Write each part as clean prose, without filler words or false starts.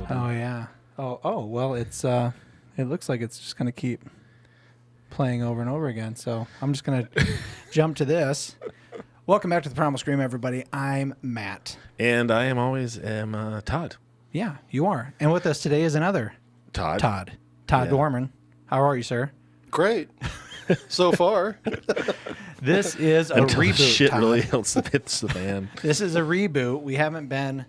Oh yeah. Oh well, it's it looks like it's just gonna keep playing over and over again. So I'm just gonna jump to this. Welcome back to the Primal Scream, everybody. I'm Matt. And I am always Todd. Yeah, you are. And with us today is another Todd Dorman. How are you, sir? Great. So far. This is a Until reboot. shit Todd. really hits the fan. This is a reboot. We haven't been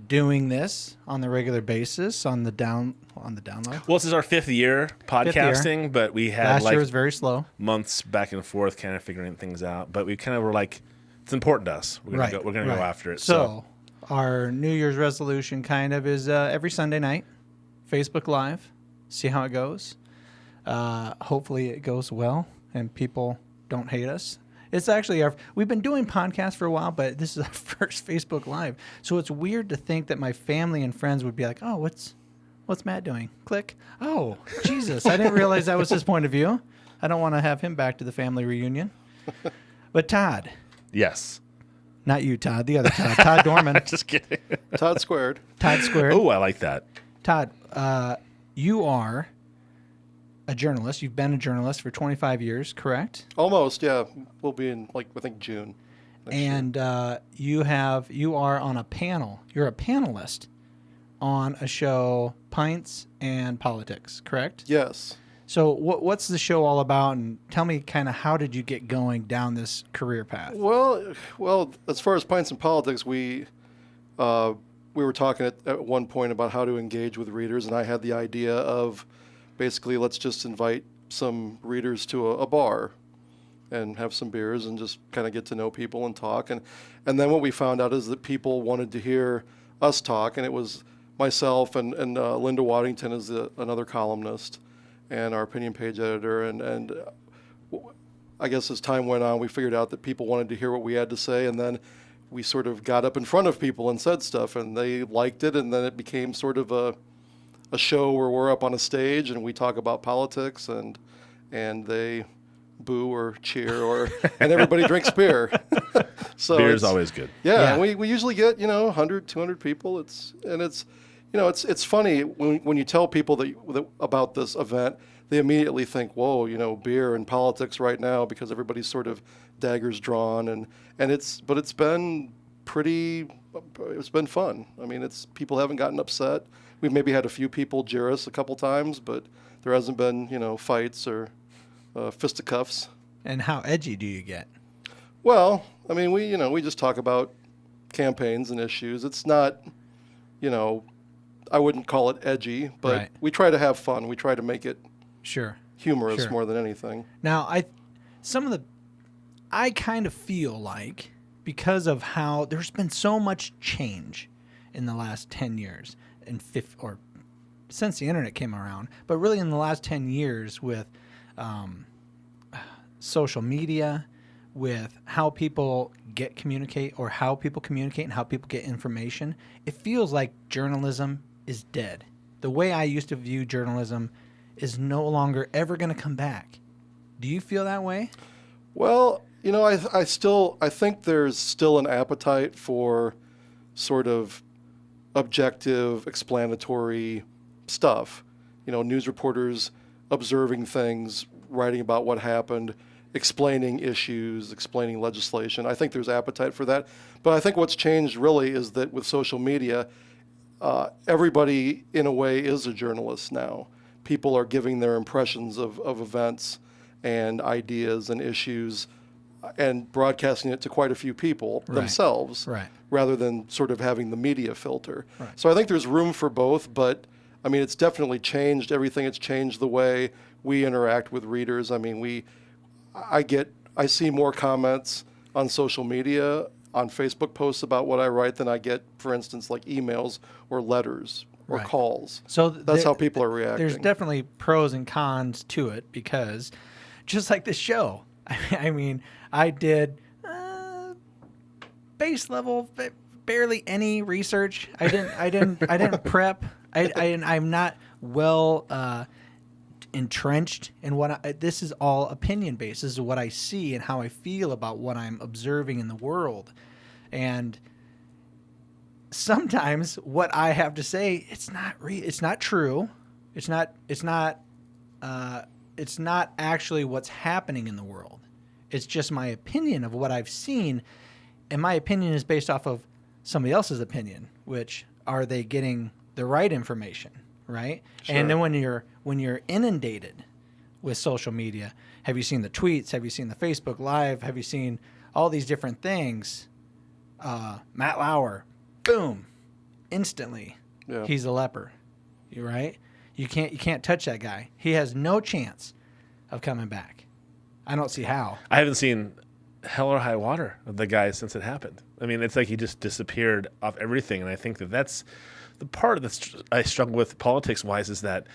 doing this on the regular basis on the down low. Well, this is our 5th year podcasting, but we had Last year was very slow. months back and forth kind of figuring things out. But we kind of were like, it's important to us. We're gonna go after it. So our New Year's resolution kind of is every Sunday night, Facebook Live, see how it goes. Hopefully it goes well and people don't hate us. It's actually we've been doing podcasts for a while, but this is our first Facebook Live. So it's weird to think that my family and friends would be like, oh, what's Matt doing? Click. Oh, Jesus. I didn't realize that was his point of view. I don't want to have him back to the family reunion. But Todd. Yes. Not you, Todd. The other Todd. Todd Dorman. Just kidding. Todd squared. Todd squared. Oh, I like that. Todd, you are a journalist. You've been a journalist for 25 years, correct? Almost, yeah. We'll be in, I think, June. And you are on a panel. You're a panelist on a show, Pints and Politics, correct? Yes. So what's the show all about? And tell me kind of how did you get going down this career path? Well, as far as Pints and Politics, we were talking at one point about how to engage with readers, and I had the idea of basically let's just invite some readers to a bar and have some beers and just kind of get to know people and talk. And then what we found out is that people wanted to hear us talk, and it was myself and Linda Waddington is another columnist and our opinion page editor. And I guess as time went on, we figured out that people wanted to hear what we had to say, and then we sort of got up in front of people and said stuff, and they liked it, and then it became sort of a show where we're up on a stage and we talk about politics, and they boo or cheer and everybody drinks beer. So beer's always good. Yeah. And we usually get 100, 200 people. It's funny when you tell people that about this event, they immediately think, whoa, beer and politics right now, because everybody's sort of daggers drawn, but it's been fun. I mean, people haven't gotten upset. We've maybe had a few people jeer us a couple times, but there hasn't been, fights or fisticuffs. And how edgy do you get? Well, I mean, we just talk about campaigns and issues. It's not, I wouldn't call it edgy, but we try to have fun. We try to make it humorous more than anything. Now, I kind of feel like because of how there's been so much change in the last 10 years or since the internet came around, but really in the last 10 years with social media, with how people communicate and how people get information, it feels like journalism is dead. The way I used to view journalism is no longer ever going to come back. Do you feel that way? Well, I think there's still an appetite for sort of objective, explanatory stuff. News reporters observing things, writing about what happened, explaining issues, explaining legislation. I think there's appetite for that. But I think what's changed really is that with social media, everybody in a way is a journalist now. People are giving their impressions of events and ideas and issues and broadcasting it to quite a few people themselves, rather than sort of having the media filter. Right. So I think there's room for both, but I mean, it's definitely changed everything. It's changed the way we interact with readers. I mean, I see more comments on social media, on Facebook posts about what I write than I get, for instance, like emails or letters or calls. So that's how people are reacting. There's definitely pros and cons to it, because just like the show, I mean, I did base level, barely any research. I didn't prep. I'm not well entrenched in this is all opinion based. This is what I see and how I feel about what I'm observing in the world. And sometimes what I have to say, it's not true. It's not actually what's happening in the world. It's just my opinion of what I've seen, and my opinion is based off of somebody else's opinion, which are they getting the right information, right? Sure. And then when you're inundated with social media, have you seen the tweets? Have you seen the Facebook Live? Have you seen all these different things? Matt Lauer, boom, instantly, he's a leper. You're right. You can't touch that guy. He has no chance of coming back. I don't see how. I haven't seen hell or high water of the guy since it happened. I mean, it's like he just disappeared off everything, and I think that's the part that I struggle with politics-wise is that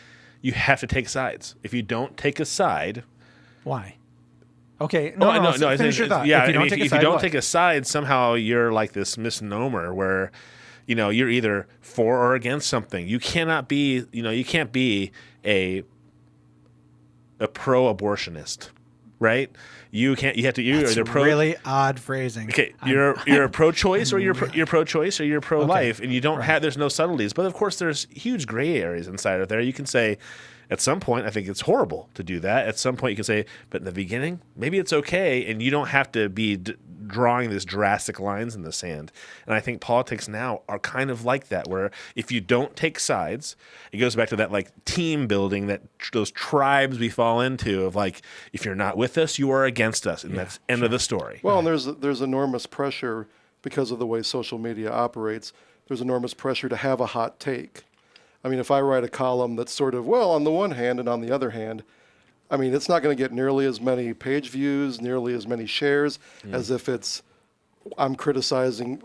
you have to take sides. If you don't take a side, why? Okay, no. Finish your thought. Yeah, if you don't take a side, somehow you're like this misnomer where, you're either for or against something. You cannot be, you can't be a pro-abortionist, right? You can't. You have to. You're either pro. Really odd phrasing. Okay, you're a pro-choice or you're pro-choice or you're pro-life, and you don't have. There's no subtleties, but of course there's huge gray areas inside of there. You can say, at some point, I think it's horrible to do that. At some point, you can say, but in the beginning, maybe it's okay, and you don't have to be drawing these drastic lines in the sand. And I think politics now are kind of like that, where if you don't take sides, it goes back to that like team building, that those tribes we fall into of like, if you're not with us, you are against us, and that's end of the story. Well, and there's enormous pressure because of the way social media operates. There's enormous pressure to have a hot take. I mean, if I write a column that's sort of, well, on the one hand and on the other hand, I mean, it's not going to get nearly as many page views, nearly as many shares as if I'm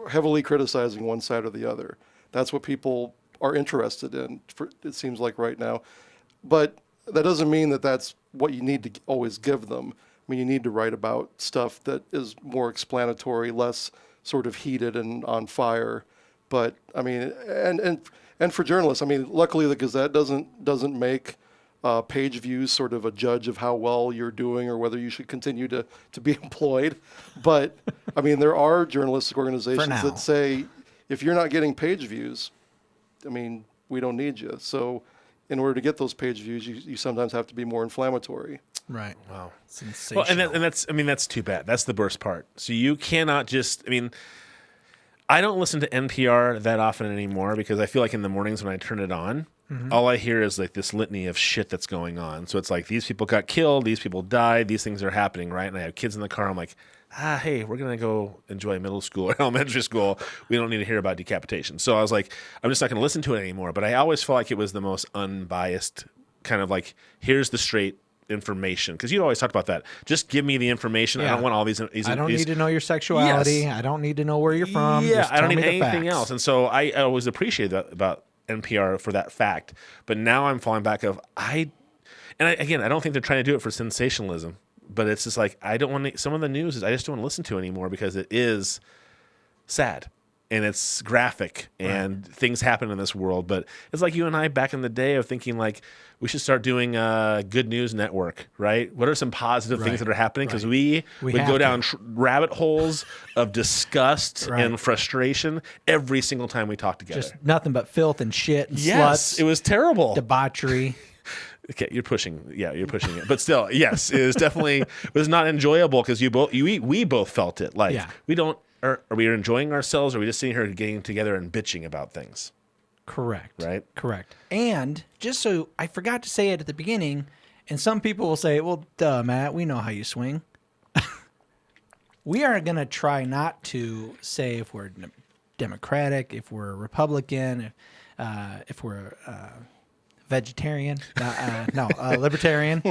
heavily criticizing one side or the other. That's what people are interested in, it seems like right now. But that doesn't mean that that's what you need to always give them. I mean, you need to write about stuff that is more explanatory, less sort of heated and on fire. But I mean, and for journalists, I mean, luckily the Gazette doesn't make page views sort of a judge of how well you're doing or whether you should continue to be employed. But I mean, there are journalistic organizations that say, if you're not getting page views, I mean, we don't need you. So in order to get those page views, you sometimes have to be more inflammatory. Right. Wow. Sensational. Well, and that's too bad. That's the worst part. So you cannot just, I mean, I don't listen to NPR that often anymore because I feel like in the mornings when I turn it on, all I hear is like this litany of shit that's going on. So it's like these people got killed, these people died, these things are happening, right? And I have kids in the car. I'm like, hey, we're going to go enjoy middle school or elementary school. We don't need to hear about decapitation. So I was like, I'm just not going to listen to it anymore. But I always felt like it was the most unbiased kind of like, here's the straight information, because you always talked about that. Just give me the information. I don't want all these I don't need to know your sexuality. Yes. I don't need to know where you're from. Yeah, Just I don't tell need me the anything facts. else. And so I always appreciated that about NPR for that fact. But now I'm falling back of again, I don't think they're trying to do it for sensationalism, but it's just like I don't want to, some of the news is I just don't want to listen to anymore because it is sad. And it's graphic and things happen in this world. But it's like you and I back in the day of thinking like we should start doing a Good News Network, right? What are some positive things that are happening? Because we would go down rabbit holes of disgust and frustration every single time we talk together. Just nothing but filth and shit and yes, sluts. It was terrible. Debauchery. Okay, you're pushing it. But still, yes, it was definitely, it was not enjoyable because we both felt it. Like we don't, are we enjoying ourselves, or are we just sitting here getting together and bitching about things? Correct. Right? Correct. And just so I forgot to say it at the beginning, and some people will say, well, duh, Matt, we know how you swing. We are going to try not to say if we're Democratic, if we're Republican, if we're vegetarian, libertarian.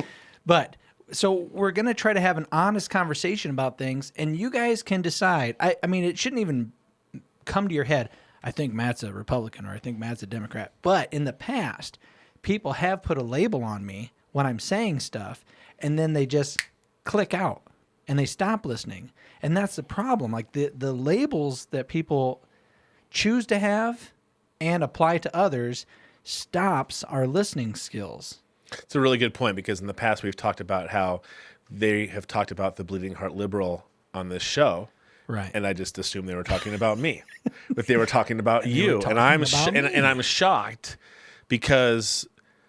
But so we're going to try to have an honest conversation about things, and you guys can decide. I mean, it shouldn't even come to your head, I think Matt's a Republican or I think Matt's a Democrat. But in the past, people have put a label on me when I'm saying stuff, and then they just click out and they stop listening. And that's the problem. Like the labels that people choose to have and apply to others stops our listening skills. It's a really good point, because in the past we've talked about how they have talked about the bleeding heart liberal on this show. Right. And I just assumed they were talking about me, but they were talking about you. talking And I'm about me. and I'm shocked because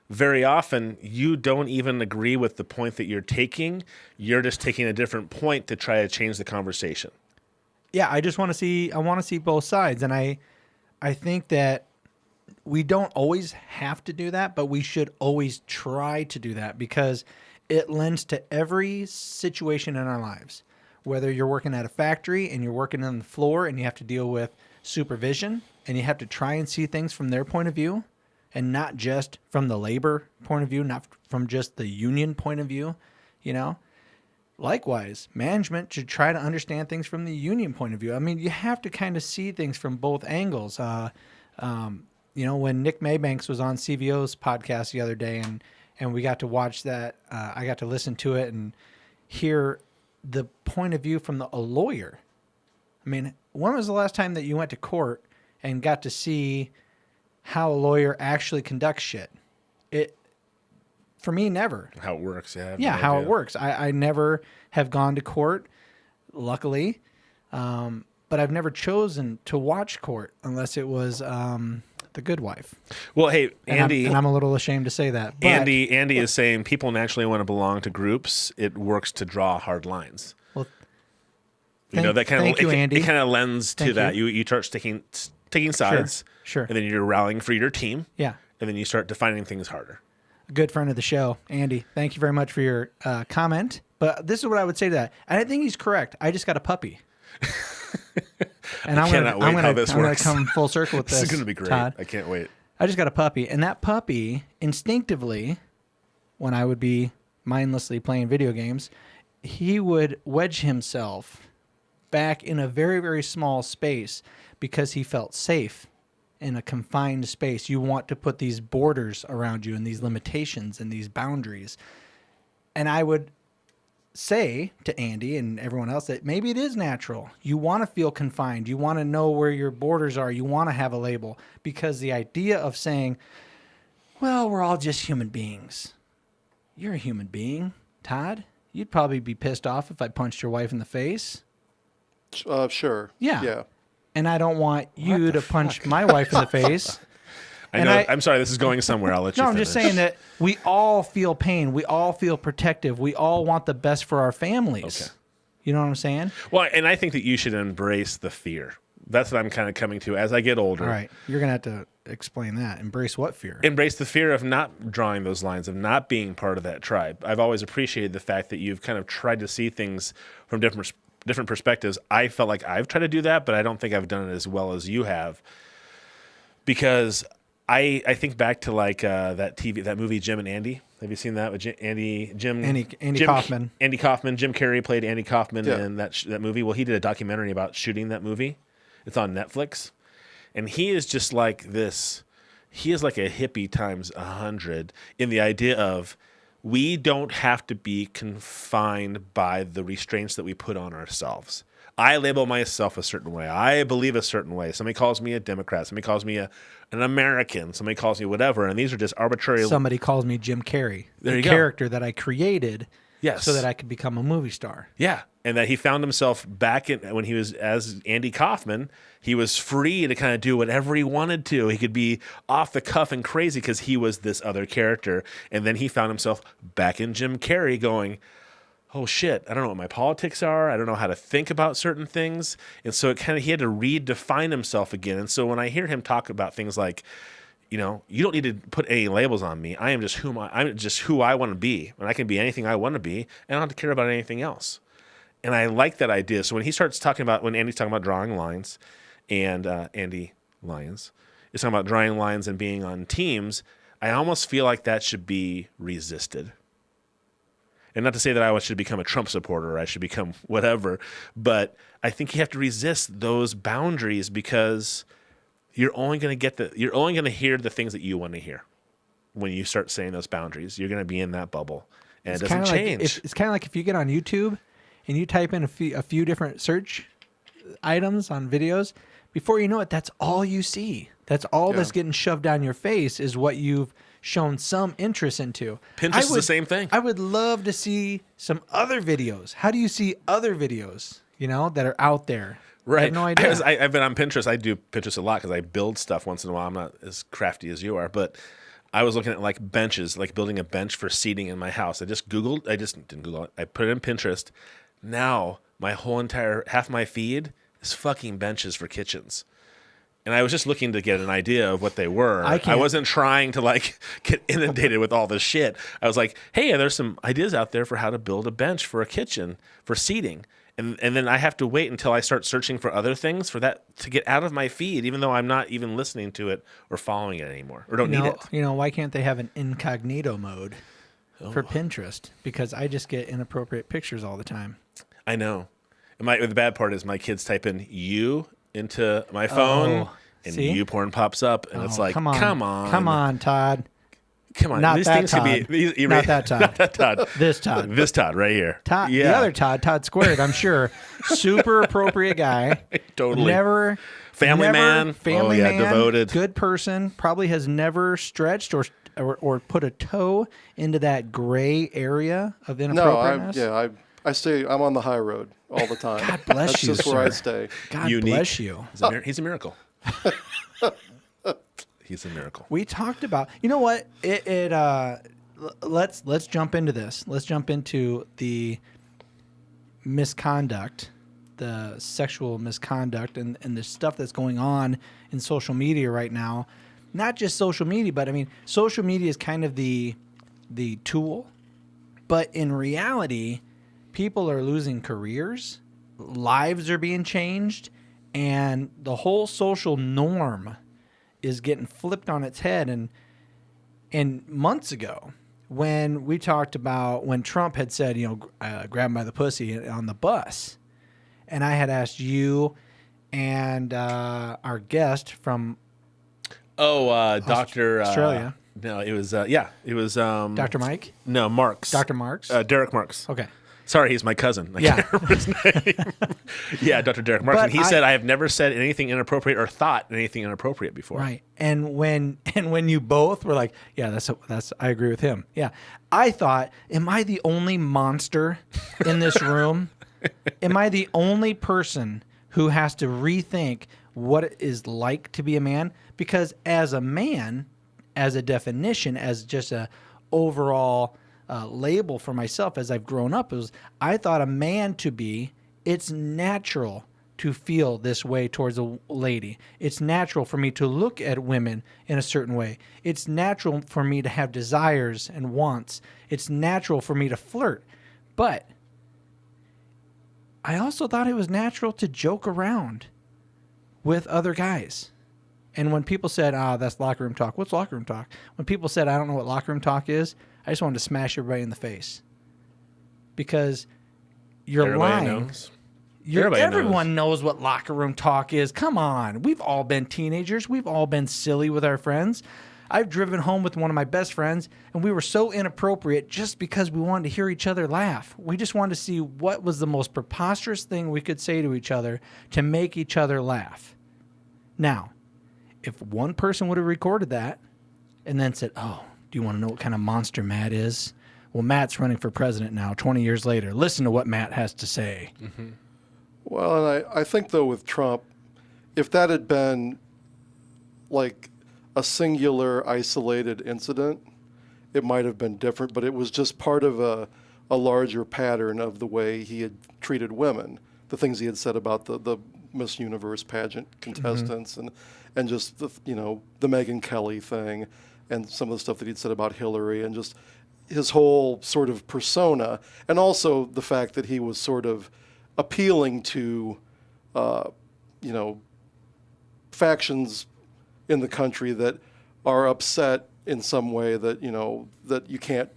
very often you don't even agree with the point that you're taking. You're just taking a different point to try to change the conversation. Yeah, I just want to see. I want to see both sides, and I think that we don't always have to do that, but we should always try to do that because it lends to every situation in our lives. Whether you're working at a factory and you're working on the floor and you have to deal with supervision and you have to try and see things from their point of view and not just from the labor point of view, not from just the union point of view, you know? Likewise, management should try to understand things from the union point of view. I mean, you have to kind of see things from both angles. You know, when Nick Maybanks was on CVO's podcast the other day and we got to watch that, I got to listen to it and hear the point of view from a lawyer. I mean, when was the last time that you went to court and got to see how a lawyer actually conducts shit? For me, never. How it works, yeah. Yeah, how it works. I never have gone to court, luckily, but I've never chosen to watch court unless it was The Good Wife. Well, hey, Andy, and I'm a little ashamed to say that. But Andy is saying people naturally want to belong to groups. It works to draw hard lines. Well, you know that kind thank of you, Andy. It kind of lends to Thank that. you. You start taking sides, Sure. and then you're rallying for your team. Yeah. And then you start defining things harder. A good friend of the show, Andy. Thank you very much for your comment. But this is what I would say to that. And I think he's correct. I just got a puppy. And I'm gonna come full circle with this. This is gonna be great. Todd. I can't wait. I just got a puppy, and that puppy instinctively, when I would be mindlessly playing video games, he would wedge himself back in a very, very small space because he felt safe in a confined space. You want to put these borders around you and these limitations and these boundaries. And I would say to Andy and everyone else that maybe it is natural. You want to feel confined. You want to know where your borders are. You want to have a label, because the idea of saying, well, we're all just human beings. You're a human being, Todd. You'd probably be pissed off if I punched your wife in the face. Sure. Yeah. And I don't want you to punch my wife in the face. I know. I'm sorry. This is going somewhere. I'll let you No, finish. I'm just saying that we all feel pain. We all feel protective. We all want the best for our families. Okay. You know what I'm saying? Well, and I think that you should embrace the fear. That's what I'm kind of coming to as I get older. All right. You're going to have to explain that. Embrace what fear? Embrace the fear of not drawing those lines, of not being part of that tribe. I've always appreciated the fact that you've kind of tried to see things from different perspectives. I felt like I've tried to do that, but I don't think I've done it as well as you have, because I think back to like that movie Jim and Andy. Have you seen that with Andy Kaufman? Andy Kaufman. Jim Carrey played Andy Kaufman in that movie. Well, he did a documentary about shooting that movie. It's on Netflix, and he is just like this. He is like a hippie times 100 in the idea of we don't have to be confined by the restraints that we put on ourselves. I label myself a certain way. I believe a certain way. Somebody calls me a Democrat. Somebody calls me an American. Somebody calls me whatever. And these are just arbitrary. Somebody calls me Jim Carrey. There you the go. Character that I created so that I could become a movie star. Yeah. And that he found himself back when he was as Andy Kaufman, he was free to kind of do whatever he wanted to. He could be off the cuff and crazy because he was this other character. And then he found himself back in Jim Carrey going, oh shit, I don't know what my politics are. I don't know how to think about certain things. And so he had to redefine himself again. And so when I hear him talk about things like, you know, you don't need to put any labels on me. I'm just who I want to be. And I can be anything I want to be. And I don't have to care about anything else. And I like that idea. So when Andy's talking about drawing lines, and Andy Lyons is talking about drawing lines and being on teams, I almost feel like that should be resisted. And not to say that I should become a Trump supporter or I should become whatever, but I think you have to resist those boundaries because you're only going to hear the things that you want to hear when you start saying those boundaries. You're going to be in that bubble, and it doesn't change. It's kind of like if you get on YouTube and you type in a few different search items on videos, before you know it, that's all you see. That's all that's getting shoved down your face is what you've shown some interest into. Pinterest is the same thing. I would love to see some other videos. How do you see other videos? that are out there. I Right. have no idea. I've been on Pinterest. I do Pinterest a lot because I build stuff once in a while. I'm not as crafty as you are, but I was looking at like benches, like building a bench for seating in my house. I just didn't Google it. I put it in Pinterest. Now my whole entire half my feed is fucking benches for kitchens. And I was just looking to get an idea of what they were. I wasn't trying to like get inundated with all this shit. I was like, hey, there's some ideas out there for how to build a bench for a kitchen for seating. And then I have to wait until I start searching for other things for that to get out of my feed, even though I'm not even listening to it or following it anymore or don't need it. Why can't they have an incognito mode for Pinterest? Because I just get inappropriate pictures all the time. I know. And the bad part is my kids type in you into my phone and you porn pops up and it's like, come on, Todd. Come on, not these that things Todd. could be not that Todd. Not that Todd. This Todd. This Todd right here. Todd, the other Todd Squared, I'm sure. Super appropriate guy. Totally. Family man, devoted. Good person. Probably has never stretched or put a toe into that gray area of inappropriateness. I'm on the high road all the time. God bless That's you, just sir. where I stay. God Unique. bless you. He's a miracle. He's a miracle. We talked about, you know what? Let's jump into this. Let's jump into the misconduct, the sexual misconduct, and the stuff that's going on in social media right now. Not just social media, but I mean, social media is kind of the tool, but in reality, people are losing careers, lives are being changed, and the whole social norm is getting flipped on its head. And months ago, when we talked about when Trump had said, grab him by the pussy on the bus, and I had asked you and our guest from Dr. Australia. No, it was Dr. Mike? No, Marks. Dr. Marks? Derek Marks. Okay. Sorry, he's my cousin. I can't remember his name. Yeah, Dr. Derek Marks. And he said, I have never said anything inappropriate or thought anything inappropriate before. Right. And when you both were like, yeah, that's I agree with him. Yeah. I thought, am I the only monster in this room? Am I the only person who has to rethink what it is like to be a man? Because as a man, as a definition, as just a overall label for myself as I've grown up, I thought a man to be, it's natural to feel this way towards a lady. It's natural for me to look at women in a certain way. It's natural for me to have desires and wants. It's natural for me to flirt. But I also thought it was natural to joke around with other guys. And when people said, that's locker room talk. What's locker room talk? When people said, I don't know what locker room talk is, I just wanted to smash everybody in the face. Because you're lying. Knows. Everyone knows what locker room talk is. Come on. We've all been teenagers. We've all been silly with our friends. I've driven home with one of my best friends, and we were so inappropriate just because we wanted to hear each other laugh. We just wanted to see what was the most preposterous thing we could say to each other to make each other laugh. Now, if one person would have recorded that and then said, do you want to know what kind of monster Matt is? Well, Matt's running for president now, 20 years later. Listen to what Matt has to say. Mm-hmm. Well, and I think, though, with Trump, if that had been like a singular, isolated incident, it might have been different, but it was just part of a larger pattern of the way he had treated women, the things he had said about the Miss Universe pageant contestants, and just the Megyn Kelly thing, and some of the stuff that he'd said about Hillary, and just his whole sort of persona, and also the fact that he was sort of appealing to, factions in the country that are upset in some way that, that you can't,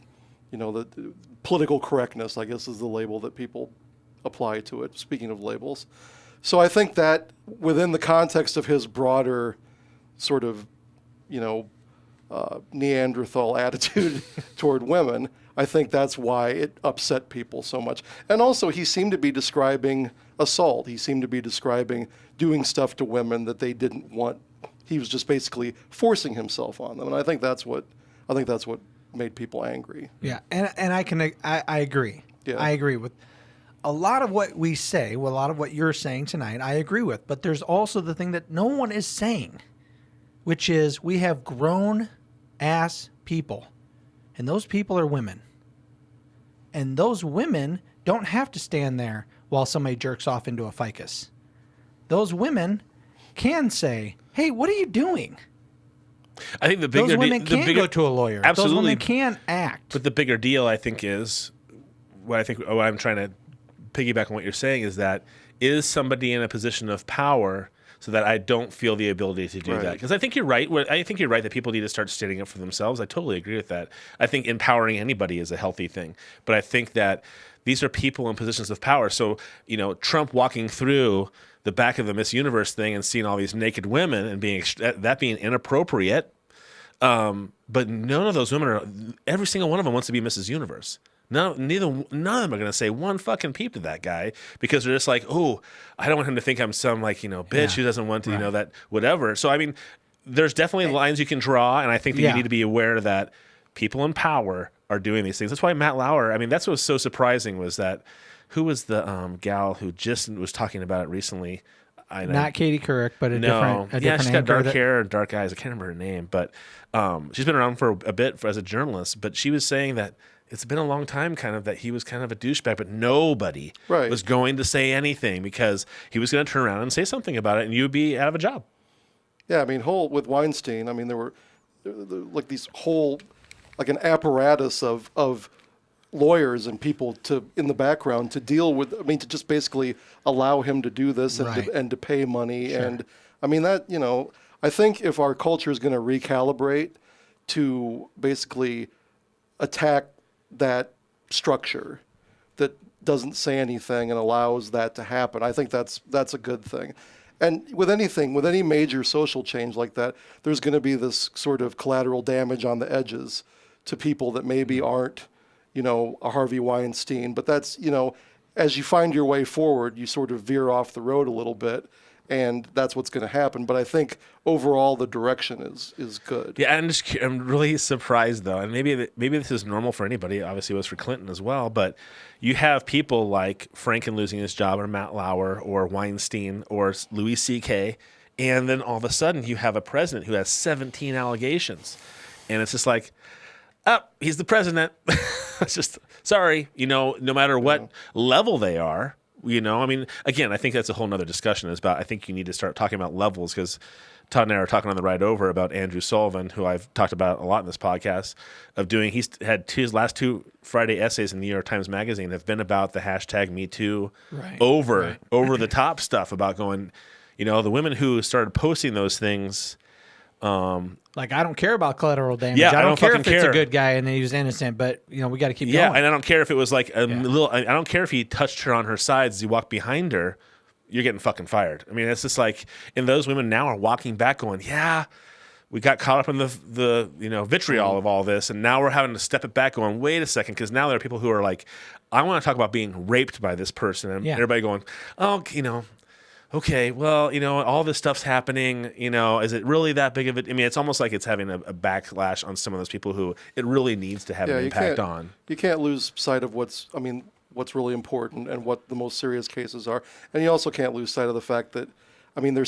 that political correctness, I guess, is the label that people apply to it, speaking of labels. So I think that within the context of his broader sort of, Neanderthal attitude toward women, I think that's why it upset people so much. And also, he seemed to be describing assault. He seemed to be describing doing stuff to women that they didn't want. He was just basically forcing himself on them. And I think that's what made people angry. Yeah, and I agree. Yeah. I agree with a lot of what we say, well, a lot of what you're saying tonight, I agree with. But there's also the thing that no one is saying, which is we have grown-ass people, and those people are women. And those women don't have to stand there while somebody jerks off into a ficus. Those women can say, hey, what are you doing? I think the bigger Those women can go to a lawyer. Absolutely. Those women can act. But the bigger deal, I think, is what I'm trying to piggyback on what you're saying is somebody in a position of power so that I don't feel the ability to do that. Because I think you're right. I think you're right that people need to start standing up for themselves. I totally agree with that. I think empowering anybody is a healthy thing. But I think that these are people in positions of power. So, Trump walking through the back of the Miss Universe thing and seeing all these naked women and that being inappropriate. But none of those women every single one of them wants to be Mrs. Universe. None of them are going to say one fucking peep to that guy because they're just like, oh, I don't want him to think I'm some bitch who doesn't want to, that whatever. So, I mean, there's definitely lines you can draw. And I think that you need to be aware that people in power are doing these things. That's why Matt Lauer, I mean, that's what was so surprising was that who was the gal who just was talking about it recently? Not Katie Couric, but a different she's got dark hair and dark eyes. I can't remember her name, but she's been around for a bit as a journalist. But she was saying that it's been a long time kind of that he was kind of a douchebag, but nobody was going to say anything because he was going to turn around and say something about it and you'd be out of a job. Yeah, I mean, with Weinstein, I mean, there were like these whole, like an apparatus of lawyers and people in the background to deal with, to just basically allow him to do this and to pay money. Sure. And I mean, that, I think if our culture is going to recalibrate to basically attack that structure that doesn't say anything and allows that to happen, I think that's a good thing. And with any major social change like that, there's going to be this sort of collateral damage on the edges to people that maybe aren't, a Harvey Weinstein. But that's, as you find your way forward, you sort of veer off the road a little bit. And that's what's going to happen. But I think overall the direction is good. Yeah, I'm really surprised though, and maybe this is normal for anybody. Obviously, it was for Clinton as well. But you have people like Franken losing his job, or Matt Lauer, or Weinstein, or Louis C.K., and then all of a sudden you have a president who has 17 allegations, and it's just like, he's the president. It's just sorry, no matter what level they are. I mean, again, I think that's a whole nother discussion. I think you need to start talking about levels because Todd and I are talking on the ride over about Andrew Sullivan, who I've talked about a lot in this podcast, he's had his last 2 Friday essays in the New York Times Magazine have been about the hashtag metoo over the top stuff about going, the women who started posting those things. Like, I don't care about collateral damage. Yeah, I don't care if it's care. a good guy and he was innocent, but we got to keep going. Yeah, and I don't care if it was like I don't care if he touched her on her sides as he walked behind her. You're getting fucking fired. I mean, it's just like, and those women now are walking back going, yeah, we got caught up in the vitriol of all this, and now we're having to step it back going, wait a second, because now there are people who are like, I want to talk about being raped by this person, and everybody going, okay, well, all this stuff's happening, is it really that big of it? I mean, it's almost like it's having a backlash on some of those people who it really needs to have an impact on. You can't lose sight of what's really important and what the most serious cases are. And you also can't lose sight of the fact that, there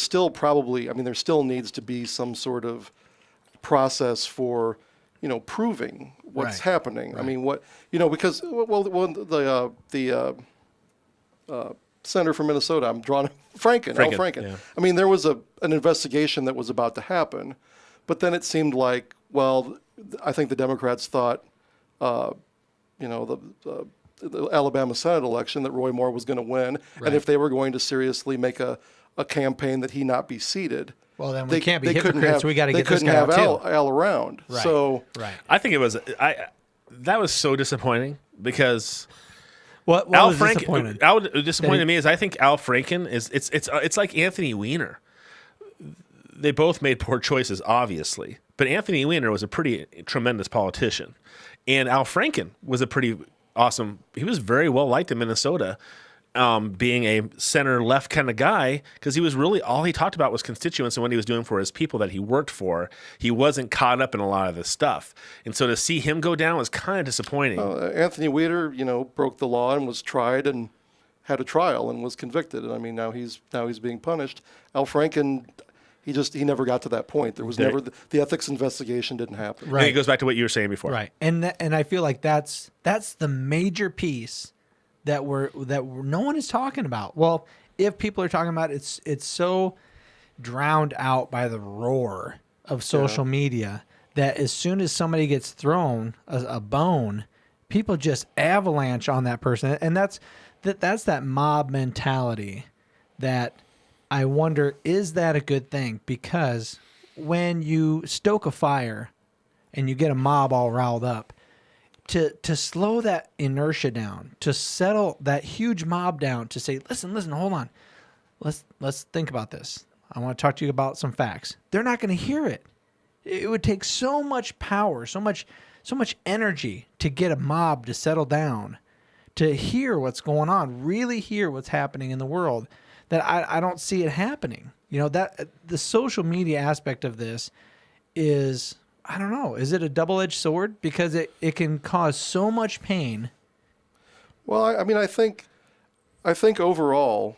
still needs to be some sort of process for, proving what's happening. Right. I mean, because, the senator from Minnesota, I'm drawing Franken. Al Franken. Yeah. I mean, there was an investigation that was about to happen, but then it seemed like, I think the Democrats thought, the Alabama Senate election that Roy Moore was going to win, and if they were going to seriously make a campaign that he not be seated, well, then we can't be hypocrites. We got to get this guy out too. They couldn't have Al around. Right. So I think it was that was so disappointing because. What Al was Franken, disappointed me is I think Al Franken is it's like Anthony Weiner. They both made poor choices, obviously, but Anthony Weiner was a pretty tremendous politician, and Al Franken was a pretty awesome. He was very well liked in Minnesota, being a center left kind of guy because he was really all he talked about was constituents and what he was doing for his people that he worked for. He wasn't caught up in a lot of this stuff, and so to see him go down was kind of disappointing. Anthony Weiner, broke the law and was tried and had a trial and was convicted, and I mean now he's being punished. Al Franken, he never got to that point. There was never the ethics investigation didn't happen. Right. And it goes back to what you were saying before. Right. And I feel like that's the major piece that no one is talking about. Well, if people are talking about it, it's so drowned out by the roar of social media that as soon as somebody gets thrown a bone, people just avalanche on that person. And that's that mob mentality that I wonder, is that a good thing? Because when you stoke a fire and you get a mob all riled up, to slow that inertia down, to settle that huge mob down, to say, listen, hold on. Let's think about this. I want to talk to you about some facts. They're not going to hear it. It would take so much power, so much energy to get a mob to settle down, to hear what's going on, really hear what's happening in the world, that I don't see it happening. You know, that the social media aspect of this is, I don't know, is it a double-edged sword? Because it can cause so much pain. Well, I mean, I think overall,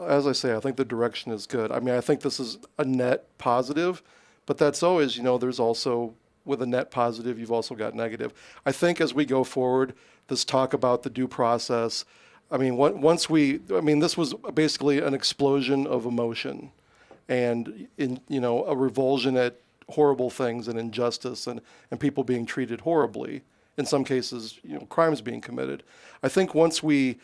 as I say, I think the direction is good. I mean, I think this is a net positive, but that's always, there's also, with a net positive, you've also got negative. I think as we go forward, this talk about the due process, I mean, this was basically an explosion of emotion and, a revulsion at horrible things and injustice and people being treated horribly. In some cases, crimes being committed. I think once we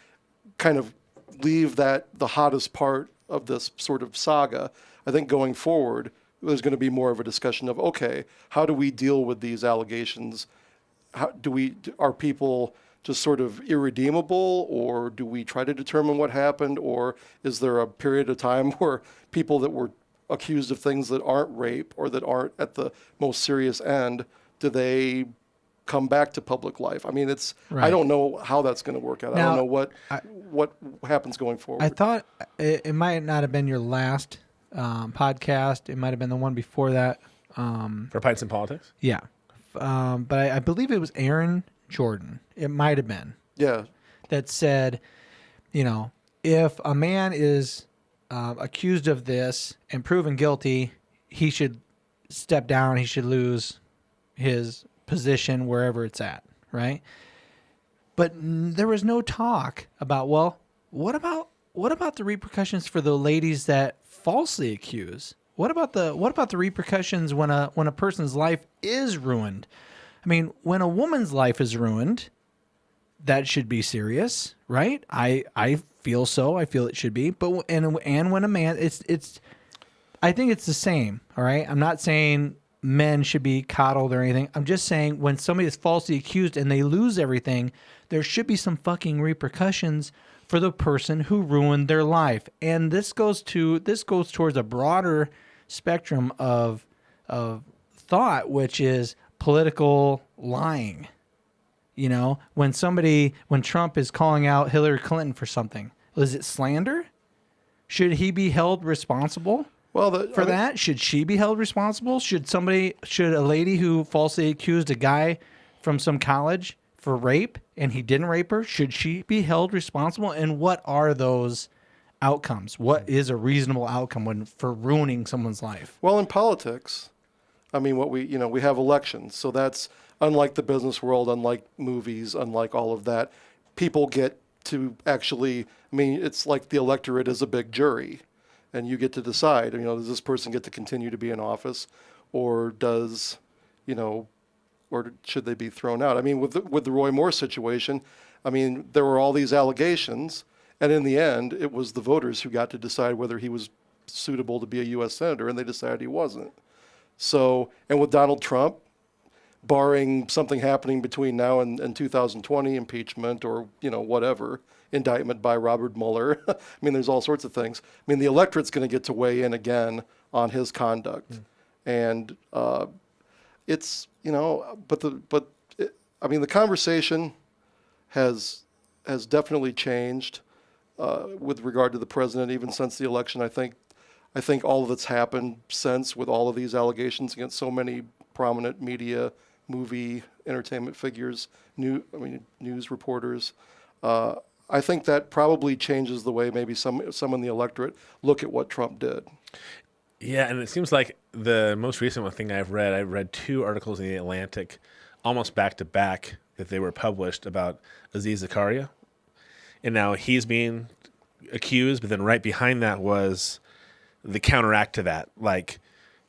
kind of leave the hottest part of this sort of saga, I think going forward, there's going to be more of a discussion of, okay, how do we deal with these allegations? Are people just sort of irredeemable, or do we try to determine what happened, or is there a period of time where people that were accused of things that aren't rape or that aren't at the most serious end, do they come back to public life? I mean, right. I don't know how that's going to work out. Now, I don't know what happens going forward. I thought it might not have been your last podcast. It might have been the one before that. For Pints and Politics? Yeah. But I believe it was Aaron Jordan. It might have been. Yeah. That said, if a man is accused of this and proven guilty, he should step down. He should lose his position wherever it's at, right? But there was no talk about, well, what about the repercussions for the ladies that falsely accuse? What about the repercussions when a person's life is ruined? I mean, when a woman's life is ruined, that should be serious, right? I feel so. I feel it should be. But and when a man, it's I think it's the same. All right. I'm not saying men should be coddled or anything. I'm just saying when somebody is falsely accused and they lose everything, there should be some fucking repercussions for the person who ruined their life. And this goes towards a broader spectrum of thought, which is political lying. When Trump is calling out Hillary Clinton for something, is it slander? Should he be held responsible for that? Should she be held responsible? Should a lady who falsely accused a guy from some college for rape and he didn't rape her, should she be held responsible? And what are those outcomes? What is a reasonable outcome for ruining someone's life? Well, in politics, I mean, we have elections, so that's unlike the business world, unlike movies, unlike all of that. People get to actually, I mean, it's like the electorate is a big jury, and you get to decide, does this person get to continue to be in office, or or should they be thrown out? I mean, with the Roy Moore situation, I mean, there were all these allegations, and in the end, it was the voters who got to decide whether he was suitable to be a U.S. senator, and they decided he wasn't. So, and with Donald Trump, barring something happening between now and 2020, impeachment or, whatever, indictment by Robert Mueller. I mean, there's all sorts of things. I mean, the electorate's going to get to weigh in again on his conduct. And it's, the conversation has definitely changed with regard to the president, even since the election. I think all of that's happened since, with all of these allegations against so many prominent media, movie, entertainment figures, news reporters. I think that probably changes the way maybe some in the electorate look at what Trump did. Yeah, and it seems like the most recent one thing I read 2 articles in the Atlantic, almost back to back, that they were published about Aziz Zakaria, and now he's being accused, but then right behind that was the counteract to that, like,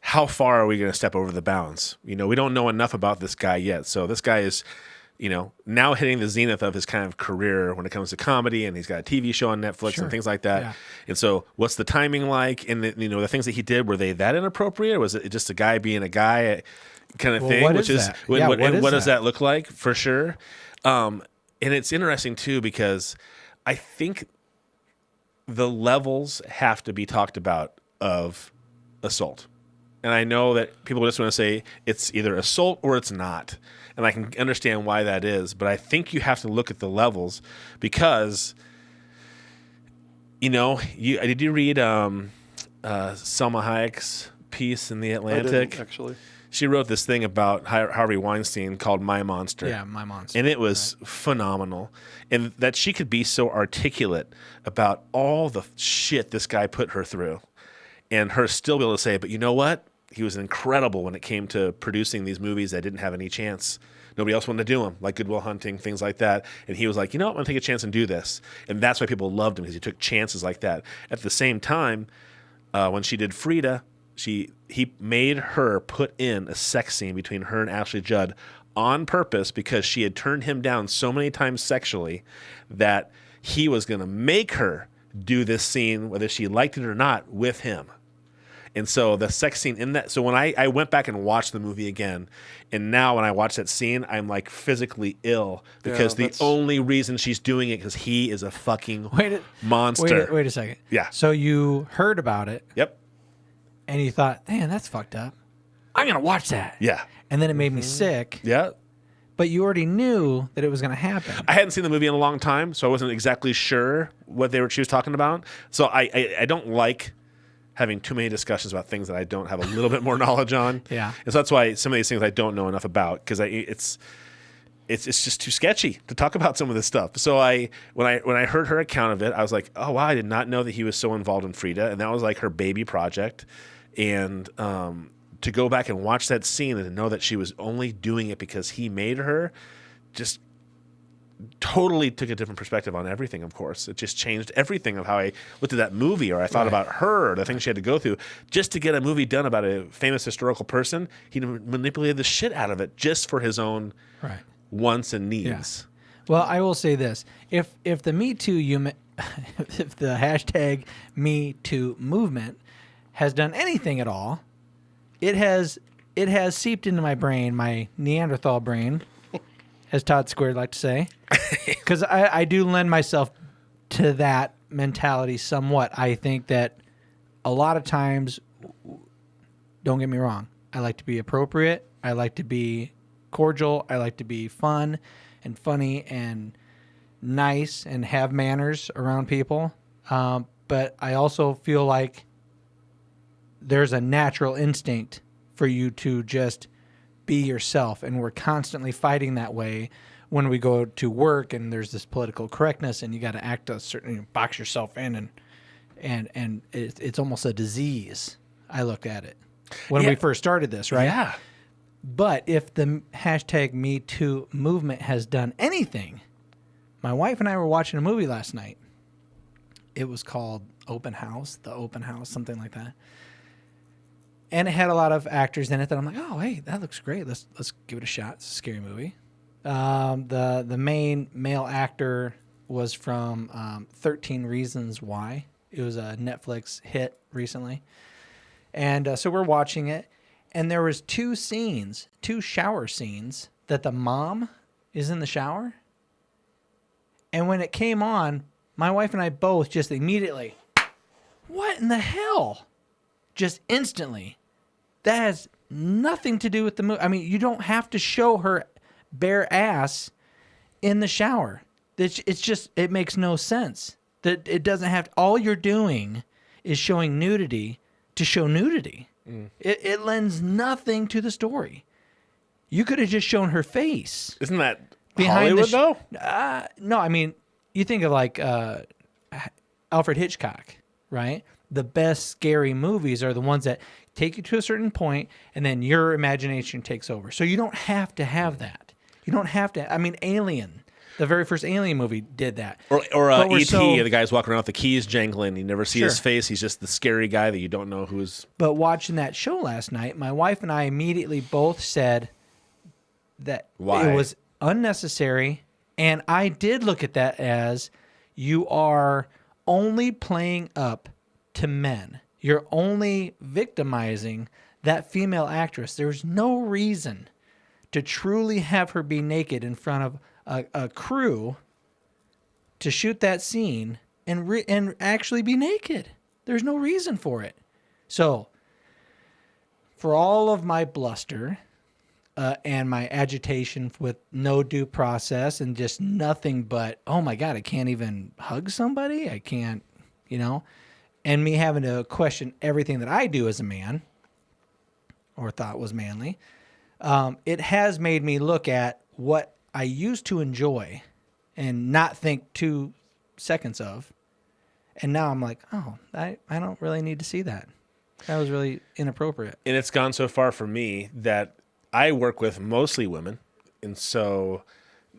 how far are we going to step over the bounds? We don't know enough about this guy yet. So this guy is, now hitting the zenith of his kind of career when it comes to comedy, and he's got a TV show on Netflix and things like that. Yeah. And so what's the timing like? And the things that he did, were they that inappropriate? Or was it just a guy being a guy kind of thing? What does that look like, for sure? And it's interesting too, because I think the levels have to be talked about of assault. And I know that people just want to say it's either assault or it's not. And I can understand why that is. But I think you have to look at the levels because, did you read Selma Hayek's piece in the Atlantic? I didn't, actually. She wrote this thing about Harvey Weinstein called My Monster. Yeah, My Monster. And it was phenomenal. And that she could be so articulate about all the shit this guy put her through. And her still be able to say, but you know what? He was incredible when it came to producing these movies that didn't have any chance. Nobody else wanted to do them, like Good Will Hunting, things like that. And he was like, I'm going to take a chance and do this. And that's why people loved him, because he took chances like that. At the same time, when she did Frida, he made her put in a sex scene between her and Ashley Judd on purpose, because she had turned him down so many times sexually that he was going to make her do this scene, whether she liked it or not, with him. And so the sex scene in that, so when I went back and watched the movie again, and now when I watch that scene, I'm like physically ill, because the only reason she's doing it because he is a fucking monster. Wait a second. Yeah. So you heard about it. Yep. And you thought, man, that's fucked up. I'm going to watch that. Yeah. And then it made me sick. Yeah. But you already knew that it was going to happen. I hadn't seen the movie in a long time, so I wasn't exactly sure what she was talking about. So I don't like having too many discussions about things that I don't have a little bit more knowledge on. Yeah. And so that's why some of these things I don't know enough about, because it's just too sketchy to talk about some of this stuff. So when I heard her account of it, I was like, oh wow, I did not know that he was so involved in Frida, and that was like her baby project. And to go back and watch that scene and to know that she was only doing it because he made her, just totally took a different perspective on everything. Of course, it just changed everything of how I looked at that movie, or I thought about her, or the things she had to go through just to get a movie done about a famous historical person. He manipulated the shit out of it just for his own wants and needs. Yeah. Well, I will say this: if the Me Too if the hashtag Me Too movement has done anything at all, it has seeped into my brain, my Neanderthal brain, as Todd Squared like to say, because I do lend myself to that mentality somewhat. I think that a lot of times, don't get me wrong, I like to be appropriate, I like to be cordial, I like to be fun and funny and nice and have manners around people, but I also feel like there's a natural instinct for you to just be yourself, and we're constantly fighting that way when we go to work, and there's this political correctness, and you got to act a certain, box yourself in, and it's almost a disease. I look at it when we first started this, right? Yeah. But if the hashtag Me Too movement has done anything, my wife and I were watching a movie last night. It was called The Open House, something like that. And it had a lot of actors in it that I'm like, oh, hey, that looks great. Let's give it a shot. It's a scary movie. The main male actor was from 13 Reasons Why. It was a Netflix hit recently. And so we're watching it. And there was two shower scenes that the mom is in the shower. And when it came on, my wife and I both just immediately, what in the hell? Just instantly. That has nothing to do with the movie. I mean, you don't have to show her bare ass in the shower. It's just, it makes no sense. That it doesn't have to, all you're doing is showing nudity to show nudity. It lends nothing to the story. You could have just shown her face. Isn't that Hollywood though? No, I mean, you think of like Alfred Hitchcock, right? The best scary movies are the ones that take you to a certain point, and then your imagination takes over. So you don't have to have that. You don't have to. I mean, Alien, the very first Alien movie did that. Or But we're E.T., the guy's walking around with the keys jangling. You never see his Sure. face. He's just the scary guy that you don't know who's. But watching that show last night, my wife and I immediately both said that Why? it was unnecessary. And I did look at that as you are only playing up to men. You're only victimizing that female actress. There's no reason to truly have her be naked in front of a crew to shoot that scene and actually be naked. There's no reason for it. So, for all of my bluster and my agitation with no due process and just nothing but, oh my God, I can't even hug somebody. I can't, and me having to question everything that I do as a man or thought was manly, it has made me look at what I used to enjoy and not think 2 seconds of. And now I'm like, oh, I don't really need to see that. That was really inappropriate. And it's gone so far for me that I work with mostly women. And so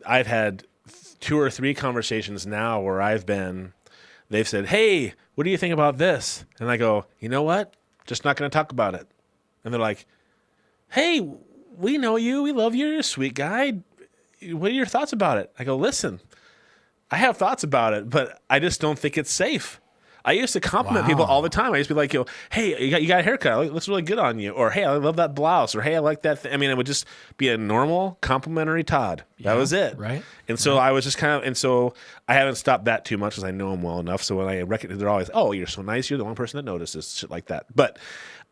I've had 2 or 3 conversations now where they've said, hey, what do you think about this? And I go, you know what? Just not going to talk about it. And they're like, hey, we know you. We love you. You're a sweet guy. What are your thoughts about it? I go, listen, I have thoughts about it, but I just don't think it's safe. I used to compliment people all the time. I used to be like, hey, you got a haircut. It looks really good on you. Or, hey, I love that blouse. Or, hey, I like that thing. I mean, it would just be a normal complimentary Todd. That was it. Right. And so I was just and so I haven't stopped that too much because I know him well enough. So when I recognize, they're always, oh, you're so nice. You're the one person that notices, shit like that. But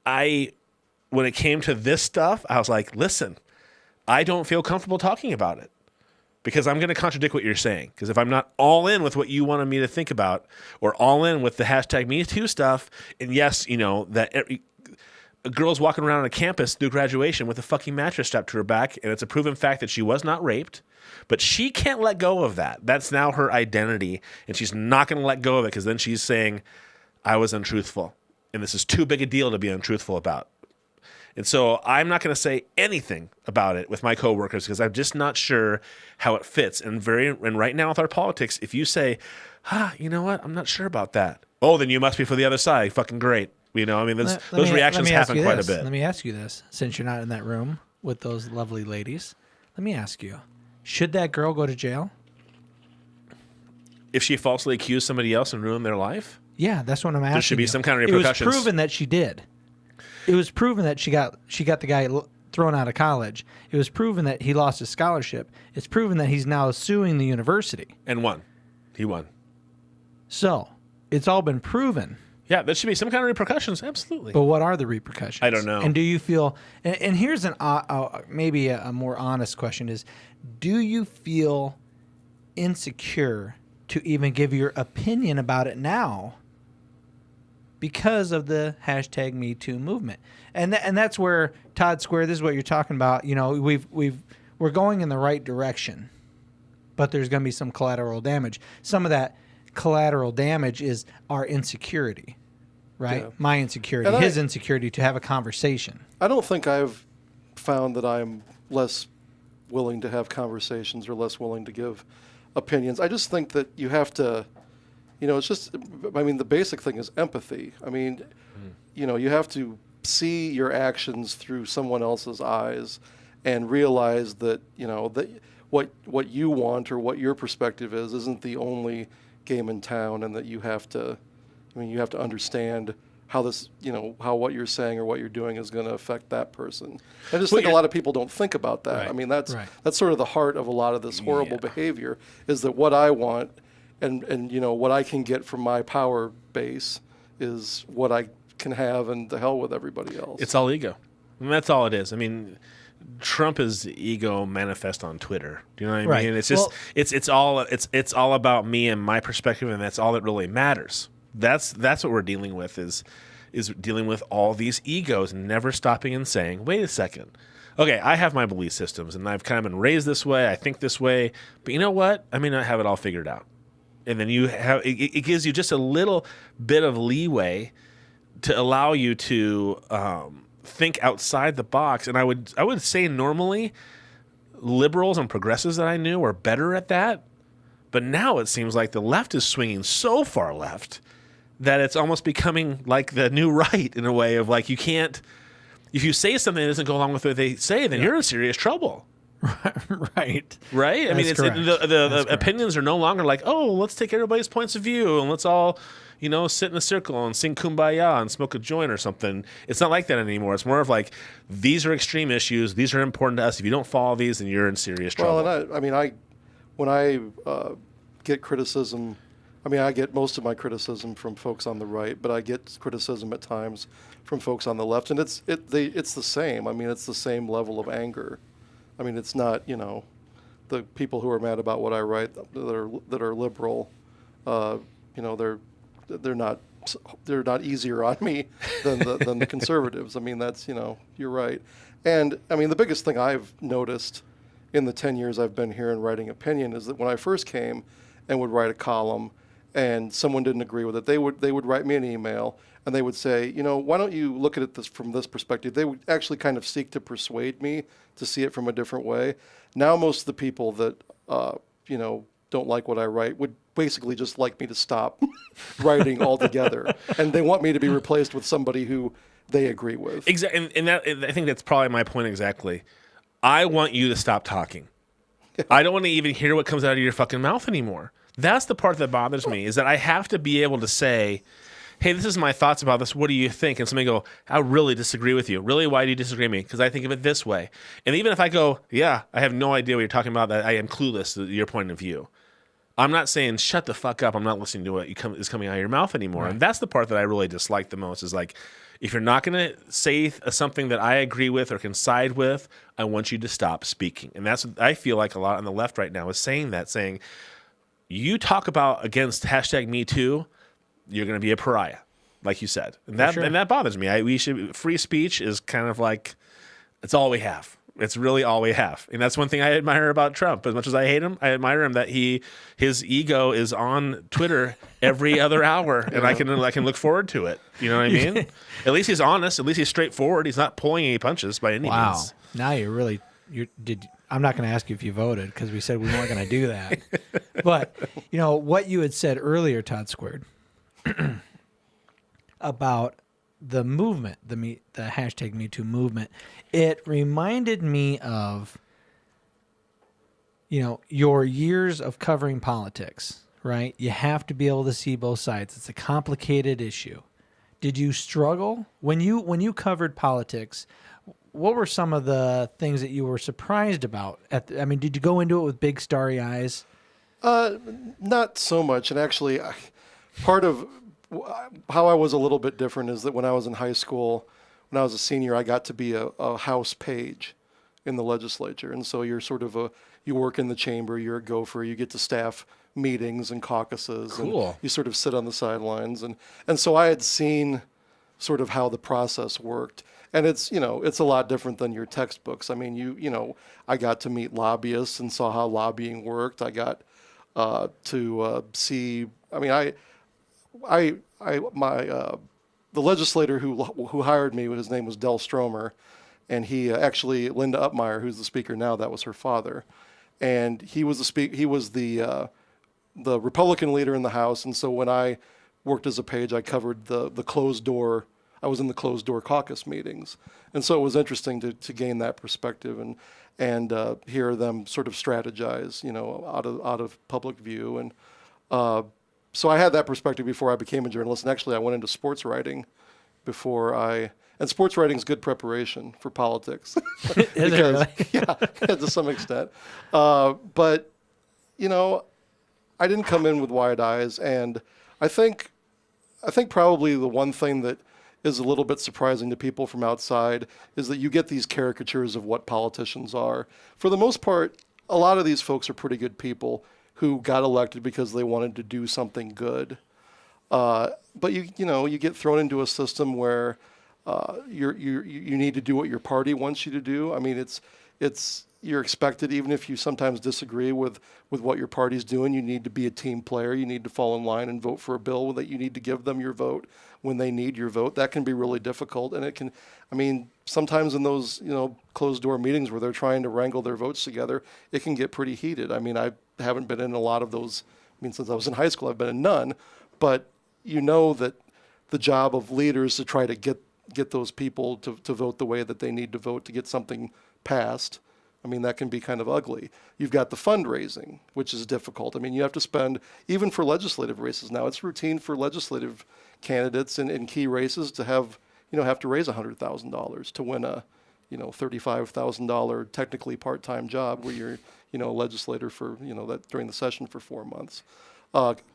when it came to this stuff, I was like, listen, I don't feel comfortable talking about it. Because I'm going to contradict what you're saying. Because if I'm not all in with what you wanted me to think about, or all in with the hashtag #MeToo stuff, and yes, that a girl's walking around on a campus through graduation with a fucking mattress strapped to her back, and it's a proven fact that she was not raped, but she can't let go of that. That's now her identity, and she's not going to let go of it because then she's saying, I was untruthful, and this is too big a deal to be untruthful about. And so I'm not going to say anything about it with my coworkers because I'm just not sure how it fits. And right now with our politics, if you say, you know what, I'm not sure about that. Oh, then you must be for the other side. Fucking great. Those reactions happen quite a bit. Let me ask you this, since you're not in that room with those lovely ladies. Let me ask you, should that girl go to jail? If she falsely accused somebody else and ruined their life? Yeah, that's what I'm asking. There should be some kind of It repercussions. was proven that she did. It was proven that she got the guy thrown out of college. It was proven that he lost his scholarship. It's proven that he's now suing the university. And won. He won. So, it's all been proven. Yeah, there should be some kind of repercussions. Absolutely. But what are the repercussions? I don't know. And do you feel... And here's maybe a more honest question is, do you feel insecure to even give your opinion about it now because of the hashtag #MeToo movement? And that's where Todd Square, this is what you're talking about. We're going in the right direction, but there's going to be some collateral damage. Some of that collateral damage is our insecurity, right? Yeah. My insecurity, his insecurity to have a conversation. I don't think I've found that I'm less willing to have conversations or less willing to give opinions. I just think that you have to, it's just, the basic thing is empathy. You have to see your actions through someone else's eyes and realize that, that what you want or what your perspective is isn't the only game in town, and that you have to understand how this, how what you're saying or what you're doing is going to affect that person. I just think a lot of people don't think about that. Right. That's sort of the heart of a lot of this horrible behavior, is that what I want and what I can get from my power base is what I can have, and the hell with everybody else. It's all ego. That's all it is. Trump is ego manifest on Twitter. Do you know what I mean? It's just it's all about me and my perspective, and that's all that really matters. That's what we're dealing with is dealing with all these egos and never stopping and saying, wait a second. Okay, I have my belief systems, and I've kind of been raised this way. I think this way, but you know what? I may not have it all figured out. and then you have it gives you just a little bit of leeway to allow you to think outside the box. And I would say normally liberals and progressives that I knew were better at that, but now it seems like the left is swinging so far left that it's almost becoming like the new right in a way of like, you can't, if you say something that doesn't go along with what they say, then you're in serious trouble. Right. Right? I mean, it's the opinions are no longer like, oh, let's take everybody's points of view and let's all, sit in a circle and sing Kumbaya and smoke a joint or something. It's not like that anymore. It's more of like, these are extreme issues. These are important to us. If you don't follow these, then you're in serious trouble. Well, when I get criticism, I get most of my criticism from folks on the right, but I get criticism at times from folks on the left, and it's the same. It's the same level of anger. It's not, the people who are mad about what I write that are liberal, they're not easier on me than the conservatives. That's, you're right. And the biggest thing I've noticed in the 10 years I've been here and writing opinion is that when I first came and would write a column and someone didn't agree with it, they would write me an email and they would say, why don't you look at it from this perspective? They would actually kind of seek to persuade me to see it from a different way. Now most of the people that don't like what I write would basically just like me to stop writing altogether, and they want me to be replaced with somebody who they agree with. Exactly, and I think that's probably my point exactly. I want you to stop talking. I don't want to even hear what comes out of your fucking mouth anymore. That's the part that bothers me, is that I have to be able to say, hey, this is my thoughts about this. What do you think? And somebody go, I really disagree with you. Really? Why do you disagree with me? Because I think of it this way. And even if I go, yeah, I have no idea what you're talking about, that I am clueless to your point of view. I'm not saying shut the fuck up. I'm not listening to what is coming out of your mouth anymore. Right. And that's the part that I really dislike the most, is like, if you're not going to say something that I agree with or can side with, I want you to stop speaking. And that's what I feel like a lot on the left right now is saying, you talk about against hashtag #MeToo, you're going to be a pariah, like you said. And that bothers me. Free speech is kind of like, it's all we have. It's really all we have. And that's one thing I admire about Trump. As much as I hate him, I admire him that his ego is on Twitter every other hour, and I can look forward to it. You know what I mean? At least he's honest. At least he's straightforward. He's not pulling any punches by any means. Now I'm not going to ask you if you voted, because we said we weren't going to do that. But, what you had said earlier, Todd Squared, about the movement, the hashtag #MeToo movement, it reminded me of, your years of covering politics, right? You have to be able to see both sides. It's a complicated issue. Did you struggle when you covered politics? What were some of the things that you were surprised about? Did you go into it with big starry eyes? Not so much. And actually, part of how I was a little bit different is that when I was in high school, when I was a senior, I got to be a House page in the legislature. And so you're sort of you work in the chamber, you're a gopher, you get to staff meetings and caucuses. Cool. And you sort of sit on the sidelines. And so I had seen sort of how the process worked. And it's a lot different than your textbooks. I got to meet lobbyists and saw how lobbying worked. I got to see, the legislator who hired me, his name was Del Stromer, and he actually, Linda Upmeyer, who's the speaker now, that was her father, and he was the Republican leader in the House. And so when I worked as a page, I covered the closed door. I was in the closed door caucus meetings, and so it was interesting to gain that perspective and hear them sort of strategize, out of public view. And so I had that perspective before I became a journalist. And actually, I went into sports writing and sports writing is good preparation for politics. Is it really? Yeah, to some extent. But, I didn't come in with wide eyes. And I think probably the one thing that is a little bit surprising to people from outside is that you get these caricatures of what politicians are. For the most part, a lot of these folks are pretty good people who got elected because they wanted to do something good. But you get thrown into a system where you need to do what your party wants you to do. It's you're expected, even if you sometimes disagree with what your party's doing, you need to be a team player. You need to fall in line and vote for a bill that you need to give them your vote when they need your vote. That can be really difficult. And it can, I mean, sometimes in those, closed door meetings where they're trying to wrangle their votes together, it can get pretty heated. I mean, I haven't been in a lot of those. I mean, since I was in high school, I've been in none, but that the job of leaders to try to get those people to vote the way that they need to vote to get something passed. I mean, that can be kind of ugly. You've got the fundraising, which is difficult. I mean, you have to spend, even for legislative races now, it's routine for legislative candidates in key races to have to raise $100,000 to win a, $35,000 technically part-time job where you're, a legislator for, that during the session for 4 months.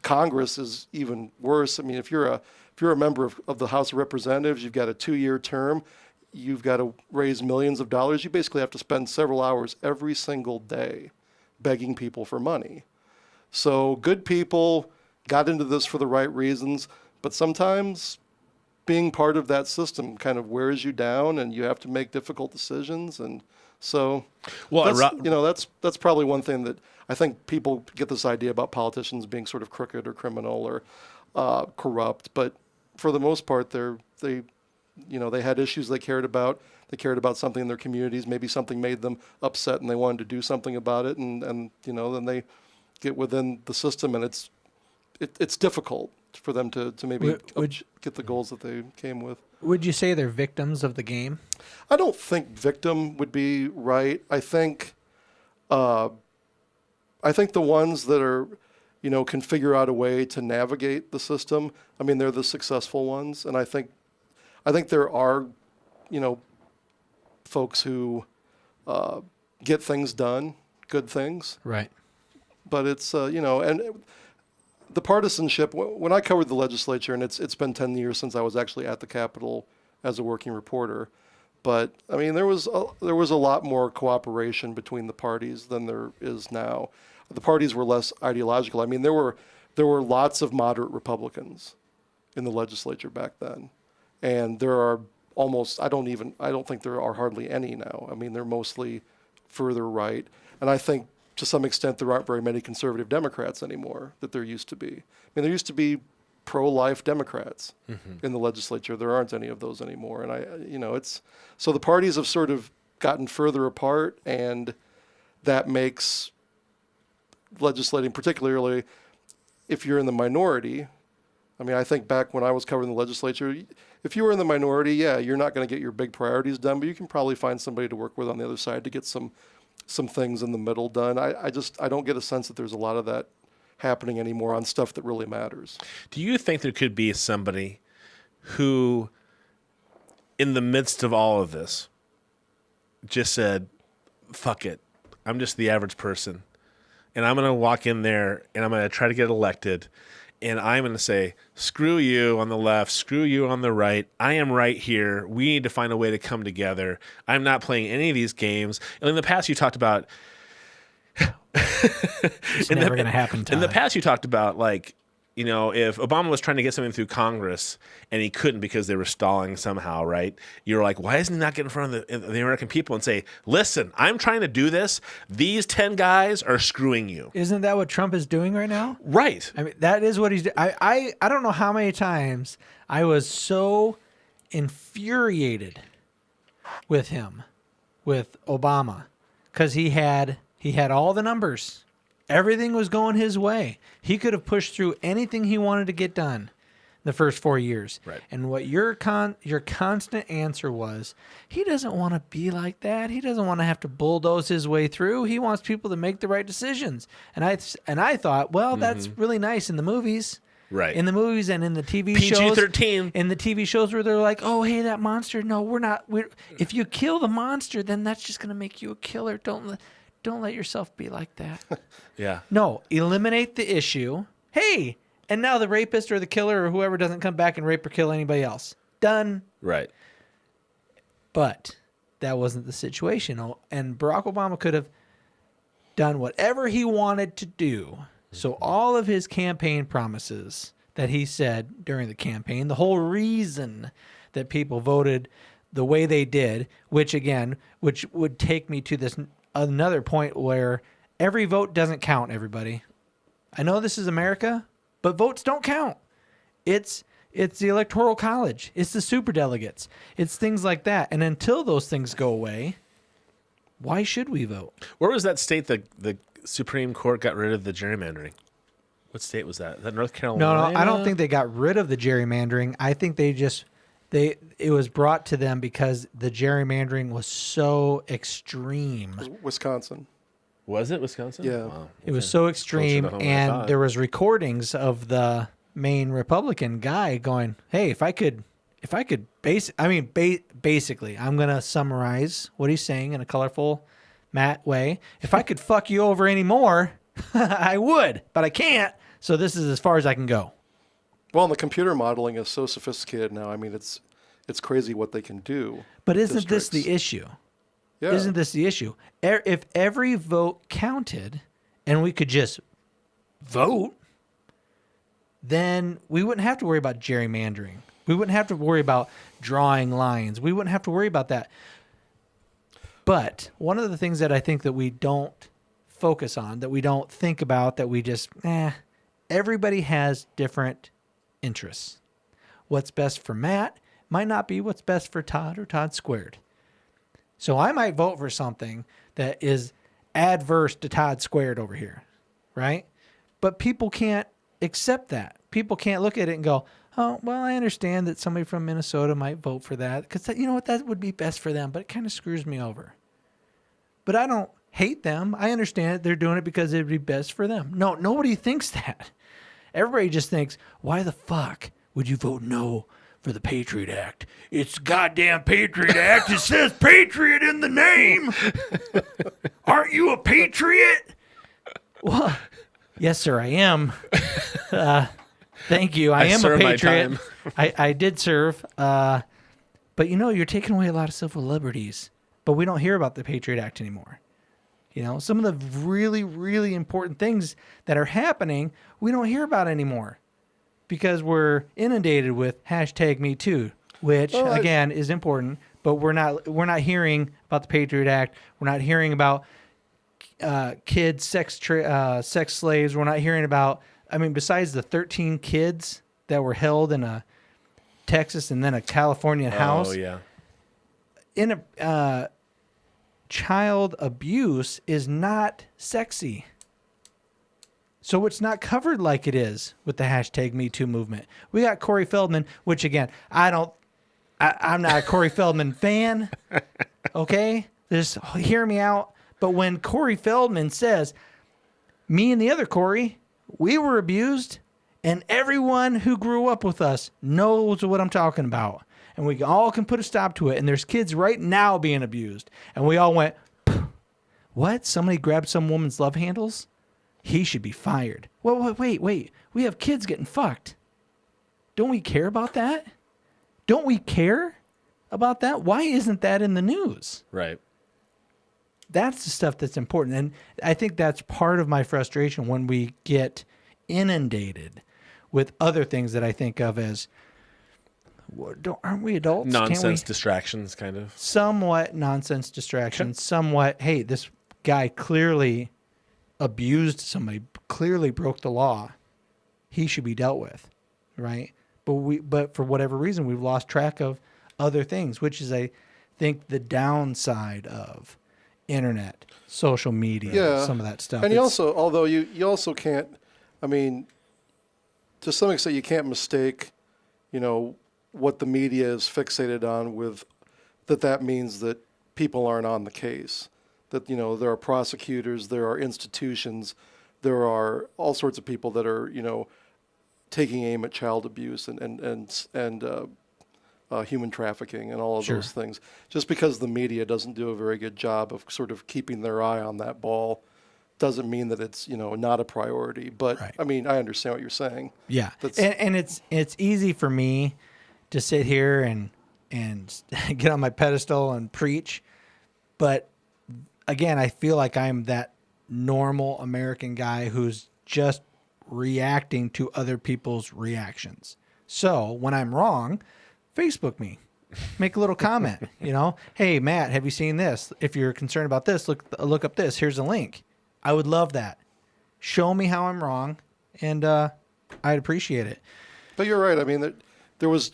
Congress is even worse. I mean, if you're a member of the House of Representatives, you've got a 2-year term. You've got to raise millions of dollars. You basically have to spend several hours every single day begging people for money. So good people got into this for the right reasons, but sometimes being part of that system kind of wears you down, and you have to make difficult decisions. And so, that's probably one thing that I think people get this idea about politicians being sort of crooked or criminal or corrupt, but for the most part, they had issues they cared about. They cared about something in their communities. Maybe something made them upset and they wanted to do something about it. And then they get within the system, and it's difficult for them to maybe get the goals that they came with. Would you say they're victims of the game? I don't think victim would be right. I think the ones that are, can figure out a way to navigate the system, I mean, they're the successful ones. And I think there are, folks who get things done, good things. Right. But it's, and the partisanship, when I covered the legislature, and it's been 10 years since I was actually at the Capitol as a working reporter, but I mean, there was a lot more cooperation between the parties than there is now. The parties were less ideological. I mean, there were lots of moderate Republicans in the legislature back then. And there are almost, I don't think there are hardly any now. I mean, they're mostly further right. And I think to some extent there aren't very many conservative Democrats anymore that there used to be. I mean, there used to be pro-life Democrats in the legislature. There aren't any of those anymore. And so the parties have sort of gotten further apart, and that makes legislating, particularly if you're in the minority. I mean, I think back when I was covering the legislature, if you were in the minority, you're not going to get your big priorities done, but you can probably find somebody to work with on the other side to get some things in the middle done. I don't get a sense that there's a lot of that happening anymore on stuff that really matters. Do you think there could be somebody who, in the midst of all of this, just said, fuck it, I'm just the average person, and I'm going to walk in there and I'm going to try to get elected, and I'm going to say, screw you on the left, screw you on the right. I am right here. We need to find a way to come together. I'm not playing any of these games. And in the past, you talked about... It's never going to happen, Todd. In the past, you talked about, if Obama was trying to get something through Congress and he couldn't because they were stalling somehow, right? You're like, why isn't he not getting in front of the American people and say, listen, I'm trying to do this. These 10 guys are screwing you. Isn't that what Trump is doing right now? Right. I mean, that is what he's doing. I don't know how many times I was so infuriated with him, with Obama, because he had all the numbers. Everything was going his way. He could have pushed through anything he wanted to get done the first 4 years. Right. And what your constant answer was, he doesn't want to be like that. He doesn't want to have to bulldoze his way through. He wants people to make the right decisions. And I thought, well, that's really nice in the movies. Right. In the movies and in the TV shows. PG-13. In the TV shows where they're like, oh, hey, that monster. No, we're not. If you kill the monster, then that's just going to make you a killer. Don't let yourself be like that. Yeah. No, eliminate the issue. Hey, and now the rapist or the killer or whoever doesn't come back and rape or kill anybody else. Done. Right. But that wasn't the situation. And Barack Obama could have done whatever he wanted to do. So all of his campaign promises that he said during the campaign, the whole reason that people voted the way they did, which would take me to this another point where every vote doesn't count, everybody. I know this is America, but votes don't count. It's the Electoral College. It's the superdelegates. It's things like that. And until those things go away, why should we vote? Where was that state that the Supreme Court got rid of the gerrymandering? What state was that? Is that North Carolina? No, I don't think they got rid of the gerrymandering. I think it was brought to them because the gerrymandering was so extreme. Wisconsin. Was it Wisconsin? Yeah. Wow. It was so extreme, Closer to home than I and thought. there was recordings of the main Republican guy going, "Hey, basically, I'm gonna summarize what he's saying in a colorful, matte way. If I could fuck you over anymore, I would, but I can't. So this is as far as I can go." Well, and the computer modeling is so sophisticated now. I mean, it's crazy what they can do. But isn't this Districts. the issue? Yeah. Isn't this the issue? If every vote counted and we could just vote, then we wouldn't have to worry about gerrymandering. We wouldn't have to worry about drawing lines. We wouldn't have to worry about that. But one of the things that I think that we don't focus on, that we don't think about, that we just, everybody has different interests. What's best for Matt might not be what's best for Todd or Todd squared. So I might vote for something that is adverse to Todd squared over here, right? But people can't accept that. People can't look at it and go, "Oh, well, I understand that somebody from Minnesota might vote for that because you know what, that would be best for them, but it kind of screws me over." But I don't hate them. I understand they're doing it because it'd be best for them. No, nobody thinks that. Everybody just thinks, why the fuck would you vote no for the Patriot Act? It's the goddamn Patriot Act. It says Patriot in the name. Aren't you a patriot? Well, yes, sir, I am. Thank you. I am a served my patriot. time. I did serve. But you're taking away a lot of civil liberties. But we don't hear about the Patriot Act anymore. Some of the really, really important things that are happening, we don't hear about anymore because we're inundated with #MeToo, which again is important, but we're not hearing about the Patriot Act. We're not hearing about kids, sex slaves. We're not hearing about, besides the 13 kids that were held in a Texas and then a California house. Oh, yeah. In a child abuse is not sexy. So it's not covered like it is with the #MeToo movement. We got Corey Feldman, which again, I'm not a Corey Feldman fan. Okay? Just hear me out. But when Corey Feldman says, me and the other Corey, we were abused, and everyone who grew up with us knows what I'm talking about. And we all can put a stop to it. And there's kids right now being abused. And we all went, what? Somebody grabbed some woman's love handles? He should be fired. Well, wait. We have kids getting fucked. Don't we care about that? Don't we care about that? Why isn't that in the news? Right. That's the stuff that's important. And I think that's part of my frustration when we get inundated with other things that I think of as, aren't we adults? Nonsense distractions, kind of. Somewhat nonsense distractions. Somewhat, hey, this guy clearly abused somebody, clearly broke the law. He should be dealt with, right? But for whatever reason, we've lost track of other things, which is, I think, the downside of internet, social media, some of that stuff. And you also can't, to some extent, you can't mistake, what the media is fixated on with that means that people aren't on the case. That, there are prosecutors, there are institutions, there are all sorts of people that are, taking aim at child abuse and human trafficking and all of those things. Just because the media doesn't do a very good job of sort of keeping their eye on that ball doesn't mean that it's, not a priority. But, right. I understand what you're saying. Yeah. And it's easy for me to sit here and get on my pedestal and preach. But again, I feel like I'm that normal American guy who's just reacting to other people's reactions. So when I'm wrong, Facebook me. Make a little comment. Hey Matt, have you seen this? If you're concerned about this, look up this. Here's a link. I would love that. Show me how I'm wrong, and I'd appreciate it. But you're right. I mean,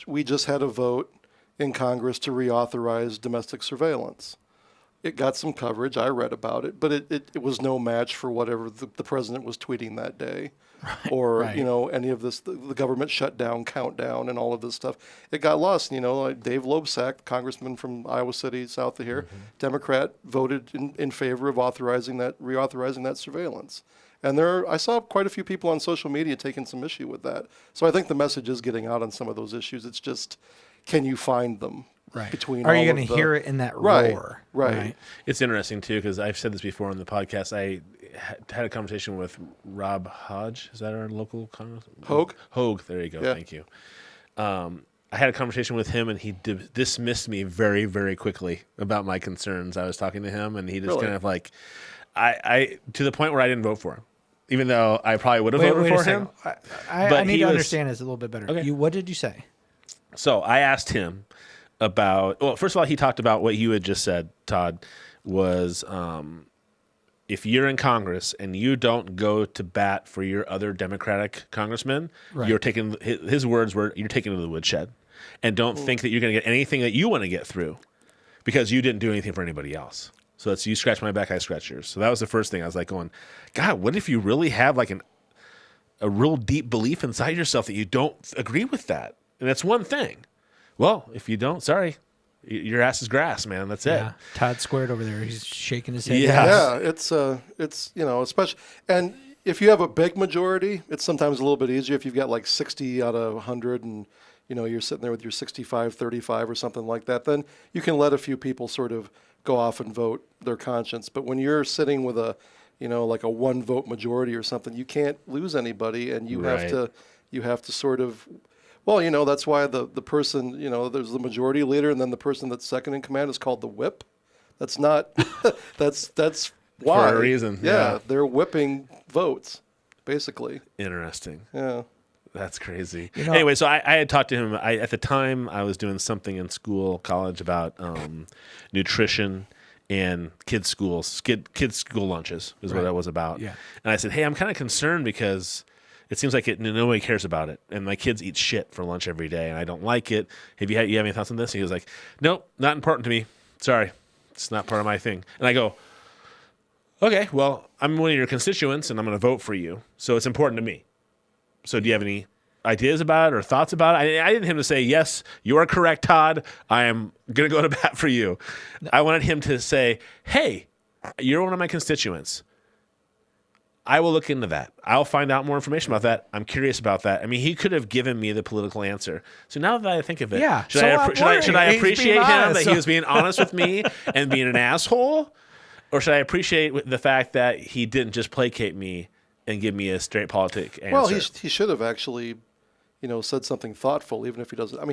we just had a vote in Congress to reauthorize domestic surveillance. It got some coverage. I read about it, but it was no match for whatever the president was tweeting that day, or right. Any of this, the government shutdown countdown and all of this stuff. It got lost. Like Dave Loebsack, congressman from Iowa City, south of here, Democrat, voted in favor of reauthorizing that surveillance. And I saw quite a few people on social media taking some issue with that. So I think the message is getting out on some of those issues. It's just, can you find them? Right. Between Are you going to hear it in that roar? Right. It's interesting too, because I've said this before on the podcast. I had a conversation with Rob Hodge. Is that our local congressman? Hogue. There you go. Yeah. Thank you. I had a conversation with him, and he dismissed me very, very quickly about my concerns. I was talking to him, and he just kind of like, I to the point where I didn't vote for him, even though I probably would have voted for him. I need to understand this a little bit better. Okay. What did you say? So I asked him about, well, first of all, he talked about what you had just said, Todd, was if you're in Congress and you don't go to bat for your other Democratic congressmen, you're taking, his words were, you're taking to the woodshed, and don't think that you're going to get anything that you want to get through because you didn't do anything for anybody else. So it's you scratch my back, I scratch yours. So that was the first thing. I was like going, God, what if you really have like a real deep belief inside yourself that you don't agree with that? And that's one thing. Well, if you don't, sorry, your ass is grass, man. That's it. Todd Squared over there. He's shaking his head. Yeah, it's especially, and if you have a big majority, it's sometimes a little bit easier. If you've got like 60 out of 100 and, you're sitting there with your 65-35 or something like that, then you can let a few people sort of go off and vote their conscience. But when you're sitting with a, like a 1 vote majority or something, you can't lose anybody, and you have to sort of, well, that's why the person, there's the majority leader, and then the person that's second in command is called the whip. That's not, that's why. For a reason. Yeah, they're whipping votes, basically. Interesting. Yeah. That's crazy. Anyway, so I had talked to him. At the time, I was doing something in college about nutrition and kids' school lunches is what that was about. Yeah. And I said, hey, I'm kind of concerned because it seems like nobody cares about it, and my kids eat shit for lunch every day, and I don't like it. You have any thoughts on this? And he was like, nope, not important to me. Sorry, it's not part of my thing. And I go, okay, well, I'm one of your constituents, and I'm going to vote for you, so it's important to me. So do you have any ideas about it or thoughts about it? I didn't him to say, yes, you are correct, Todd. I am going to go to bat for you. I wanted him to say, hey, you're one of my constituents. I will look into that. I'll find out more information about that. I'm curious about that. I mean, he could have given me the political answer. So now that I think of it, should I appreciate him that he was being honest with me and being an asshole? Or should I appreciate the fact that he didn't just placate me and give me a straight politic answer? Well, he should have actually, said something thoughtful, even if he doesn't. I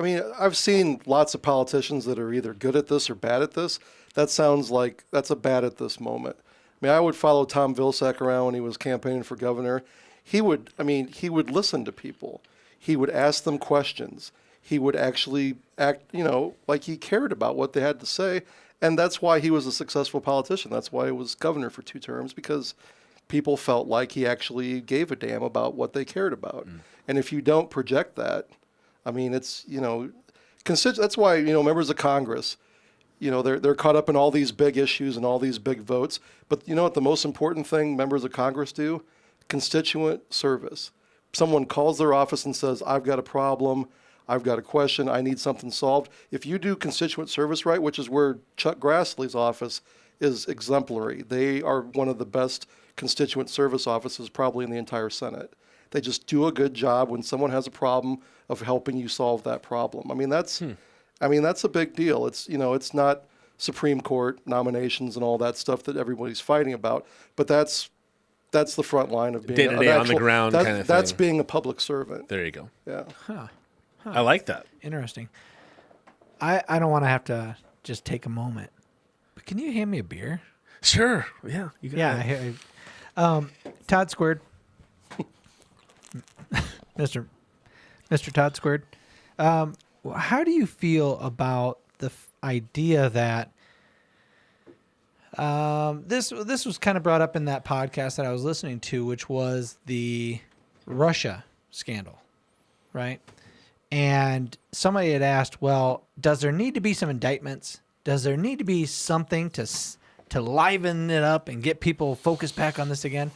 mean, I've seen lots of politicians that are either good at this or bad at this. That sounds like that's a bad at this moment. I mean, I would follow Tom Vilsack around when he was campaigning for governor. He would listen to people. He would ask them questions. He would actually act, like he cared about what they had to say. And that's why he was a successful politician. That's why he was governor for 2 terms, because people felt like he actually gave a damn about what they cared about. And if you don't project that, I mean, it's, that's why, members of Congress, they're caught up in all these big issues and all these big votes. But you know what the most important thing members of Congress do? Constituent service. Someone calls their office and says, I've got a problem, I've got a question, I need something solved. If you do constituent service right, which is where Chuck Grassley's office is exemplary. They are one of the best constituent service offices probably in the entire Senate. They just do a good job when someone has a problem of helping you solve that problem. I mean, that's a big deal. It's, it's not Supreme Court nominations and all that stuff that everybody's fighting about, but that's the front line of being day-to-day on the ground kind of thing. That's being a public servant. There you go. Yeah. I like that. Interesting. I don't want to have to just take a moment, but can you hand me a beer? Sure. Yeah. You got Todd Squared. Mr. Todd Squared. how do you feel about the idea that this was kind of brought up in that podcast that I was listening to, which was the Russia scandal, right? And somebody had asked, well, does there need to be some indictments? Does there need to be something to liven it up and get people focused back on this again?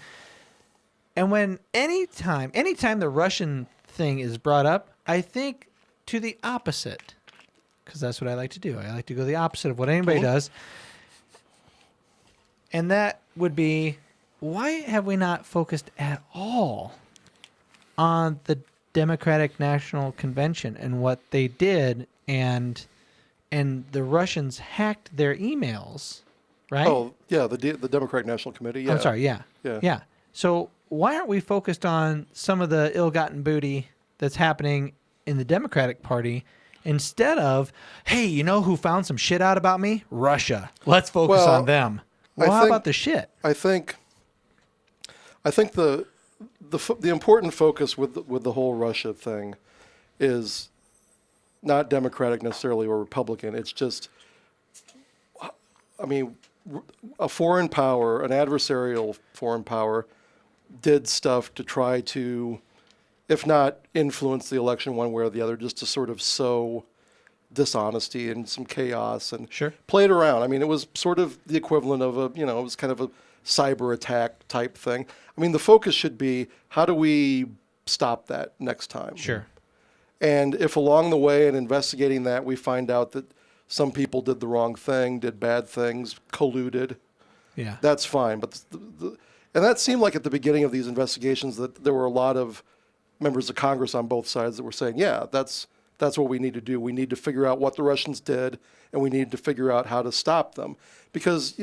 And when anytime the Russian thing is brought up, I think to the opposite, because that's what I like to do. I like to go the opposite of what anybody does. And that would be, why have we not focused at all on the Democratic National Convention and what they did, and the Russians hacked their emails, right? Oh, yeah, the Democratic National Committee. Yeah. I'm sorry, yeah. So why aren't we focused on some of the ill-gotten booty that's happening in the Democratic Party instead of, hey, you know who found some shit out about me? Russia. Let's focus on them. Well, how about the shit? I think the important focus with the whole Russia thing is not Democratic necessarily or Republican. It's just, I mean, a foreign power, an adversarial foreign power, did stuff to try to, if not influence the election one way or the other, just to sort of sow dishonesty and some chaos and play it around. I mean, it was sort of the equivalent of it was kind of a cyber attack type thing. I mean, the focus should be, how do we stop that next time? Sure. And if along the way in investigating that, we find out that some people did the wrong thing, did bad things, colluded, that's fine. But and that seemed like at the beginning of these investigations that there were a lot of members of Congress on both sides that were saying, yeah, that's what we need to do. We need to figure out what the Russians did, and we need to figure out how to stop them. Because,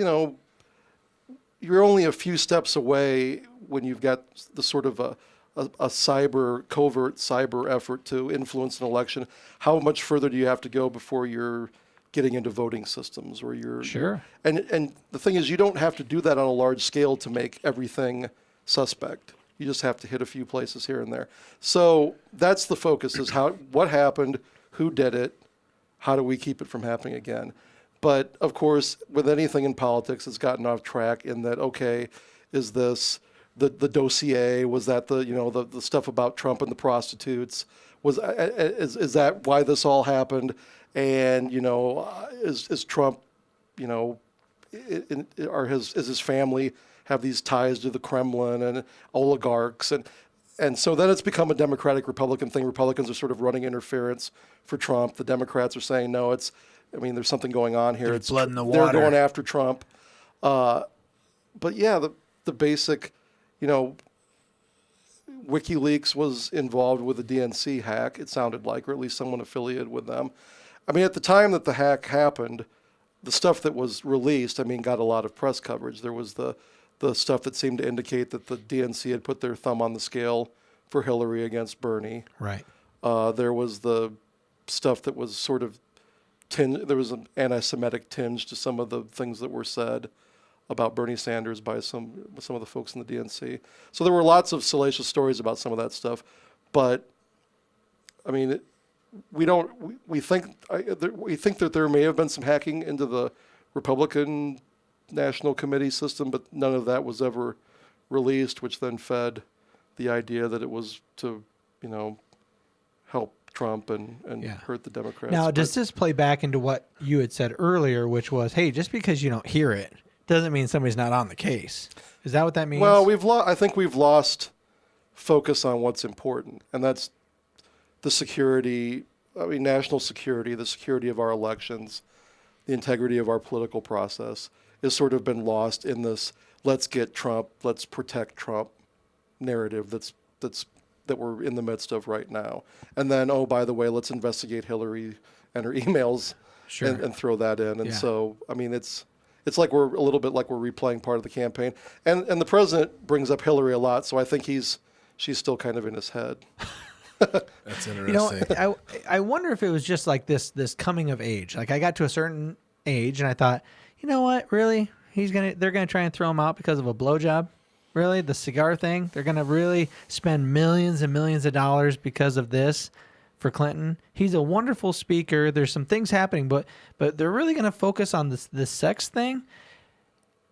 you're only a few steps away when you've got the sort of a covert cyber effort to influence an election. How much further do you have to go before you're getting into voting systems or you're and the thing is, you don't have to do that on a large scale to make everything suspect. You just have to hit a few places here and there. So that's the focus, is what happened, who did it, how do we keep it from happening again? But of course, with anything in politics, it's gotten off track in that, okay, is this the dossier? Was that the stuff about Trump and the prostitutes? Is that why this all happened? And is Trump, is his family have these ties to the Kremlin and oligarchs, and so then it's become a Democratic-Republican thing. Republicans are sort of running interference for Trump. The Democrats are saying, no, there's something going on here. There's blood in the water. They're going after Trump. But yeah, the basic, WikiLeaks was involved with the DNC hack, it sounded like, or at least someone affiliated with them. I mean, at the time that the hack happened, the stuff that was released, got a lot of press coverage. There was the stuff that seemed to indicate that the DNC had put their thumb on the scale for Hillary against Bernie. Right. There was the stuff that was sort of there was an anti-Semitic tinge to some of the things that were said about Bernie Sanders by some of the folks in the DNC. So there were lots of salacious stories about some of that stuff, but we think that there may have been some hacking into the Republican National Committee system, but none of that was ever released, which then fed the idea that it was to, help Trump and hurt the Democrats. Now, does this play back into what you had said earlier, which was, hey, just because you don't hear it doesn't mean somebody's not on the case? Is that what that means? Well, I think we've lost focus on what's important, and that's the security, national security, the security of our elections, the integrity of our political process has sort of been lost in this let's get Trump, let's protect Trump narrative that we're in the midst of right now. And then, oh, by the way, let's investigate Hillary and her emails and throw that in. And so, it's like we're a little bit like we're replaying part of the campaign. And the president brings up Hillary a lot, so I think she's still kind of in his head. That's interesting. I wonder if it was just like this coming of age. Like I got to a certain age and I thought, you know what, really? They're gonna try and throw him out because of a blowjob? Really? The cigar thing? They're gonna really spend millions and millions of dollars because of this? for Clinton. He's a wonderful speaker. There's some things happening, but they're really going to focus on this sex thing.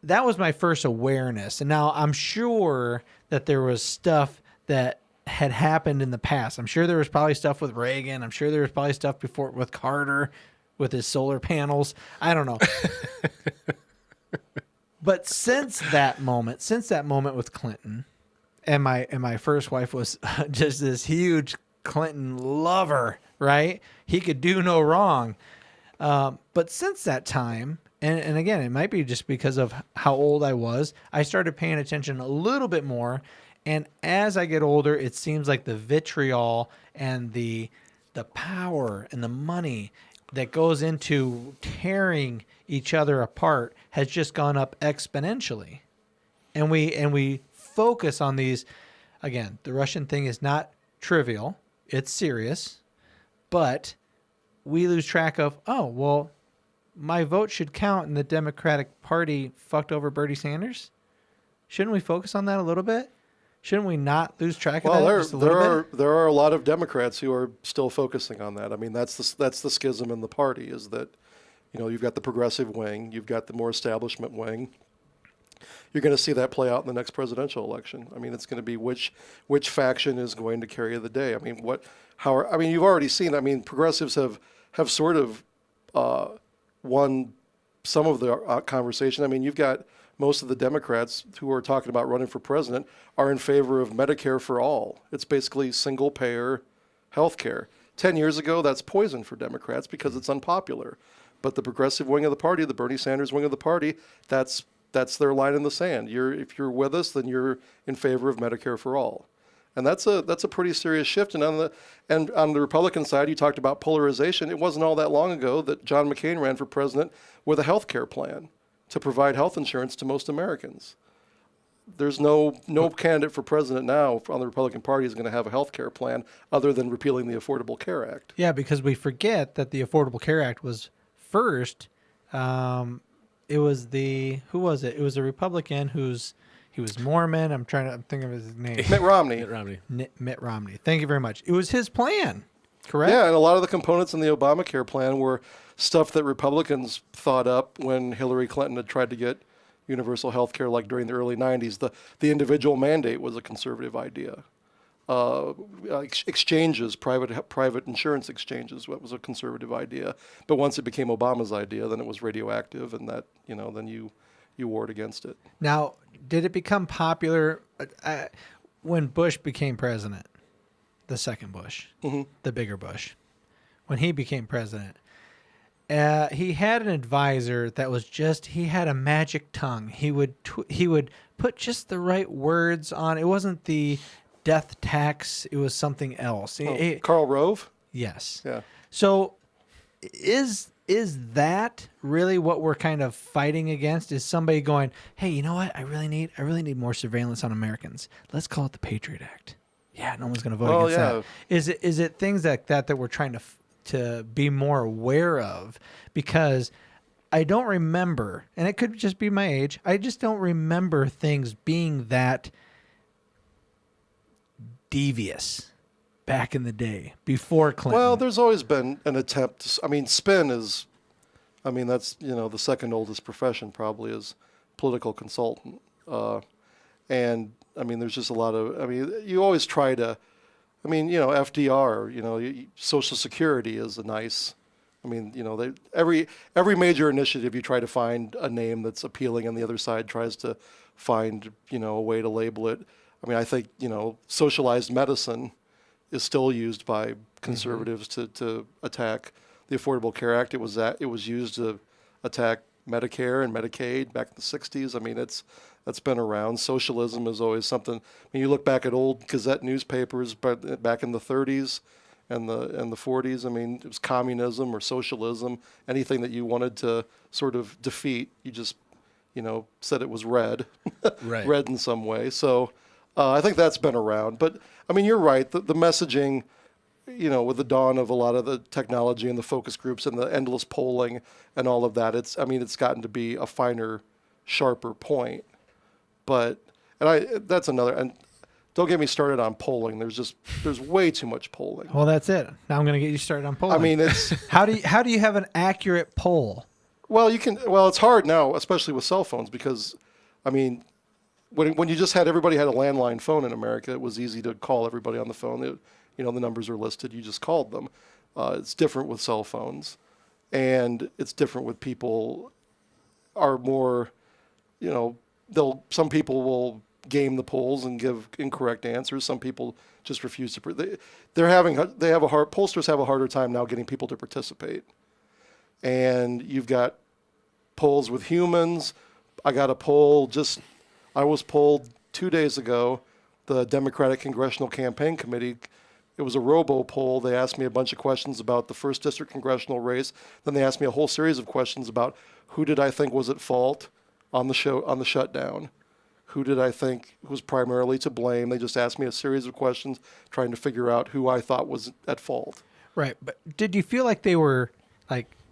That was my first awareness. And now I'm sure that there was stuff that had happened in the past. I'm sure there was probably stuff with Reagan. I'm sure there was probably stuff before with Carter with his solar panels. I don't know. But since that moment with Clinton, and my first wife was just this huge Clinton lover, right? He could do no wrong. But since that time, and again, it might be just because of how old I was, I started paying attention a little bit more. And as I get older, it seems like the vitriol and the power and the money that goes into tearing each other apart has just gone up exponentially. And we focus on these. Again, the Russian thing is not trivial. It's serious. But we lose track of, oh, well, my vote should count and the Democratic Party fucked over Bernie Sanders. Shouldn't we focus on that a little bit? Shouldn't we not lose track of that just a little bit? There are a lot of Democrats who are still focusing on that. I mean, that's the schism in the party, is that, you've got the progressive wing, you've got the more establishment wing. You're going to see that play out in the next presidential election. I mean, it's going to be which faction is going to carry the day. I mean, you've already seen. I mean, progressives have sort of won some of the conversation. I mean, you've got most of the Democrats who are talking about running for president are in favor of Medicare for all. It's basically single payer health care. 10 years ago, that's poison for Democrats because it's unpopular. But the progressive wing of the party, the Bernie Sanders wing of the party, that's their line in the sand. If you're with us, then you're in favor of Medicare for all. And that's a pretty serious shift. And on the Republican side, you talked about polarization. It wasn't all that long ago that John McCain ran for president with a health care plan to provide health insurance to most Americans. There's no candidate for president now on the Republican Party is going to have a health care plan other than repealing the Affordable Care Act. Yeah, because we forget that the Affordable Care Act was first. It was who was it? It was a Republican he was Mormon. I'm thinking of his name. Mitt Romney. Mitt Romney. Thank you very much. It was his plan, correct? Yeah, and a lot of the components in the Obamacare plan were stuff that Republicans thought up when Hillary Clinton had tried to get universal health care, like during the early 90s. The individual mandate was a conservative idea. Exchanges, private insurance exchanges, what was a conservative idea. But once it became Obama's idea, then it was radioactive, and that, then you warred against it. Now, did it become popular when Bush became president? The second Bush, the bigger Bush, when he became president, he had an advisor that was he had a magic tongue. He would put just the right words on. It wasn't the death tax. It was something else. Karl Rove? Yes. Yeah. So is that really what we're kind of fighting against? Is somebody going, hey, you know what? I really need more surveillance on Americans. Let's call it the Patriot Act. Yeah, no one's going to vote against that. Is it things like that we're trying to be more aware of? Because I don't remember, and it could just be my age, I just don't remember things being that devious back in the day before Clinton. Well, there's always been an attempt. Spin is, that's, the second oldest profession probably is political consultant. And there's just a lot of, you always try to, FDR, Social Security is a nice, every major initiative you try to find a name that's appealing and the other side tries to find, a way to label it. I think, socialized medicine is still used by conservatives to attack the Affordable Care Act. It was used to attack Medicare and Medicaid back in the 60s. That's been around. Socialism is always something. You look back at old Gazette newspapers, but back in the 30s and the 40s, it was communism or socialism. Anything that you wanted to sort of defeat, you just, said it was red, right. Red in some way. So I think that's been around. But you're right. The messaging, with the dawn of a lot of the technology and the focus groups and the endless polling and all of that, it's gotten to be a finer, sharper point. But that's another. And don't get me started on polling. There's way too much polling. Well, that's it. Now I'm going to get you started on polling. I mean, it's how do you have an accurate poll? well, it's hard now, especially with cell phones, because, I mean, when you just everybody had a landline phone in America, it was easy to call everybody on the phone. The numbers are listed. You just called them. It's different with cell phones, and it's different with people are more, some people will game the polls and give incorrect answers. Some people just refuse to. Pollsters have a harder time now getting people to participate. And you've got polls with humans. I was polled 2 days ago. The Democratic Congressional Campaign Committee. It was a robo poll. They asked me a bunch of questions about the 1st District congressional race. Then they asked me a whole series of questions about who did I think was at fault on the shutdown. Who did I think was primarily to blame? They just asked me a series of questions trying to figure out who I thought was at fault. Right. But did you feel like they were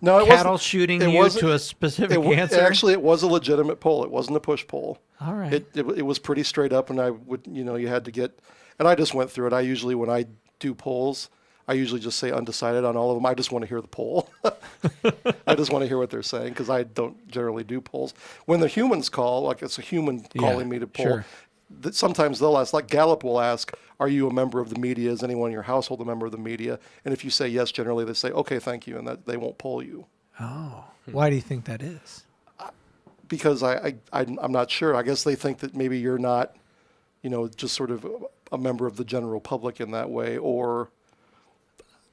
No, cattle shooting you to a specific answer? Actually, it was a legitimate poll. It wasn't a push poll. All right. It was pretty straight up, and I would, you had to get, and I just went through it. I usually, when I do polls, I usually just say undecided on all of them. I just want to hear the poll. I just want to hear what they're saying, because I don't generally do polls. When the humans call, like it's a human calling me to poll, sure. Sometimes they'll ask, like Gallup will ask, are you a member of the media? Is anyone in your household a member of the media? And if you say yes, generally they say, okay, thank you, and that they won't poll you. Oh, why do you think that is? Because I'm not sure. I guess they think that maybe you're not, just sort of a member of the general public in that way, or...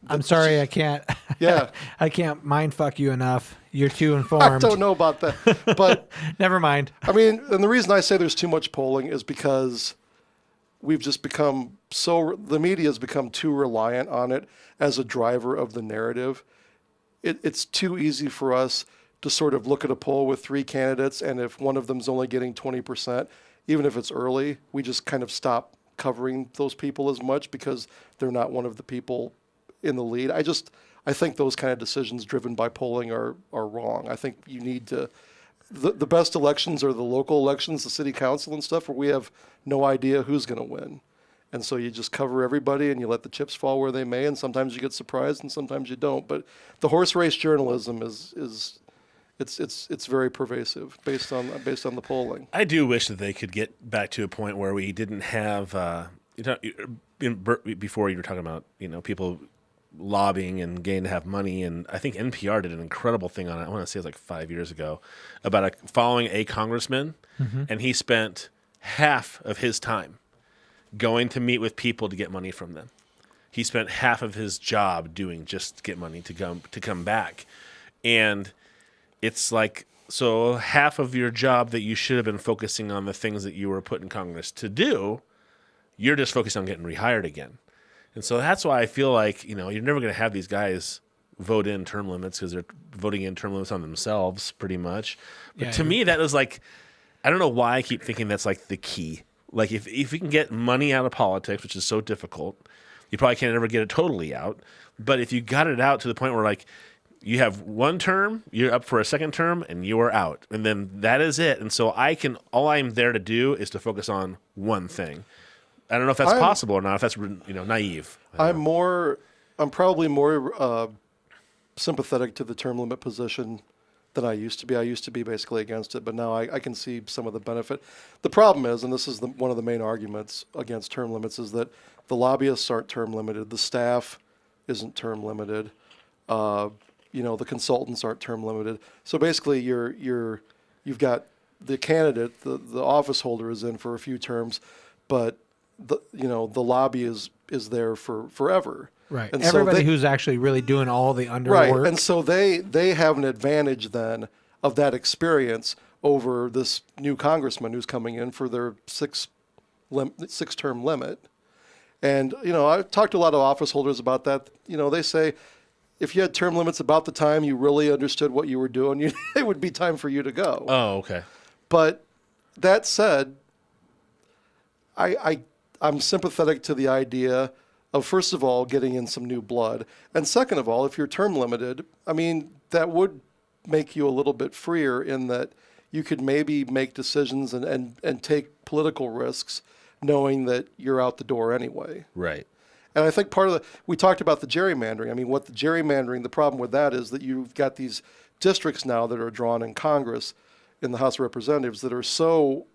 I'm sorry, I can't. Yeah, I can't mind fuck you enough. You're too informed. I don't know about that, but never mind. I mean, and the reason I say there's too much polling is because we've just become the media has become too reliant on it as a driver of the narrative. It's too easy for us to sort of look at a poll with 3 candidates, and if one of them's only getting 20%, even if it's early, we just kind of stop covering those people as much because they're not one of the people in the lead. I think those kind of decisions driven by polling are wrong. I think you need to, the best elections are the local elections, the city council and stuff, where we have no idea who's going to win. And so you just cover everybody and you let the chips fall where they may, and sometimes you get surprised and sometimes you don't. But the horse race journalism it's very pervasive based on the polling. I do wish that they could get back to a point where we didn't have before you were talking about people lobbying and getting to have money, and I think NPR did an incredible thing on it. I want to say it was like 5 years ago about following a congressman, and he spent half of his time going to meet with people to get money from them. He spent half of his job doing just to get money to come back, and it's like, so half of your job that you should have been focusing on the things that you were put in Congress to do, you're just focused on getting rehired again. And so that's why I feel like, you're never going to have these guys vote in term limits because they're voting in term limits on themselves pretty much. But to me, that was like, I don't know why I keep thinking that's like the key. Like if you can get money out of politics, which is so difficult, you probably can't ever get it totally out. But if you got it out to the point where like you have one term, you're up for a second term, and you are out. And then that is it. And so all I'm there to do is to focus on one thing. I don't know if that's possible or not, if that's naive. I'm probably more sympathetic to the term limit position than I used to be. I used to be basically against it, but now I can see some of the benefit. The problem is, and this is one of the main arguments against term limits, is that the lobbyists aren't term limited, the staff isn't term limited, the consultants aren't term limited. So basically, you've got the candidate, the office holder is in for a few terms, but the lobby is there for forever. Right. And everybody who's actually really doing all the underwork. Right. And so they have an advantage then of that experience over this new congressman who's coming in for their six-term limit. And, I've talked to a lot of office holders about that. They say if you had term limits about the time you really understood what you were doing, it would be time for you to go. Oh, okay. But that said, I'm sympathetic to the idea of, first of all, getting in some new blood. And second of all, if you're term limited, that would make you a little bit freer in that you could maybe make decisions and take political risks knowing that you're out the door anyway. Right. And I think we talked about the gerrymandering. I mean, the problem with that is that you've got these districts now that are drawn in Congress, in the House of Representatives, that are so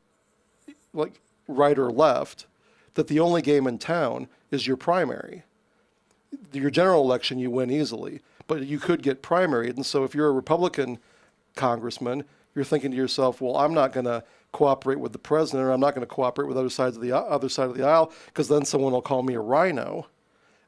like right or left that the only game in town is your primary. Your general election, you win easily, but you could get primaried. And so if you're a Republican congressman, you're thinking to yourself, well, I'm not going to cooperate with the president, or I'm not going to cooperate with other side of the aisle, because then someone will call me a rhino,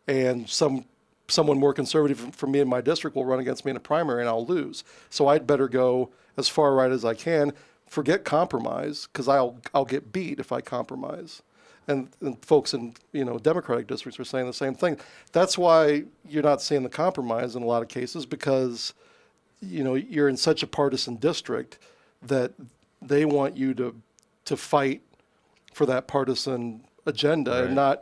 and someone more conservative from me in my district will run against me in a primary, and I'll lose. So I'd better go as far right as I can. Forget compromise, because I'll get beat if I compromise. And folks in Democratic districts are saying the same thing. That's why you're not seeing the compromise in a lot of cases, because you're in such a partisan district that they want you to fight for that partisan agenda, right.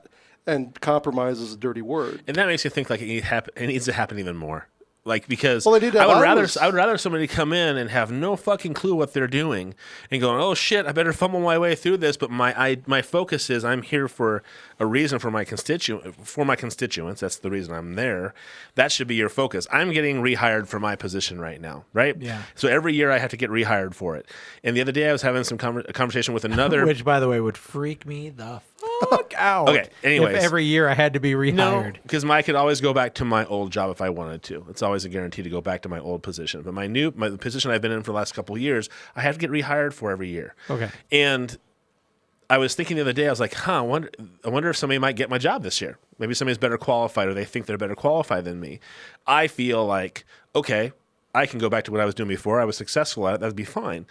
and compromise is a dirty word. And that makes you think like it needs to happen even more. Like, because Well, they did I would have rather somebody come in and have no fucking clue what they're doing and going, oh shit, I better fumble my way through this. But my focus is I'm here for a reason for my constituents. That's the reason I'm there. That should be your focus. I'm getting rehired for my position right now, right? Yeah. So every year I have to get rehired for it. And the other day I was having some conversation with another, Which, by the way, would freak me the fuck out. Okay, anyways. If every year I had to be rehired. No, because I could always go back to my old job if I wanted to. It's always a guarantee to go back to my old position. But my position I've been in for the last couple of years, I have to get rehired for every year. Okay. And I was thinking the other day, I was like, I wonder if somebody might get my job this year. Maybe somebody's better qualified, or they think they're better qualified than me. I feel like, okay, I can go back to what I was doing before. I was successful at it. That'd be fine.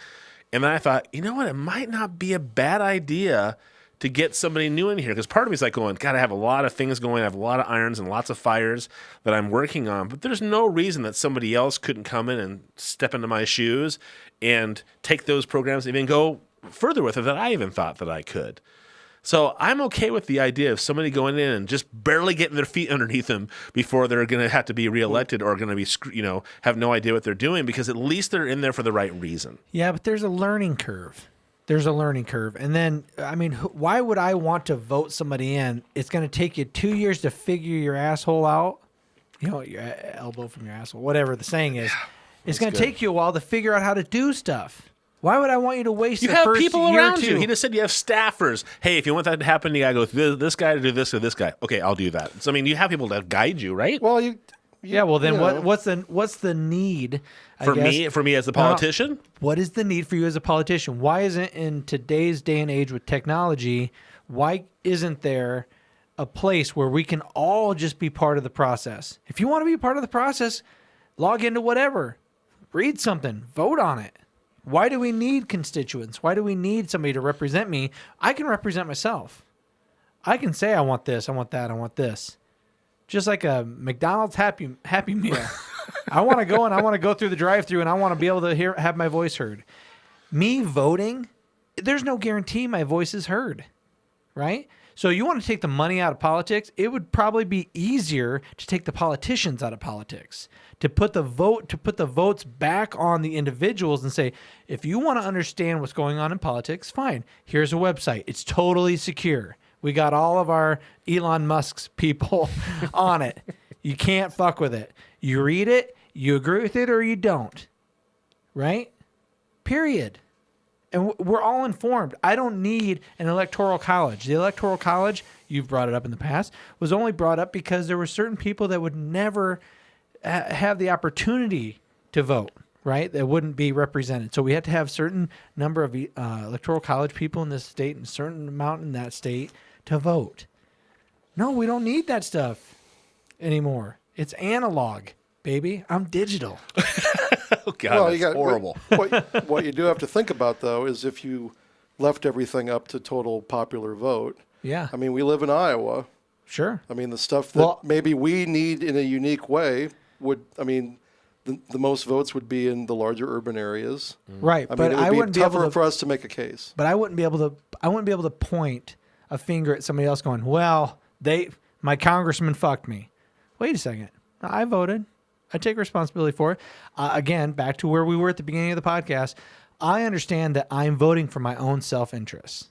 And then I thought, you know what? It might not be a bad idea to get somebody new in here, because part of me is like going, God, I have a lot of things going. I have a lot of irons and lots of fires that I'm working on, but there's no reason that somebody else couldn't come in and step into my shoes and take those programs and even go further with it than I even thought that I could. So I'm okay with the idea of somebody going in and just barely getting their feet underneath them before they're going to have to be reelected or going to be, have no idea what they're doing, because at least they're in there for the right reason. Yeah, but there's a learning curve. And then, I mean, why would I want to vote somebody in? It's going to take you 2 years to figure your asshole out. Your elbow from your asshole, whatever the saying is. It's going to take you a while to figure out how to do stuff. Why would I want you to waste the first year or two? You have people around you. He just said you have staffers. Hey, if you want that to happen, you got to go through this guy to do this or this guy. Okay, I'll do that. So, I mean, you have people that guide you, right? Well, well, then what's the need? For me as the politician? What is the need for you as a politician? Why isn't, in today's day and age with technology, why isn't there a place where we can all just be part of the process? If you want to be part of the process, log into whatever, read something, vote on it. Why do we need constituents? Why do we need somebody to represent me? I can represent myself. I can say I want this, I want that, I want this. Just like a McDonald's Happy Meal. I want to go and I want to go through the drive-thru and I want to be able to have my voice heard. Me voting, there's no guarantee my voice is heard, right? So you want to take the money out of politics? It would probably be easier to take the politicians out of politics, to put the votes back on the individuals and say, if you want to understand what's going on in politics, fine. Here's a website. It's totally secure. We got all of our Elon Musk's people on it. You can't fuck with it. You read it, you agree with it, or you don't. Right? Period. And we're all informed. I don't need an electoral college. The electoral college, you've brought it up in the past, was only brought up because there were certain people that would never have the opportunity to vote, right? That wouldn't be represented. So we had to have certain number of electoral college people in this state and a certain amount in that state to vote. No, we don't need that stuff anymore. It's analog, baby. I'm digital. Oh, God, that's horrible. What you do have to think about, though, is if you left everything up to total popular vote. Yeah. I mean, we live in Iowa. Sure. I mean, the stuff that maybe we need in a unique way the most votes would be in the larger urban areas. Right. I mean, it would be tougher for us to make a case. But I wouldn't be able to point a finger at somebody else going, well, my congressman fucked me. Wait a second. I voted. I take responsibility for it. Again, back to where we were at the beginning of the podcast. I understand that I'm voting for my own self-interest.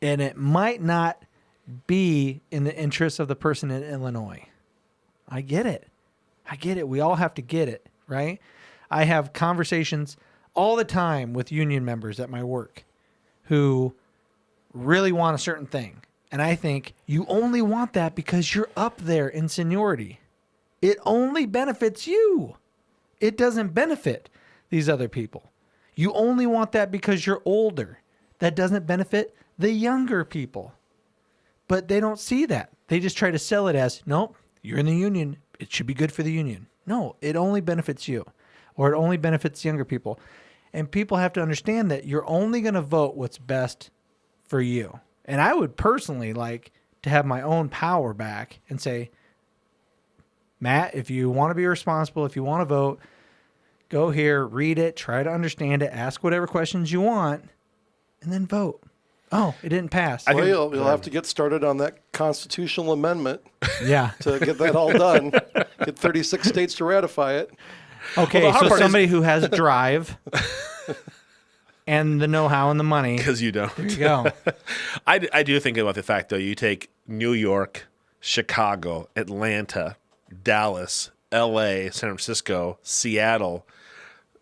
And it might not be in the interest of the person in Illinois. I get it. We all have to get it, right? I have conversations all the time with union members at my work who really want a certain thing. And I think you only want that because you're up there in seniority. It only benefits you. It doesn't benefit these other people. You only want that because you're older. That doesn't benefit the younger people. But they don't see that. They just try to sell it as, nope, you're in the union. It should be good for the union. No, it only benefits you, or it only benefits younger people. And people have to understand that you're only going to vote what's best for you. And I would personally like to have my own power back and say, Matt, if you want to be responsible, if you want to vote, go here, read it, try to understand it, ask whatever questions you want, and then vote. Oh, it didn't pass. Well, you'll have to get started on that constitutional amendment Yeah. to get that all done. Get 36 states to ratify it. Okay, Well, the hard so part somebody who has drive and the know-how and the money. Because you don't. There you go. I do think about the fact, though, you take New York, Chicago, Atlanta, Dallas, L.A., San Francisco, Seattle,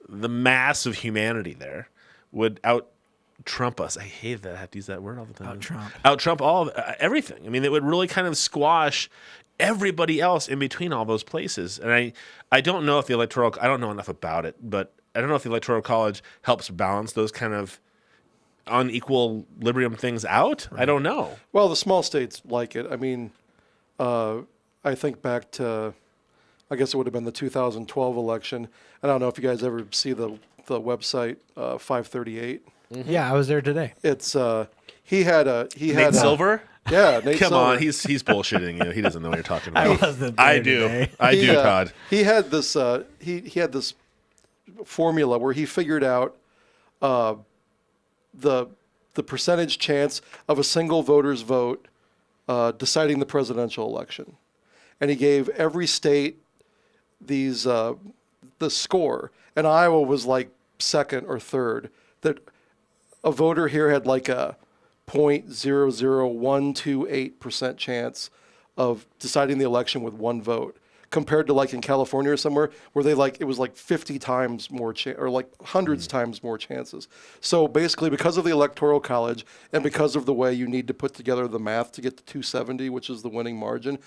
the mass of humanity there would out-Trump us. I hate that. I have to use that word all the time. Out-Trump. Out-Trump everything. I mean, it would really kind of squash everybody else in between all those places. And I don't know if the Electoral... I don't know enough about it, but I don't know if the Electoral College helps balance those kind of unequal liberum things out. Right. I don't know. Well, the small states like it. I mean, I think back to, I guess it would have been the 2012 election. I don't know if you guys ever see the website 538. Mm-hmm. Yeah, I was there today. It's Nate Silver? Yeah, Nate Come Silver. on, he's bullshitting you. He doesn't know what you're talking about. I wasn't I there do. today. I do, Todd. He had this he had this formula where he figured out the percentage chance of a single voter's vote deciding the presidential election, and he gave every state these the score, and Iowa was like second or third. That a voter here had like a 0.00128% chance of deciding the election with one vote, compared to like in California or somewhere where they it was like 50 times more or like hundreds times more chances. So basically, because of the Electoral College and because of the way you need to put together the math to get to 270, which is the winning margin,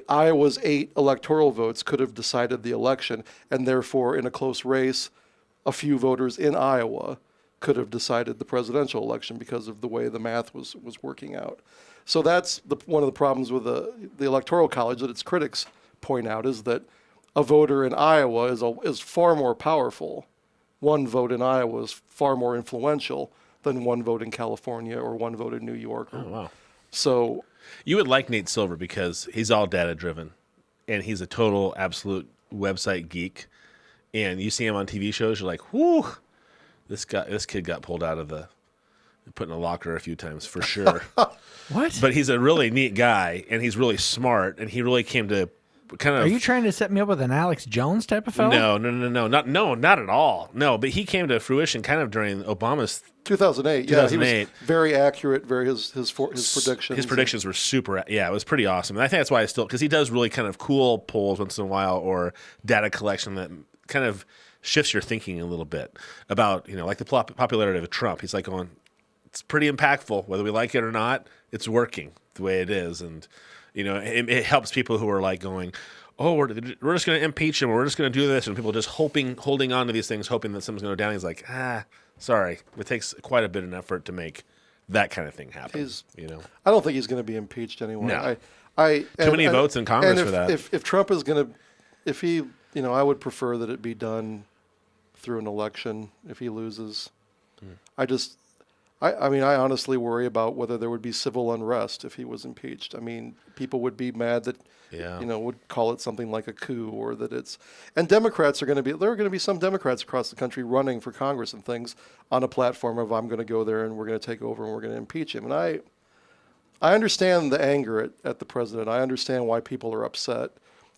Iowa's 8 electoral votes could have decided the election, and therefore in a close race, a few voters in Iowa could have decided the presidential election because of the way the math was working out. So that's one of the problems with the Electoral College that its critics point out, is that a voter in Iowa is far more powerful. One vote in Iowa is far more influential than one vote in California or one vote in New York. Oh, wow. So You would like Nate Silver because he's all data driven, and he's a total absolute website geek. And you see him on TV shows, you're like, whoo, this kid got pulled out of put in a locker a few times for sure. What? But he's a really neat guy, and he's really smart, and he really came to kind of... Are you trying to set me up with an Alex Jones type of fellow? No, not at all. No, but he came to fruition kind of during Obama's 2008. 2008. Yeah, he was very accurate. His predictions. His predictions were super. Yeah, it was pretty awesome. And I think that's why because he does really kind of cool polls once in a while, or data collection that kind of shifts your thinking a little bit about, like the popularity of Trump. He's like going, it's pretty impactful, whether we like it or not. It's working the way it is, and it helps people who are like going, oh, we're just going to impeach him, or we're just going to do this, and people just holding on to these things, hoping that something's going to go down. He's like, sorry, it takes quite a bit of effort to make that kind of thing happen. I don't think he's going to be impeached anyway. No. Too many votes in Congress for that. If Trump is going to, if he, I would prefer that it be done through an election if he loses. I honestly worry about whether there would be civil unrest if he was impeached. I mean, people would be mad that, would call it something like a coup, or that it's, and Democrats there are going to be some Democrats across the country running for Congress and things on a platform of, I'm going to go there and we're going to take over and we're going to impeach him. And I understand the anger at the president. I understand why people are upset,